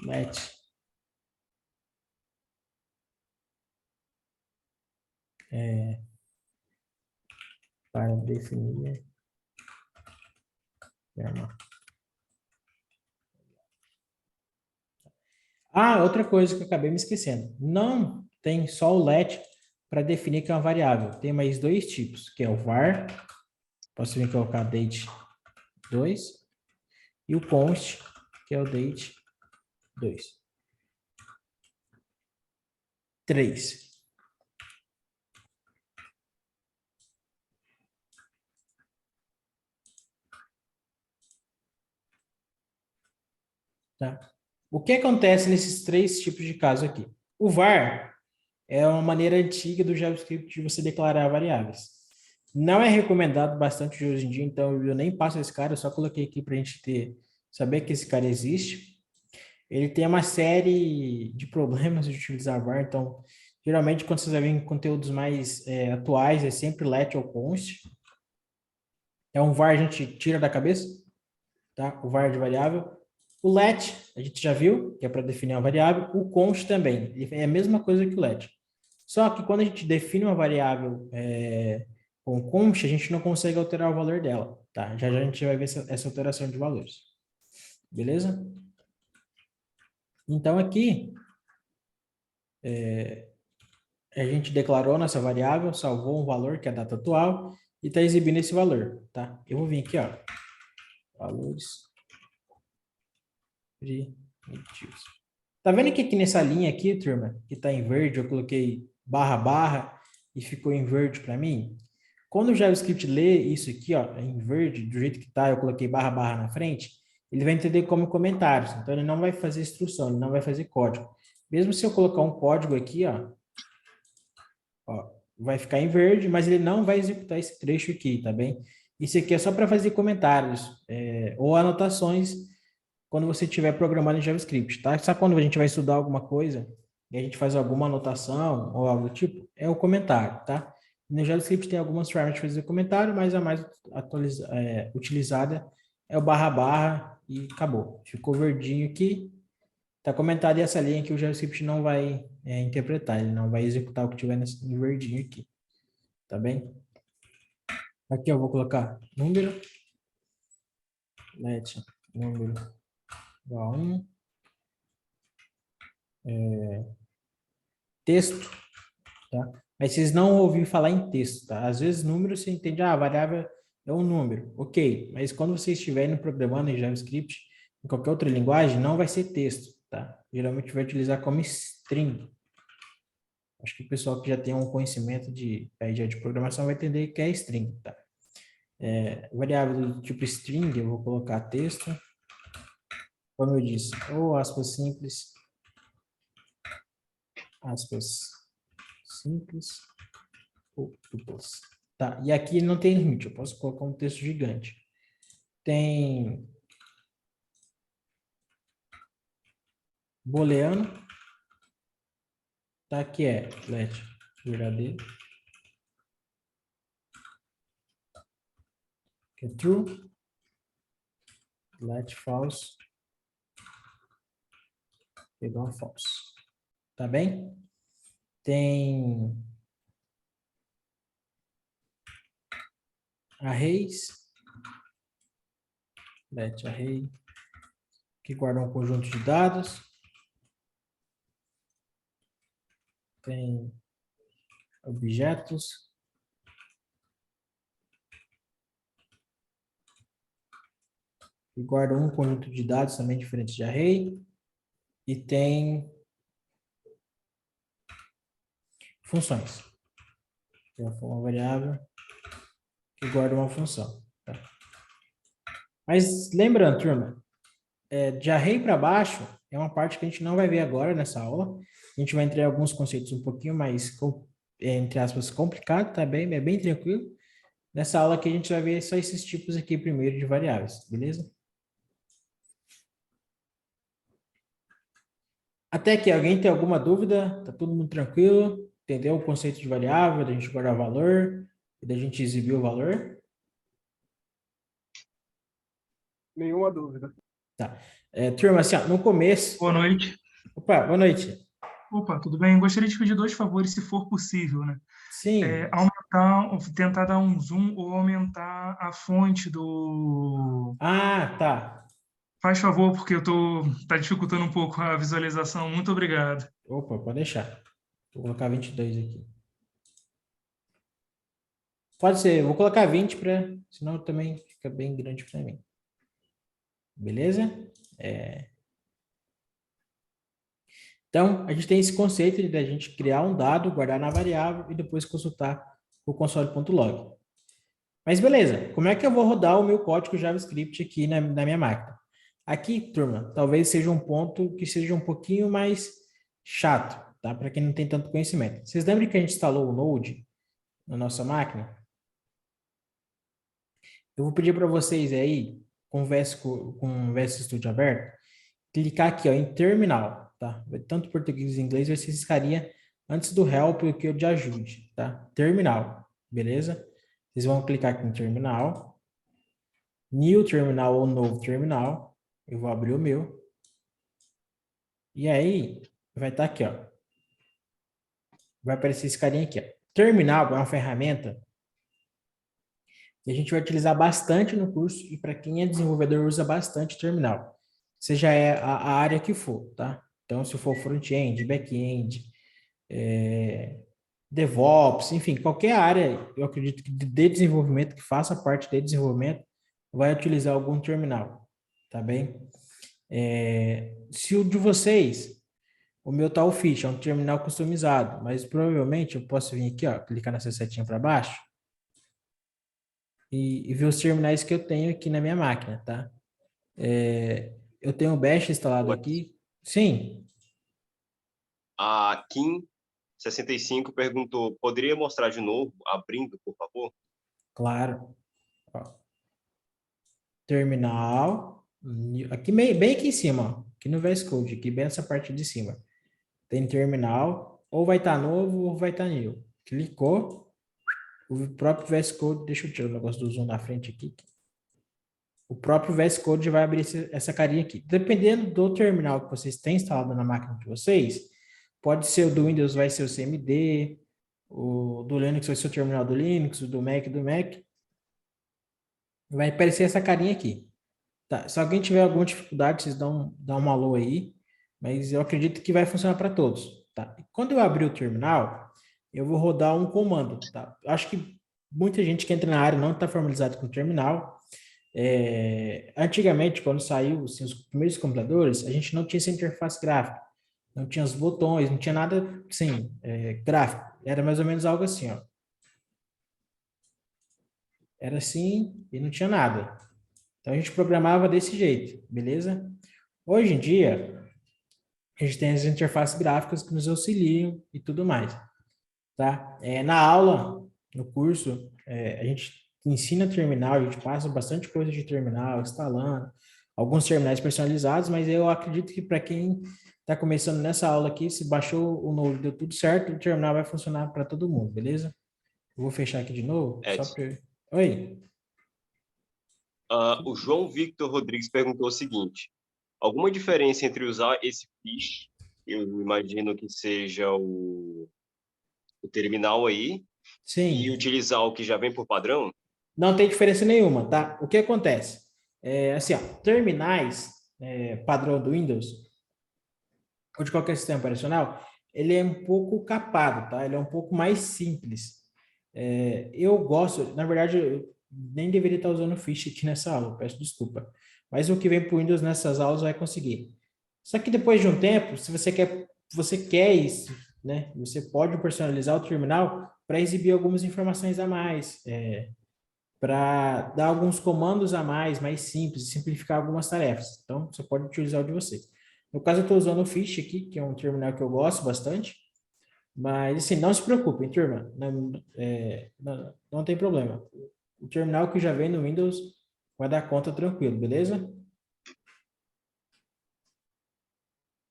Let para definir outra coisa que eu acabei me esquecendo. Não tem só o let para definir que é uma variável. Tem mais dois tipos, que é o var, posso vir colocar date 2, e o const, que é o date 2. 3. Tá? O que acontece nesses três tipos de caso aqui? O var é uma maneira antiga do JavaScript de você declarar variáveis. Não é recomendado bastante de hoje em dia, então eu nem passo esse cara, eu só coloquei aqui para a gente saber que esse cara existe. Ele tem uma série de problemas de utilizar var, então geralmente quando vocês vêm em conteúdos mais atuais, é sempre let ou const. É um var a gente tira da cabeça, tá? O var de variável. O let, a gente já viu, que é para definir uma variável. O const também, é a mesma coisa que o let. Só que quando a gente define uma variável com const, a gente não consegue alterar o valor dela, tá? Já a gente vai ver essa alteração de valores. Beleza? Então, aqui, a gente declarou nossa variável, salvou um valor, que é a data atual, e está exibindo esse valor, tá? Eu vou vir aqui, ó. Valores primitivos. Tá vendo que aqui nessa linha aqui, turma, que está em verde, eu coloquei barra e ficou em verde para mim? Quando o JavaScript lê isso aqui, ó, em verde, do jeito que tá, eu coloquei barra na frente, ele vai entender como comentários. Então, ele não vai fazer instrução, ele não vai fazer código. Mesmo se eu colocar um código aqui, ó, vai ficar em verde, mas ele não vai executar esse trecho aqui, tá bem? Isso aqui é só para fazer comentários ou anotações quando você estiver programando em JavaScript, tá? Só quando a gente vai estudar alguma coisa e a gente faz alguma anotação ou algo do tipo, é o comentário, tá? No JavaScript tem algumas formas de fazer comentário, mas a mais utilizada é o barra e acabou. Ficou verdinho aqui, tá comentado, e essa linha que o JavaScript não vai interpretar, ele não vai executar o que tiver nesse verdinho aqui, tá bem? Aqui eu vou colocar número, let número igual a 1, texto, tá? Mas vocês não ouviram falar em texto, tá? Às vezes número você entende, a variável é um número, ok, mas quando vocês estiverem programando em JavaScript, em qualquer outra linguagem, não vai ser texto, tá? Geralmente vai utilizar como string. Acho que o pessoal que já tem um conhecimento de programação vai entender que é string, tá? Variável do tipo string, eu vou colocar texto, como eu disse, ou aspas simples, ou duplas. Tá, e aqui não tem limite, eu posso colocar um texto gigante. Tem booleano, tá, que é let verdadeiro, que é true, let false, igual a false. Tá bem? Tem arrays, let array, que guarda um conjunto de dados. Tem objetos. E guarda um conjunto de dados também diferentes de array. E tem funções. Uma variável que guarda uma função. Tá? Mas lembrando, turma, de array para baixo é uma parte que a gente não vai ver agora nessa aula. A gente vai entrar em alguns conceitos um pouquinho mais, entre aspas, complicado, tá bem? É bem tranquilo. Nessa aula aqui a gente vai ver só esses tipos aqui primeiro de variáveis, beleza? Até aqui, alguém tem alguma dúvida? Tá todo mundo tranquilo? Entendeu o conceito de variável, da gente guardar valor e da gente exibir o valor? Nenhuma dúvida. Tá. Turma, assim, ó, no começo... Boa noite. Opa, boa noite. Opa, tudo bem? Gostaria de pedir 2 favores, se for possível, né? Sim. Tentar dar um zoom ou aumentar a fonte do... Ah, tá. Faz favor, porque tá dificultando um pouco a visualização. Muito obrigado. Opa, pode deixar. Vou colocar 22 aqui. Pode ser, vou colocar 20 senão também fica bem grande para mim. Beleza? Então, a gente tem esse conceito de a gente criar um dado, guardar na variável e depois consultar o console.log. Mas beleza, como é que eu vou rodar o meu código JavaScript aqui na minha máquina? Aqui, turma, talvez seja um ponto que seja um pouquinho mais chato, tá? Para quem não tem tanto conhecimento. Vocês lembram que a gente instalou o Node na nossa máquina? Eu vou pedir para vocês aí, com o VS Studio aberto, clicar aqui ó, em terminal, tá? Tanto português e inglês vai ser esse carinha antes do help que eu de ajude, tá? Terminal, beleza? Vocês vão clicar aqui em terminal, new terminal ou novo terminal. Eu vou abrir o meu. E aí, vai estar aqui, ó. Vai aparecer esse carinha aqui, ó. Terminal é uma ferramenta que a gente vai utilizar bastante no curso e para quem é desenvolvedor usa bastante terminal. Seja a área que for, tá? Então, se for front-end, back-end, DevOps, enfim, qualquer área, eu acredito que de desenvolvimento, que faça parte de desenvolvimento, vai utilizar algum terminal, tá bem? Se o de vocês, o meu tá o Fish, é um terminal customizado, mas provavelmente eu posso vir aqui, ó, clicar nessa setinha para baixo e ver os terminais que eu tenho aqui na minha máquina, tá? Eu tenho o Bash instalado aqui. Sim. A Kim65 perguntou, poderia mostrar de novo, abrindo, por favor? Claro. Ó. Terminal. Aqui bem aqui em cima, ó. Aqui no VS Code, aqui bem nessa parte de cima. Tem terminal, ou vai estar novo ou vai estar new. Clicou, o próprio VS Code, deixa eu tirar o negócio do zoom na frente aqui. O próprio VS Code vai abrir essa carinha aqui. Dependendo do terminal que vocês têm instalado na máquina de vocês, pode ser o do Windows, vai ser o CMD, o do Linux vai ser o terminal do Linux, o do Mac vai aparecer essa carinha aqui. Tá, se alguém tiver alguma dificuldade, vocês dão um alô aí, mas eu acredito que vai funcionar para todos. Tá? Quando eu abrir o terminal, eu vou rodar um comando. Tá? Acho que muita gente que entra na área não está familiarizado com o terminal. Antigamente, quando saiu assim, os primeiros computadores, a gente não tinha essa interface gráfica, não tinha os botões, não tinha nada assim, gráfico. Era mais ou menos algo assim, ó. Era assim e não tinha nada. Então a gente programava desse jeito, beleza? Hoje em dia, a gente tem as interfaces gráficas que nos auxiliam e tudo mais, tá? Na aula, no curso, a gente ensina terminal, a gente passa bastante coisa de terminal, instalando, alguns terminais personalizados, mas eu acredito que para quem está começando nessa aula aqui, se baixou o Node, deu tudo certo, o terminal vai funcionar para todo mundo, beleza? Eu vou fechar aqui de novo, só para... Oi. O João Victor Rodrigues perguntou o seguinte, alguma diferença entre usar esse fish, eu imagino que seja o terminal aí, sim, e utilizar o que já vem por padrão? Não tem diferença nenhuma, tá? O que acontece? Assim, ó, terminais padrão do Windows ou de qualquer sistema operacional, ele é um pouco capado, tá? Ele é um pouco mais simples. Eu gosto, na verdade, eu nem deveria estar usando o Fish aqui nessa aula, peço desculpa. Mas o que vem para o Windows nessas aulas vai conseguir. Só que depois de um tempo, se você quer isso, né? Você pode personalizar o terminal para exibir algumas informações a mais, para dar alguns comandos a mais simples, simplificar algumas tarefas. Então, você pode utilizar o de vocês. No caso, eu estou usando o Fish aqui, que é um terminal que eu gosto bastante. Mas, assim, não se preocupem, turma. Não tem problema. O terminal que já vem no Windows vai dar conta tranquilo, beleza?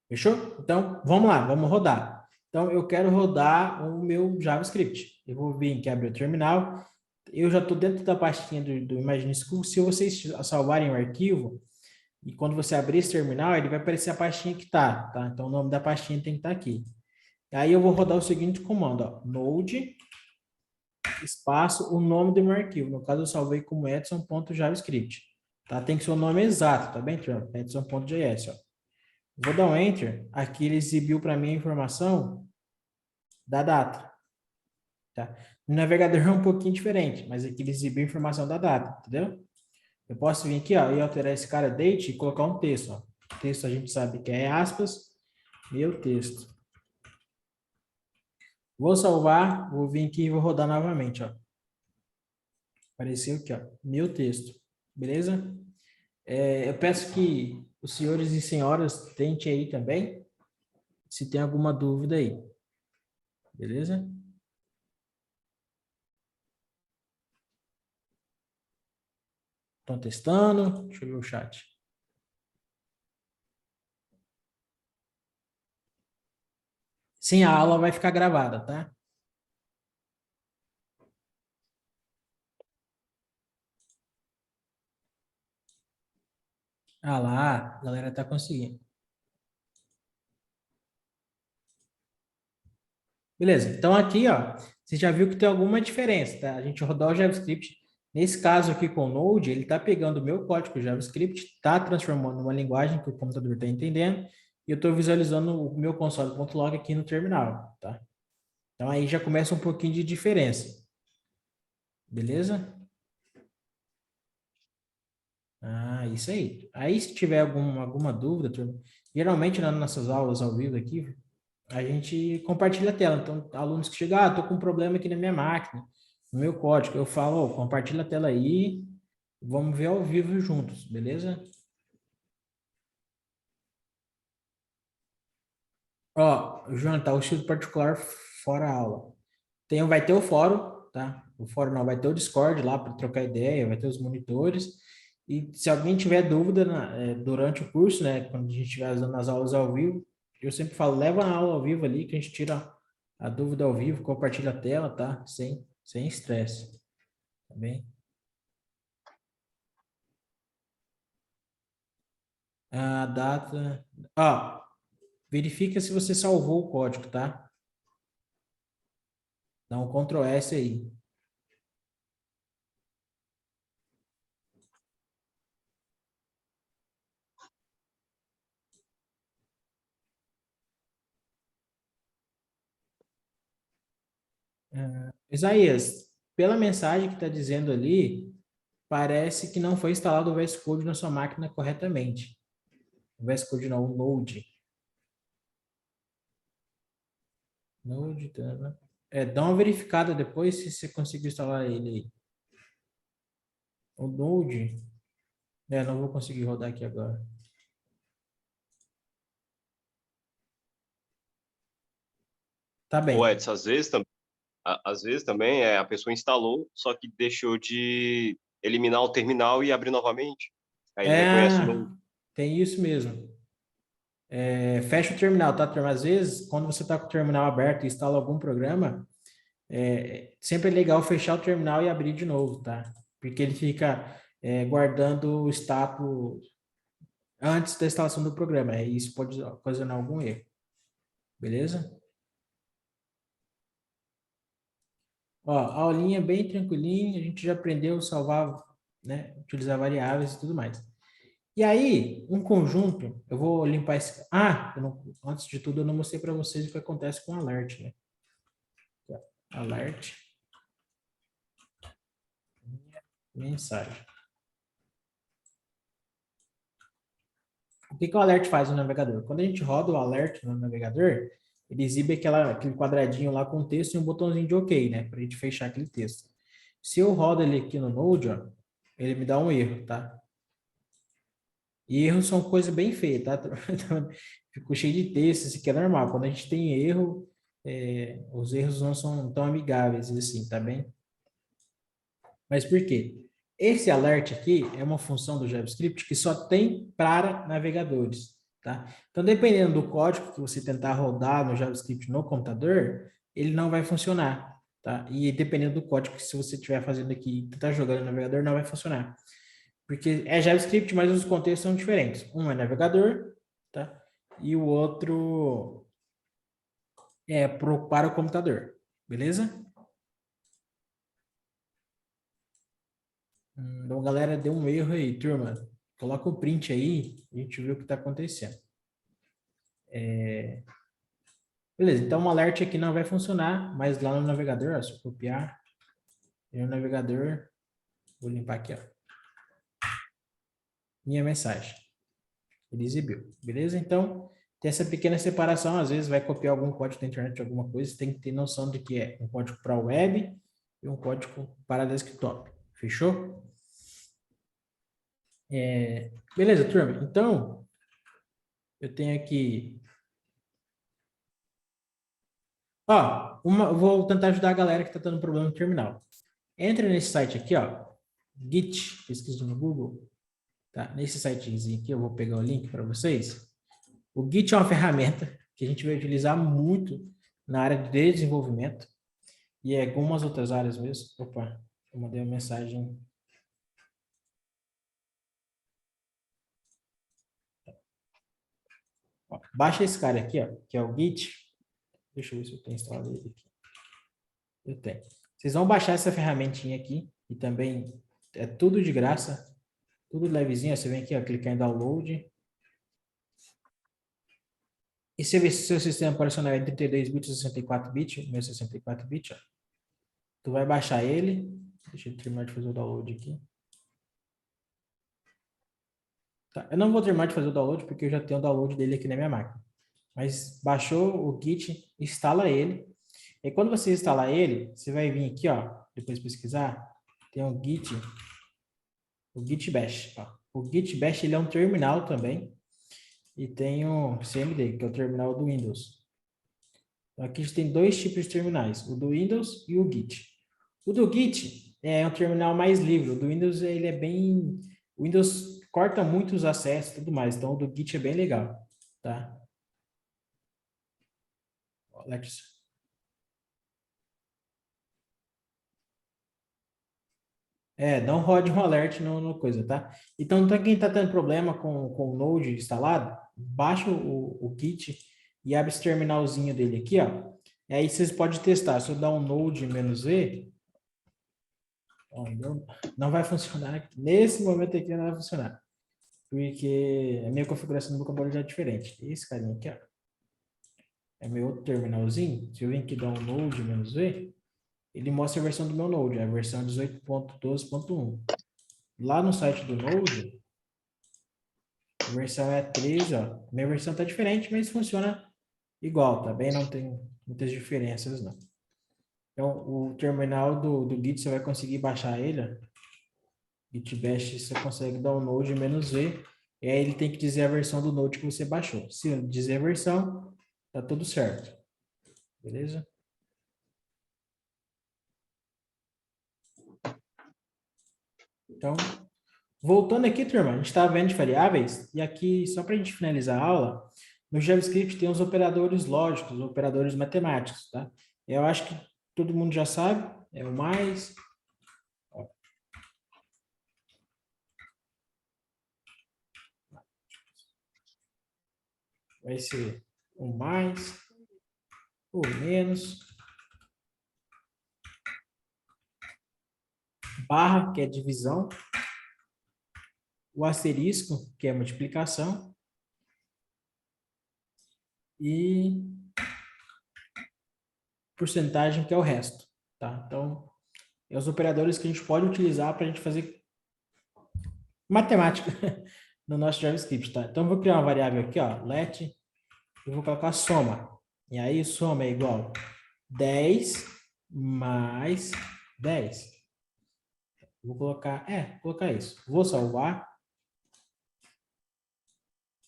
Fechou? Então, vamos lá, vamos rodar. Então, eu quero rodar o meu JavaScript. Eu vou vir aqui abrir o terminal. Eu já estou dentro da pastinha do Imagine School. Se vocês salvarem o arquivo, e quando você abrir esse terminal, ele vai aparecer a pastinha que tá? Então, o nome da pastinha tem que estar aqui. Aí eu vou rodar o seguinte comando, ó, node, espaço, o nome do meu arquivo. No caso, eu salvei como edson.javascript. Tá? Tem que ser o nome exato, tá bem, turma? Edson.js, ó. Vou dar um Enter. Aqui ele exibiu para mim a informação da data. Tá? No navegador é um pouquinho diferente, mas aqui ele exibiu a informação da data, entendeu? Eu posso vir aqui, ó, e alterar esse cara date e colocar um texto, ó. O texto a gente sabe que é aspas, meu texto. Vou salvar, vou vir aqui e vou rodar novamente, ó. Apareceu aqui, ó, meu texto. Beleza? Eu peço que os senhores e senhoras tentem aí também, se tem alguma dúvida aí. Beleza? Estão testando? Deixa eu ver o chat. Sim, a aula vai ficar gravada, tá? Ah lá, a galera tá conseguindo. Beleza, então aqui, ó, você já viu que tem alguma diferença, tá? A gente rodou o JavaScript. Nesse caso aqui com o Node, ele tá pegando o meu código JavaScript, tá transformando numa linguagem que o computador tá entendendo, e eu estou visualizando o meu console.log aqui no terminal, tá? Então aí já começa um pouquinho de diferença. Beleza? Ah, isso aí. Aí se tiver alguma dúvida, turma, geralmente nas nossas aulas ao vivo aqui, a gente compartilha a tela. Então, alunos que chegam, tô com um problema aqui na minha máquina, no meu código, eu falo, compartilha a tela aí, vamos ver ao vivo juntos, beleza? Ó, João, tá o estudo particular fora a aula. Vai ter o fórum, tá? O fórum não, vai ter o Discord lá para trocar ideia, vai ter os monitores. E se alguém tiver dúvida durante o curso, né, quando a gente estiver dando as aulas ao vivo, eu sempre falo, leva a aula ao vivo ali, que a gente tira a dúvida ao vivo, compartilha a tela, tá? Sem estresse. Tá bem? A data... Ó, verifica se você salvou o código, tá? Dá um Ctrl S aí. Isaías, pela mensagem que está dizendo ali, parece que não foi instalado o VS Code na sua máquina corretamente. O VS Code não, o Node. Node, tá, né? Dá uma verificada depois se você conseguiu instalar ele aí. O Node, não vou conseguir rodar aqui agora. Tá bem. Ô, Edson, às vezes também a pessoa instalou, só que deixou de eliminar o terminal e abrir novamente. Aí ele reconhece o novo. Tem isso mesmo. Fecha o terminal, tá, turma? Às vezes, quando você está com o terminal aberto e instala algum programa, sempre é legal fechar o terminal e abrir de novo, tá? Porque ele fica guardando o status antes da instalação do programa. E isso pode ocasionar algum erro. Beleza? Ó, a aulinha é bem tranquilinha, a gente já aprendeu a salvar, né? Utilizar variáveis e tudo mais. E aí, um conjunto, eu vou limpar esse... Ah, antes de tudo, eu não mostrei para vocês o que acontece com o alert, né? Alert. Mensagem. O que o alert faz no navegador? Quando a gente roda o alert no navegador, ele exibe aquele quadradinho lá com texto e um botãozinho de OK, né? Para a gente fechar aquele texto. Se eu rodo ele aqui no Node, ó, ele me dá um erro, tá? E erros são coisa bem feia, tá? Ficou cheio de texto, isso aqui é normal. Quando a gente tem erro, os erros não são tão amigáveis assim, tá bem? Mas por quê? Esse alert aqui é uma função do JavaScript que só tem para navegadores, tá? Então, dependendo do código que você tentar rodar no JavaScript no computador, ele não vai funcionar, tá? E dependendo do código que se você estiver fazendo aqui e tentar jogar no navegador, não vai funcionar. Porque é JavaScript, mas os contextos são diferentes. Um é navegador, tá? E o outro é para o computador, beleza? Então, galera, deu um erro aí, turma. Coloca o print aí, a gente vê o que está acontecendo. Beleza, então o alert aqui não vai funcionar, mas lá no navegador, ó, se eu copiar, no navegador, vou limpar aqui, ó. Minha mensagem. Ele exibiu, beleza? Então, tem essa pequena separação, às vezes vai copiar algum código da internet, alguma coisa, tem que ter noção de que é um código para web e um código para desktop. Fechou? Beleza, turma? Então, eu tenho aqui... Ó, vou tentar ajudar a galera que está tendo problema no terminal. Entra nesse site aqui, ó, Git, pesquisa no Google. Tá? Nesse sitezinho aqui, eu vou pegar o link para vocês. O Git é uma ferramenta que a gente vai utilizar muito na área de desenvolvimento e algumas outras áreas mesmo. Opa, eu mandei uma mensagem. Ó, baixa esse cara aqui, ó, que é o Git. Deixa eu ver se eu tenho instalado ele aqui. Eu tenho. Vocês vão baixar essa ferramentinha aqui e também é tudo de graça, tudo levezinho. Ó, você vem aqui, ó, clicar em download. E você vê se o seu sistema operacional é 32 bits ou 64 bits, o meu 64 bits, ó. Tu vai baixar ele. Deixa eu terminar de fazer o download aqui. Tá, eu não vou terminar de fazer o download porque eu já tenho o download dele aqui na minha máquina. Mas baixou o Git, instala ele. E quando você instalar ele, você vai vir aqui, ó, depois pesquisar, tem o Git Bash. Ó. O Git Bash ele é um terminal também. E tem o CMD, que é o terminal do Windows. Então, aqui a gente tem dois tipos de terminais, o do Windows e o Git. O do Git é um terminal mais livre, o do Windows ele é bem... O Windows corta muito os acessos e tudo mais, então o do Git é bem legal, tá? Alex. Não rode um alert no coisa, tá? Então, quem está tendo problema com o Node instalado, baixa o Git e abre esse terminalzinho dele aqui, ó. E aí vocês podem testar. Se eu dar um Node -V, não vai funcionar. Nesse momento aqui não vai funcionar. Porque a minha configuração do meu computador já é diferente. Esse carinha aqui, ó. É meu outro terminalzinho. Se eu vir aqui dar um Node -V, ele mostra a versão do meu Node, a versão 18.12.1. Lá no site do Node, a versão é 13, ó. Minha versão tá diferente, mas funciona igual, tá bem? Não tem muitas diferenças, não. Então, o terminal do Git, você vai conseguir baixar ele, ó. Git Bash, você consegue download -V, e aí ele tem que dizer a versão do Node que você baixou. Se dizer a versão, tá tudo certo. Beleza? Então, voltando aqui, turma, a gente estava vendo de variáveis, e aqui, só para a gente finalizar a aula, no JavaScript tem os operadores lógicos, os operadores matemáticos, tá? Eu acho que todo mundo já sabe, é o mais... Vai ser o mais, o menos, barra, que é divisão, o asterisco, que é a multiplicação, e porcentagem, que é o resto, tá? Então, é os operadores que a gente pode utilizar para a gente fazer matemática no nosso JavaScript, tá? Então, eu vou criar uma variável aqui, ó, let, e vou colocar soma. E aí, soma é igual 10 mais 10. Vou colocar isso. Vou salvar.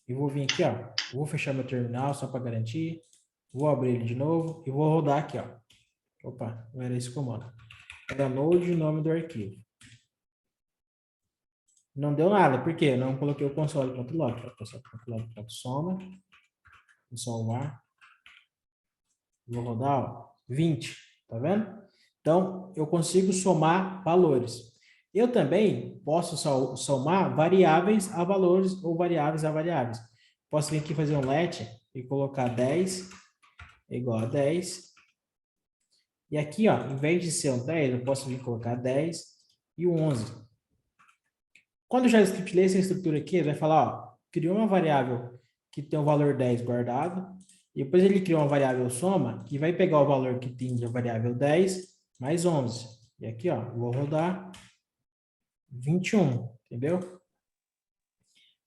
E vou vir aqui, ó. Vou fechar meu terminal só para garantir. Vou abrir ele de novo e vou rodar aqui, ó. Opa, não era esse o comando. Download o nome do arquivo. Não deu nada, por quê? Eu não coloquei o console.log. Console.log.soma. Vou salvar. Vou rodar, ó, 20. Tá vendo? Então, eu consigo somar valores. Eu também posso somar variáveis a valores ou variáveis a variáveis. Posso vir aqui fazer um let e colocar 10 igual a 10. E aqui, ó, em vez de ser um 10, eu posso vir colocar 10 e o 11. Quando o JavaScript lê essa estrutura aqui, ele vai falar, ó, criou uma variável que tem o valor 10 guardado, e depois ele criou uma variável soma, que vai pegar o valor que tem da variável 10 mais 11. E aqui, ó, vou rodar 21, entendeu?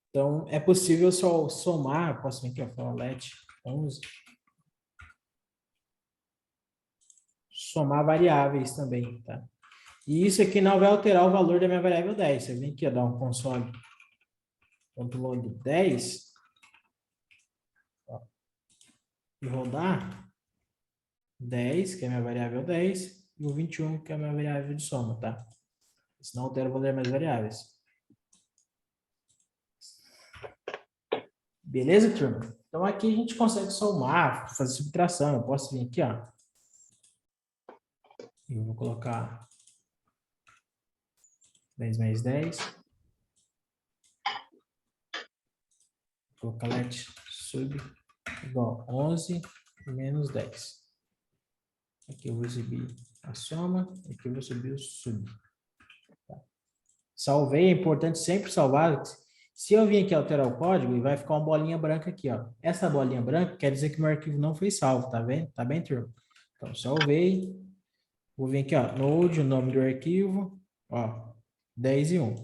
Então, é possível só somar, posso vir aqui, ó, falar let 11. Somar variáveis também, tá? E isso aqui não vai alterar o valor da minha variável 10. Você vem aqui, ó, dar um console.log 10, ó, e rodar 10, que é a minha variável 10, e o 21, que é a minha variável de soma, tá? Isso não altera o valor das minhas variáveis. Beleza, turma? Então, aqui a gente consegue somar, fazer subtração. Eu posso vir aqui, ó. Eu vou colocar 10 mais 10. Vou colocar let sub igual 11 menos 10. Aqui eu vou exibir a soma, aqui eu vou subir o sub. Tá. Salvei, é importante sempre salvar. Se eu vir aqui alterar o código, vai ficar uma bolinha branca aqui, ó. Essa bolinha branca quer dizer que meu arquivo não foi salvo, tá vendo? Tá bem, turma? Então, salvei. Vou vir aqui, ó, node, o nome do arquivo, ó, 10 e 1.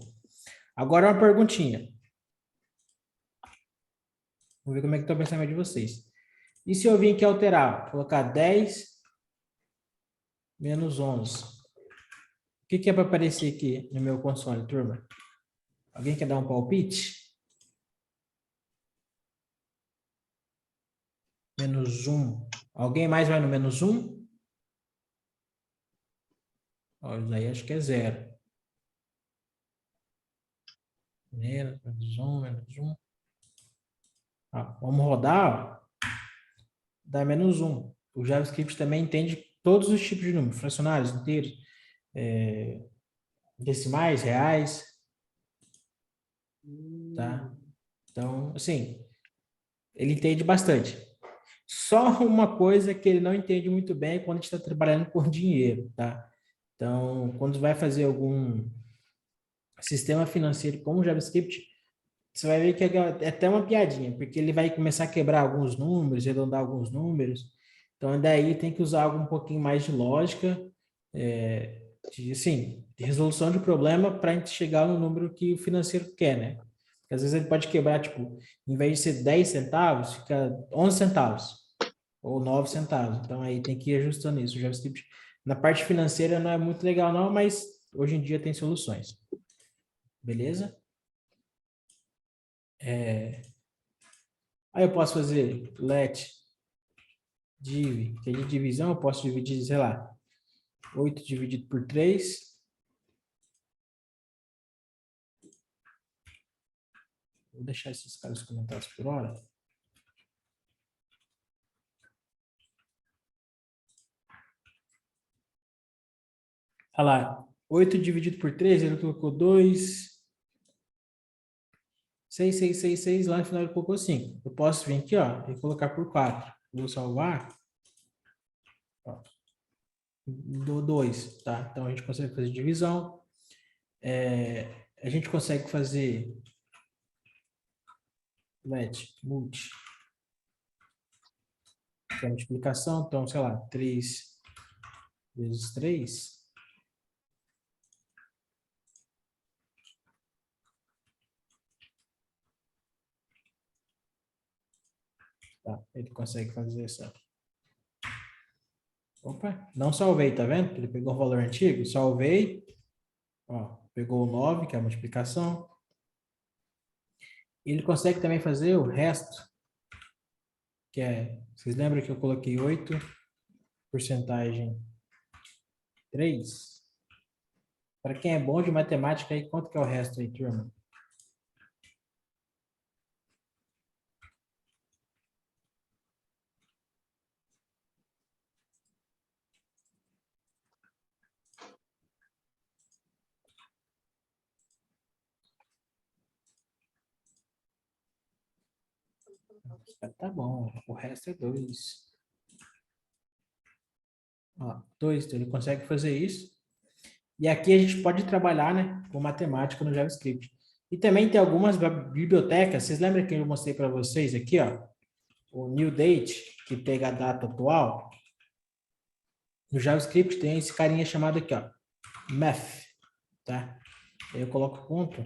Agora uma perguntinha. Vamos ver como é que está o pensamento de vocês. E se eu vir aqui alterar, colocar 10 menos 11? O que é para aparecer aqui no meu console, turma? Alguém quer dar um palpite? Menos 1. Alguém mais vai no menos 1? Ó, isso aí acho que é 0. Menos 1, menos 1. Ó, vamos rodar, ó. Dá menos 1. O JavaScript também entende todos os tipos de números, fracionários, inteiros, decimais, reais. Tá? Então, assim, ele entende bastante. Só uma coisa que ele não entende muito bem é quando a gente está trabalhando com dinheiro, tá? Então, quando vai fazer algum sistema financeiro com o JavaScript, você vai ver que é até uma piadinha, porque ele vai começar a quebrar alguns números, arredondar alguns números. Então, daí tem que usar algo um pouquinho mais de lógica, de resolução de problema para a gente chegar no número que o financeiro quer, né? Porque às vezes ele pode quebrar, tipo, em vez de ser 10 centavos, fica 11 centavos ou 9 centavos. Então, aí tem que ir ajustando isso. O JavaScript, na parte financeira, não é muito legal não, mas hoje em dia tem soluções. Beleza? Aí eu posso fazer let div, que é de divisão, eu posso dividir, sei lá, 8 dividido por 3. Vou deixar esses caras comentados por hora. Olha lá, 8 dividido por 3, ele colocou 2, 6, 6, 6, 6, lá no final ele colocou 5. Eu posso vir aqui, ó, e colocar por 4. Vou salvar. Ó, do 2, tá? Então a gente consegue fazer divisão. A gente consegue fazer multi. Que é a multiplicação, então, sei lá, 3 vezes 3. Tá, ele consegue fazer isso. Opa, não salvei, tá vendo? Ele pegou o valor antigo, salvei. Ó, pegou o 9, que é a multiplicação. Ele consegue também fazer o resto, que é, vocês lembram que eu coloquei 8, porcentagem 3? Para quem é bom de matemática, aí quanto que é o resto aí, turma? Tá bom, o resto é 2. Ó, 2, então ele consegue fazer isso. E aqui a gente pode trabalhar, né, com matemática no JavaScript. E também tem algumas bibliotecas, vocês lembram que eu mostrei para vocês aqui, ó, o new date, que pega a data atual? No JavaScript tem esse carinha chamado aqui, ó, math, tá? Aí eu coloco ponto.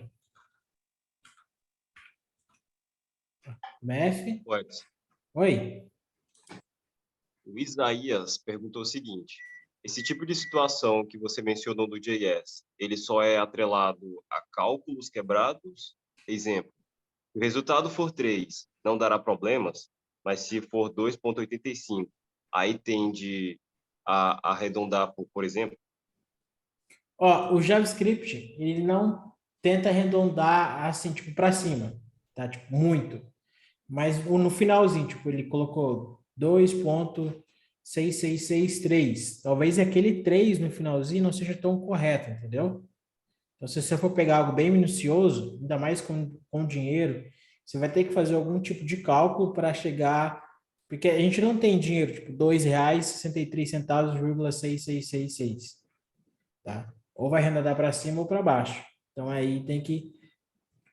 Math. Oi. O Isaías perguntou o seguinte: esse tipo de situação que você mencionou do JS, ele só é atrelado a cálculos quebrados? Exemplo, se o resultado for 3, não dará problemas, mas se for 2,85, aí tende a arredondar, por exemplo? Ó, o JavaScript, ele não tenta arredondar assim, tipo, para cima, tá? Tipo, muito. Mas no finalzinho, tipo, ele colocou 2,6663. Talvez aquele 3 no finalzinho não seja tão correto, entendeu? Então, se você for pegar algo bem minucioso, ainda mais com dinheiro, você vai ter que fazer algum tipo de cálculo para chegar... Porque a gente não tem dinheiro, tipo, R$2,63,6666, tá? Ou vai arredondar para cima ou para baixo. Então, aí tem que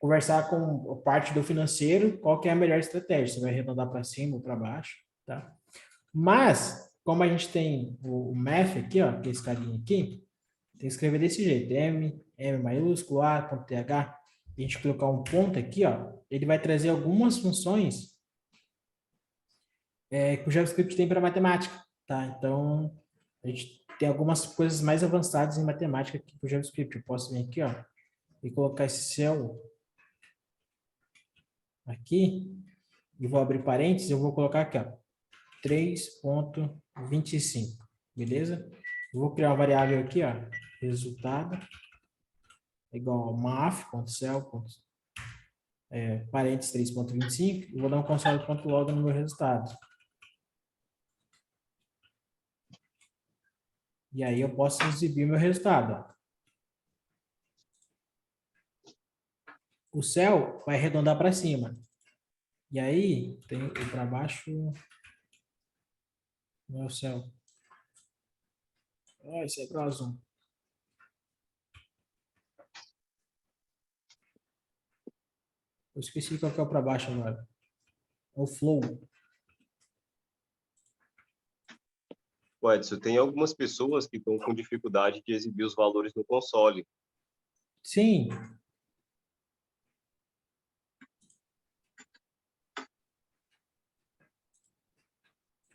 conversar com a parte do financeiro, qual que é a melhor estratégia, você vai arredondar para cima ou para baixo, tá? Mas, como a gente tem o math aqui, ó, que é esse carinha aqui, tem que escrever desse jeito, M maiúsculo, A, ponto TH, a gente colocar um ponto aqui, ó, ele vai trazer algumas funções que o JavaScript tem para matemática, tá? Então, a gente tem algumas coisas mais avançadas em matemática aqui para o JavaScript. Eu posso vir aqui, ó, e colocar esse céu aqui, e vou abrir parênteses, eu vou colocar aqui, ó, 3,25, beleza? Eu vou criar uma variável aqui, ó, resultado, igual ao math.cell, parênteses 3,25, e vou dar um console.log no meu resultado. E aí eu posso exibir meu resultado, ó. O céu vai arredondar para cima. E aí, tem para baixo, não é o céu. Ah, isso é para azul. Eu esqueci qual que é o para baixo agora. É o flow. Edson, tem algumas pessoas que estão com dificuldade de exibir os valores no console. Sim.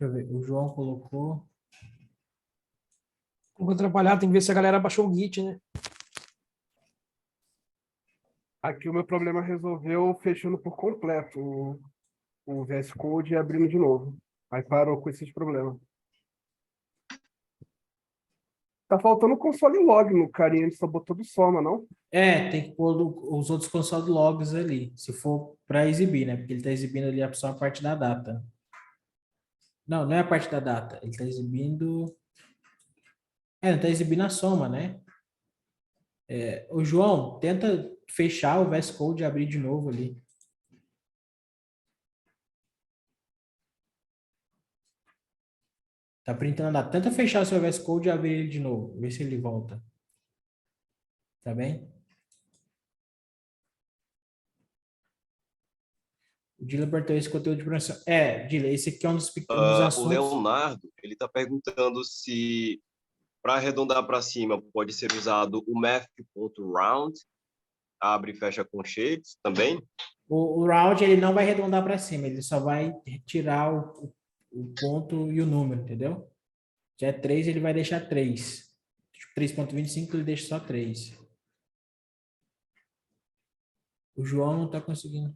Deixa eu ver, o João colocou... Vou atrapalhar, tem que ver se a galera baixou o Git, né? Aqui o meu problema resolveu fechando por completo o VS Code e abrindo de novo. Aí parou com esses problemas. Tá faltando o console log no carinha, ele só botou do soma, não? Tem que pôr os outros console logs ali, se for para exibir, né? Porque ele está exibindo ali só a parte da data. Não, não é a parte da data. Ele está exibindo... ele está exibindo a soma, né? O João, tenta fechar o VS Code e abrir de novo ali. Tá printando a data. Tenta fechar o seu VS Code e abrir ele de novo. Ver se ele volta. Tá bem? O Dila perguntou esse conteúdo de programação. Dila, esse aqui é um dos O assuntos. Leonardo, ele está perguntando se, para arredondar para cima, pode ser usado o math.round, abre e fecha conchetes também? O round, ele não vai arredondar para cima, ele só vai retirar o ponto e o número, entendeu? Se é 3, ele vai deixar 3. 3.25, ele deixa só 3. O João não está conseguindo.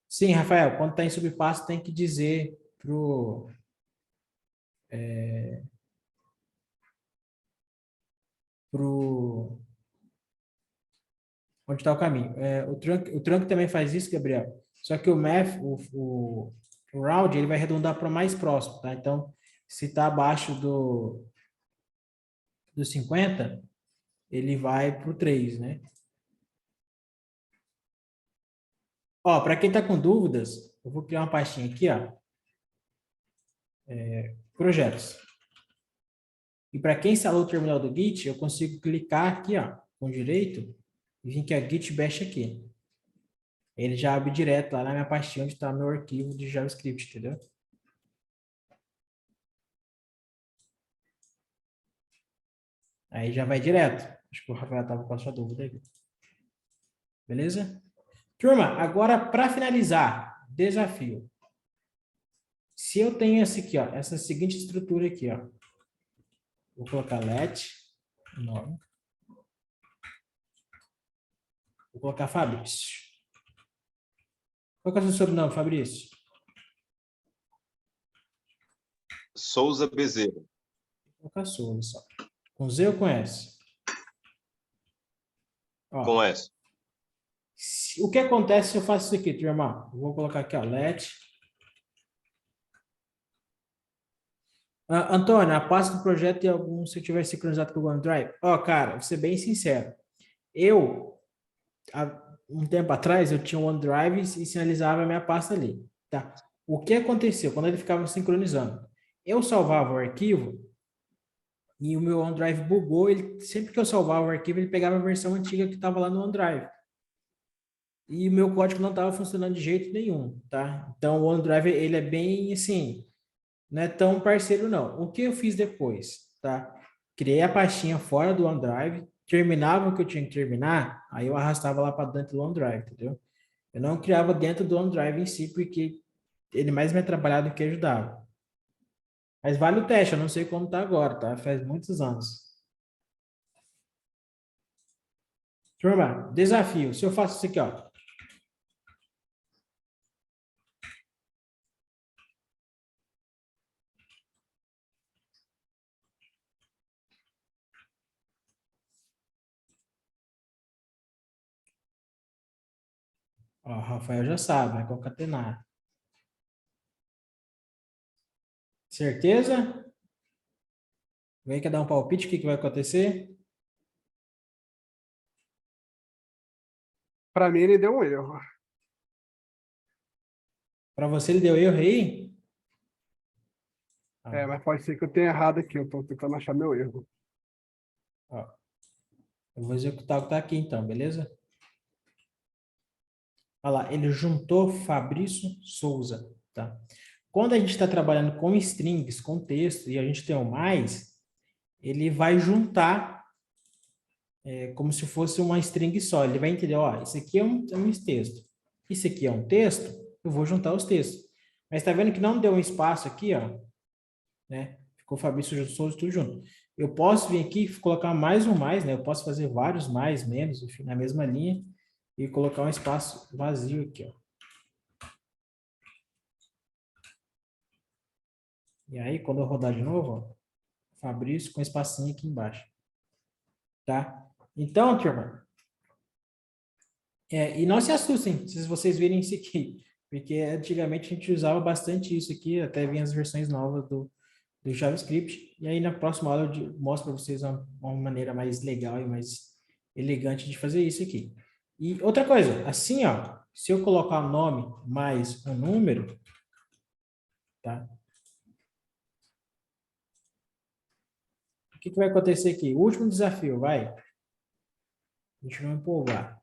Sim, Rafael, quando está em subpasso, tem que dizer pro... onde está o caminho. O trunk também faz isso, Gabriel. Só que o math, o round, ele vai arredondar para o mais próximo, tá? Então, se está abaixo do 50, ele vai para o 3, né? Ó, para quem está com dúvidas, eu vou criar uma pastinha aqui, ó. Projetos. E para quem instalou o terminal do Git, eu consigo clicar aqui, ó, com direito, e vir aqui a Git Bash aqui. Ele já abre direto lá na minha pastinha onde está meu arquivo de JavaScript, entendeu? Aí já vai direto. Acho que o Rafael estava com a sua dúvida aí. Beleza? Turma, agora para finalizar, desafio. Se eu tenho esse aqui, ó, essa seguinte estrutura aqui, ó. Vou colocar let, nome. Vou colocar Fabrício. Qual que é o seu sobrenome, Fabrício? Souza Bezerra. Vou colocar Souza só. Com Z ou com S? Ó, Com S. o que acontece se eu faço isso aqui, turma? Eu vou colocar aqui, ó, let. Antônio, a pasta do projeto tem algum, se eu tiver sincronizado com o OneDrive? Ó, cara, vou ser bem sincero. Há um tempo atrás, eu tinha um OneDrive e sinalizava a minha pasta ali, tá? O que aconteceu quando ele ficava sincronizando? Eu salvava o arquivo e o meu OneDrive bugou. Sempre que eu salvava o arquivo, ele pegava a versão antiga que estava lá no OneDrive. E o meu código não estava funcionando de jeito nenhum, tá? Então, o OneDrive, ele é bem, assim, não é tão parceiro, não. O que eu fiz depois, tá? Criei a pastinha fora do OneDrive, terminava o que eu tinha que terminar, aí eu arrastava lá para dentro do OneDrive, entendeu? Eu não criava dentro do OneDrive em si, porque ele mais me atrapalhava do que ajudava. Mas vale o teste, eu não sei como tá agora, tá? Faz muitos anos. Turma, desafio. Se eu faço isso aqui, ó. Ó, o Rafael já sabe, vai concatenar. Certeza? Alguém quer dar um palpite? O que vai acontecer? Para mim, ele deu um erro. Para você, ele deu erro aí? Mas pode ser que eu tenha errado aqui. Eu estou tentando achar meu erro. Ó, eu vou executar o que está aqui, então, beleza? Olha lá, ele juntou Fabrício Souza, tá? Quando a gente está trabalhando com strings, com texto, e a gente tem o mais, ele vai juntar como se fosse uma string só. Ele vai entender, ó, isso aqui é um texto. Isso aqui é um texto, eu vou juntar os textos. Mas tá vendo que não deu um espaço aqui, ó, né? Ficou Fabrício Souza tudo junto. Eu posso vir aqui e colocar mais um mais, né? Eu posso fazer vários mais, menos, enfim, na mesma linha, e colocar um espaço vazio aqui, ó. E aí, quando eu rodar de novo, ó, Fabrício com espacinho aqui embaixo. Tá? Então, turma, e não se assustem se vocês virem isso aqui, porque antigamente a gente usava bastante isso aqui, até vinha as versões novas do JavaScript, e aí na próxima aula eu mostro para vocês uma maneira mais legal e mais elegante de fazer isso aqui. E outra coisa, assim, ó, se eu colocar o nome mais um número, tá? O que vai acontecer aqui? O último desafio, vai. Deixa eu me empolgar.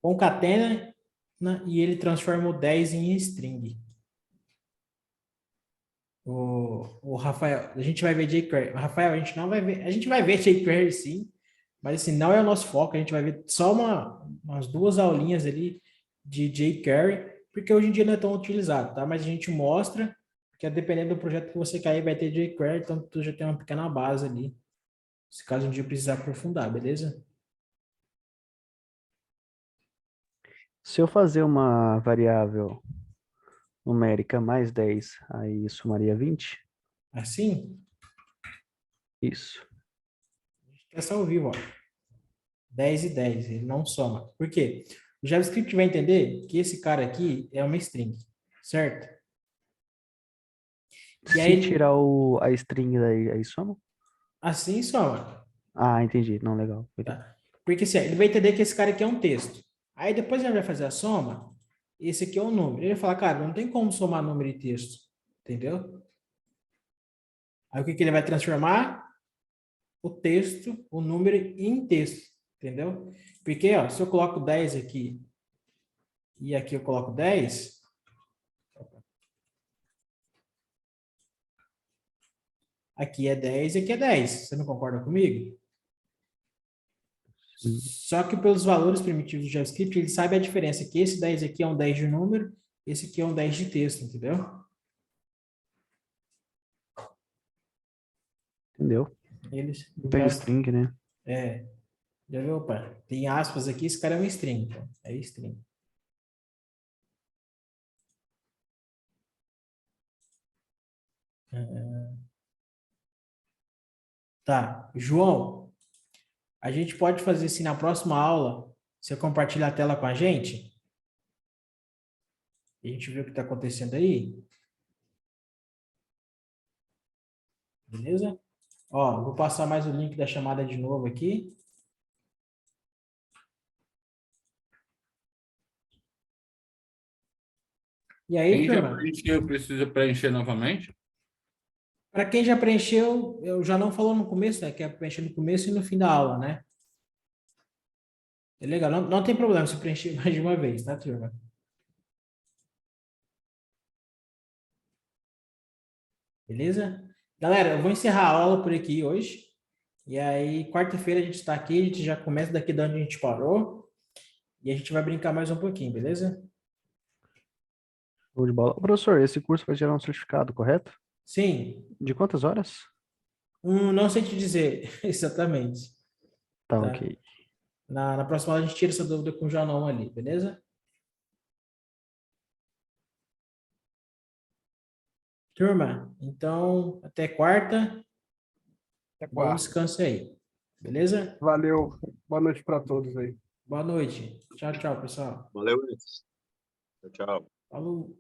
Concatena, né, e ele transforma o 10 em string. O Rafael, a gente vai ver jQuery. Rafael, a gente não vai ver. A gente vai ver jQuery sim, mas assim, não é o nosso foco. A gente vai ver só umas 2 aulinhas ali de jQuery, porque hoje em dia não é tão utilizado, tá? Mas a gente mostra que dependendo do projeto que você cair, vai ter jQuery, então tu já tem uma pequena base ali, se caso um dia precisar aprofundar, beleza? Se eu fazer uma variável numérica mais 10, aí somaria 20? Assim, Isso. é só ao vivo, ó. 10 e 10, ele não soma. Por quê? O JavaScript vai entender que esse cara aqui é uma string, certo? E Se aí, tirar a string daí, aí soma? assim soma. Ah, entendi. Não, legal. Tá? Porque assim, ele vai entender que esse cara aqui é um texto. Aí depois ele vai fazer a soma, esse aqui é um número. Ele vai falar, cara, não tem como somar número e texto. Entendeu? Aí o que ele vai transformar? O texto, o número em texto. Entendeu? Porque, ó, se eu coloco 10 aqui e aqui eu coloco 10, aqui é 10 e aqui é 10. Você não concorda comigo? Só que pelos valores primitivos do JavaScript, ele sabe a diferença, que esse 10 aqui é um 10 de número, esse aqui é um 10 de texto, entendeu? Entendeu? Eles, Tem string, né? É. Já viu, opa? Tem aspas aqui, esse cara é um string, então. É string. Tá. João, a gente pode fazer assim na próxima aula, você compartilha a tela com a gente? A gente vê o que está acontecendo aí? Beleza? Ó, vou passar mais o link da chamada de novo aqui. E aí, Quem já turma? preencheu precisa preencher novamente? Para quem já preencheu, eu já não falou no começo, né? Que é preencher no começo e no fim da aula, né? É legal, não tem problema se preencher mais de uma vez, tá, turma? Beleza? Galera, eu vou encerrar a aula por aqui hoje. E aí, quarta-feira a gente está aqui, a gente já começa daqui de onde a gente parou. E a gente vai brincar mais um pouquinho, beleza? Show de bola. Ô, professor, esse curso vai gerar um certificado, correto? Sim. De quantas horas? Não sei te dizer exatamente. Tá, Tá? ok. Na próxima aula a gente tira essa dúvida com o Janão ali, beleza? Turma, então, até quarta. Bom descanso aí. Beleza? Valeu. Boa noite para todos aí. Boa noite. Tchau, tchau, pessoal. Valeu, tchau, tchau. Falou.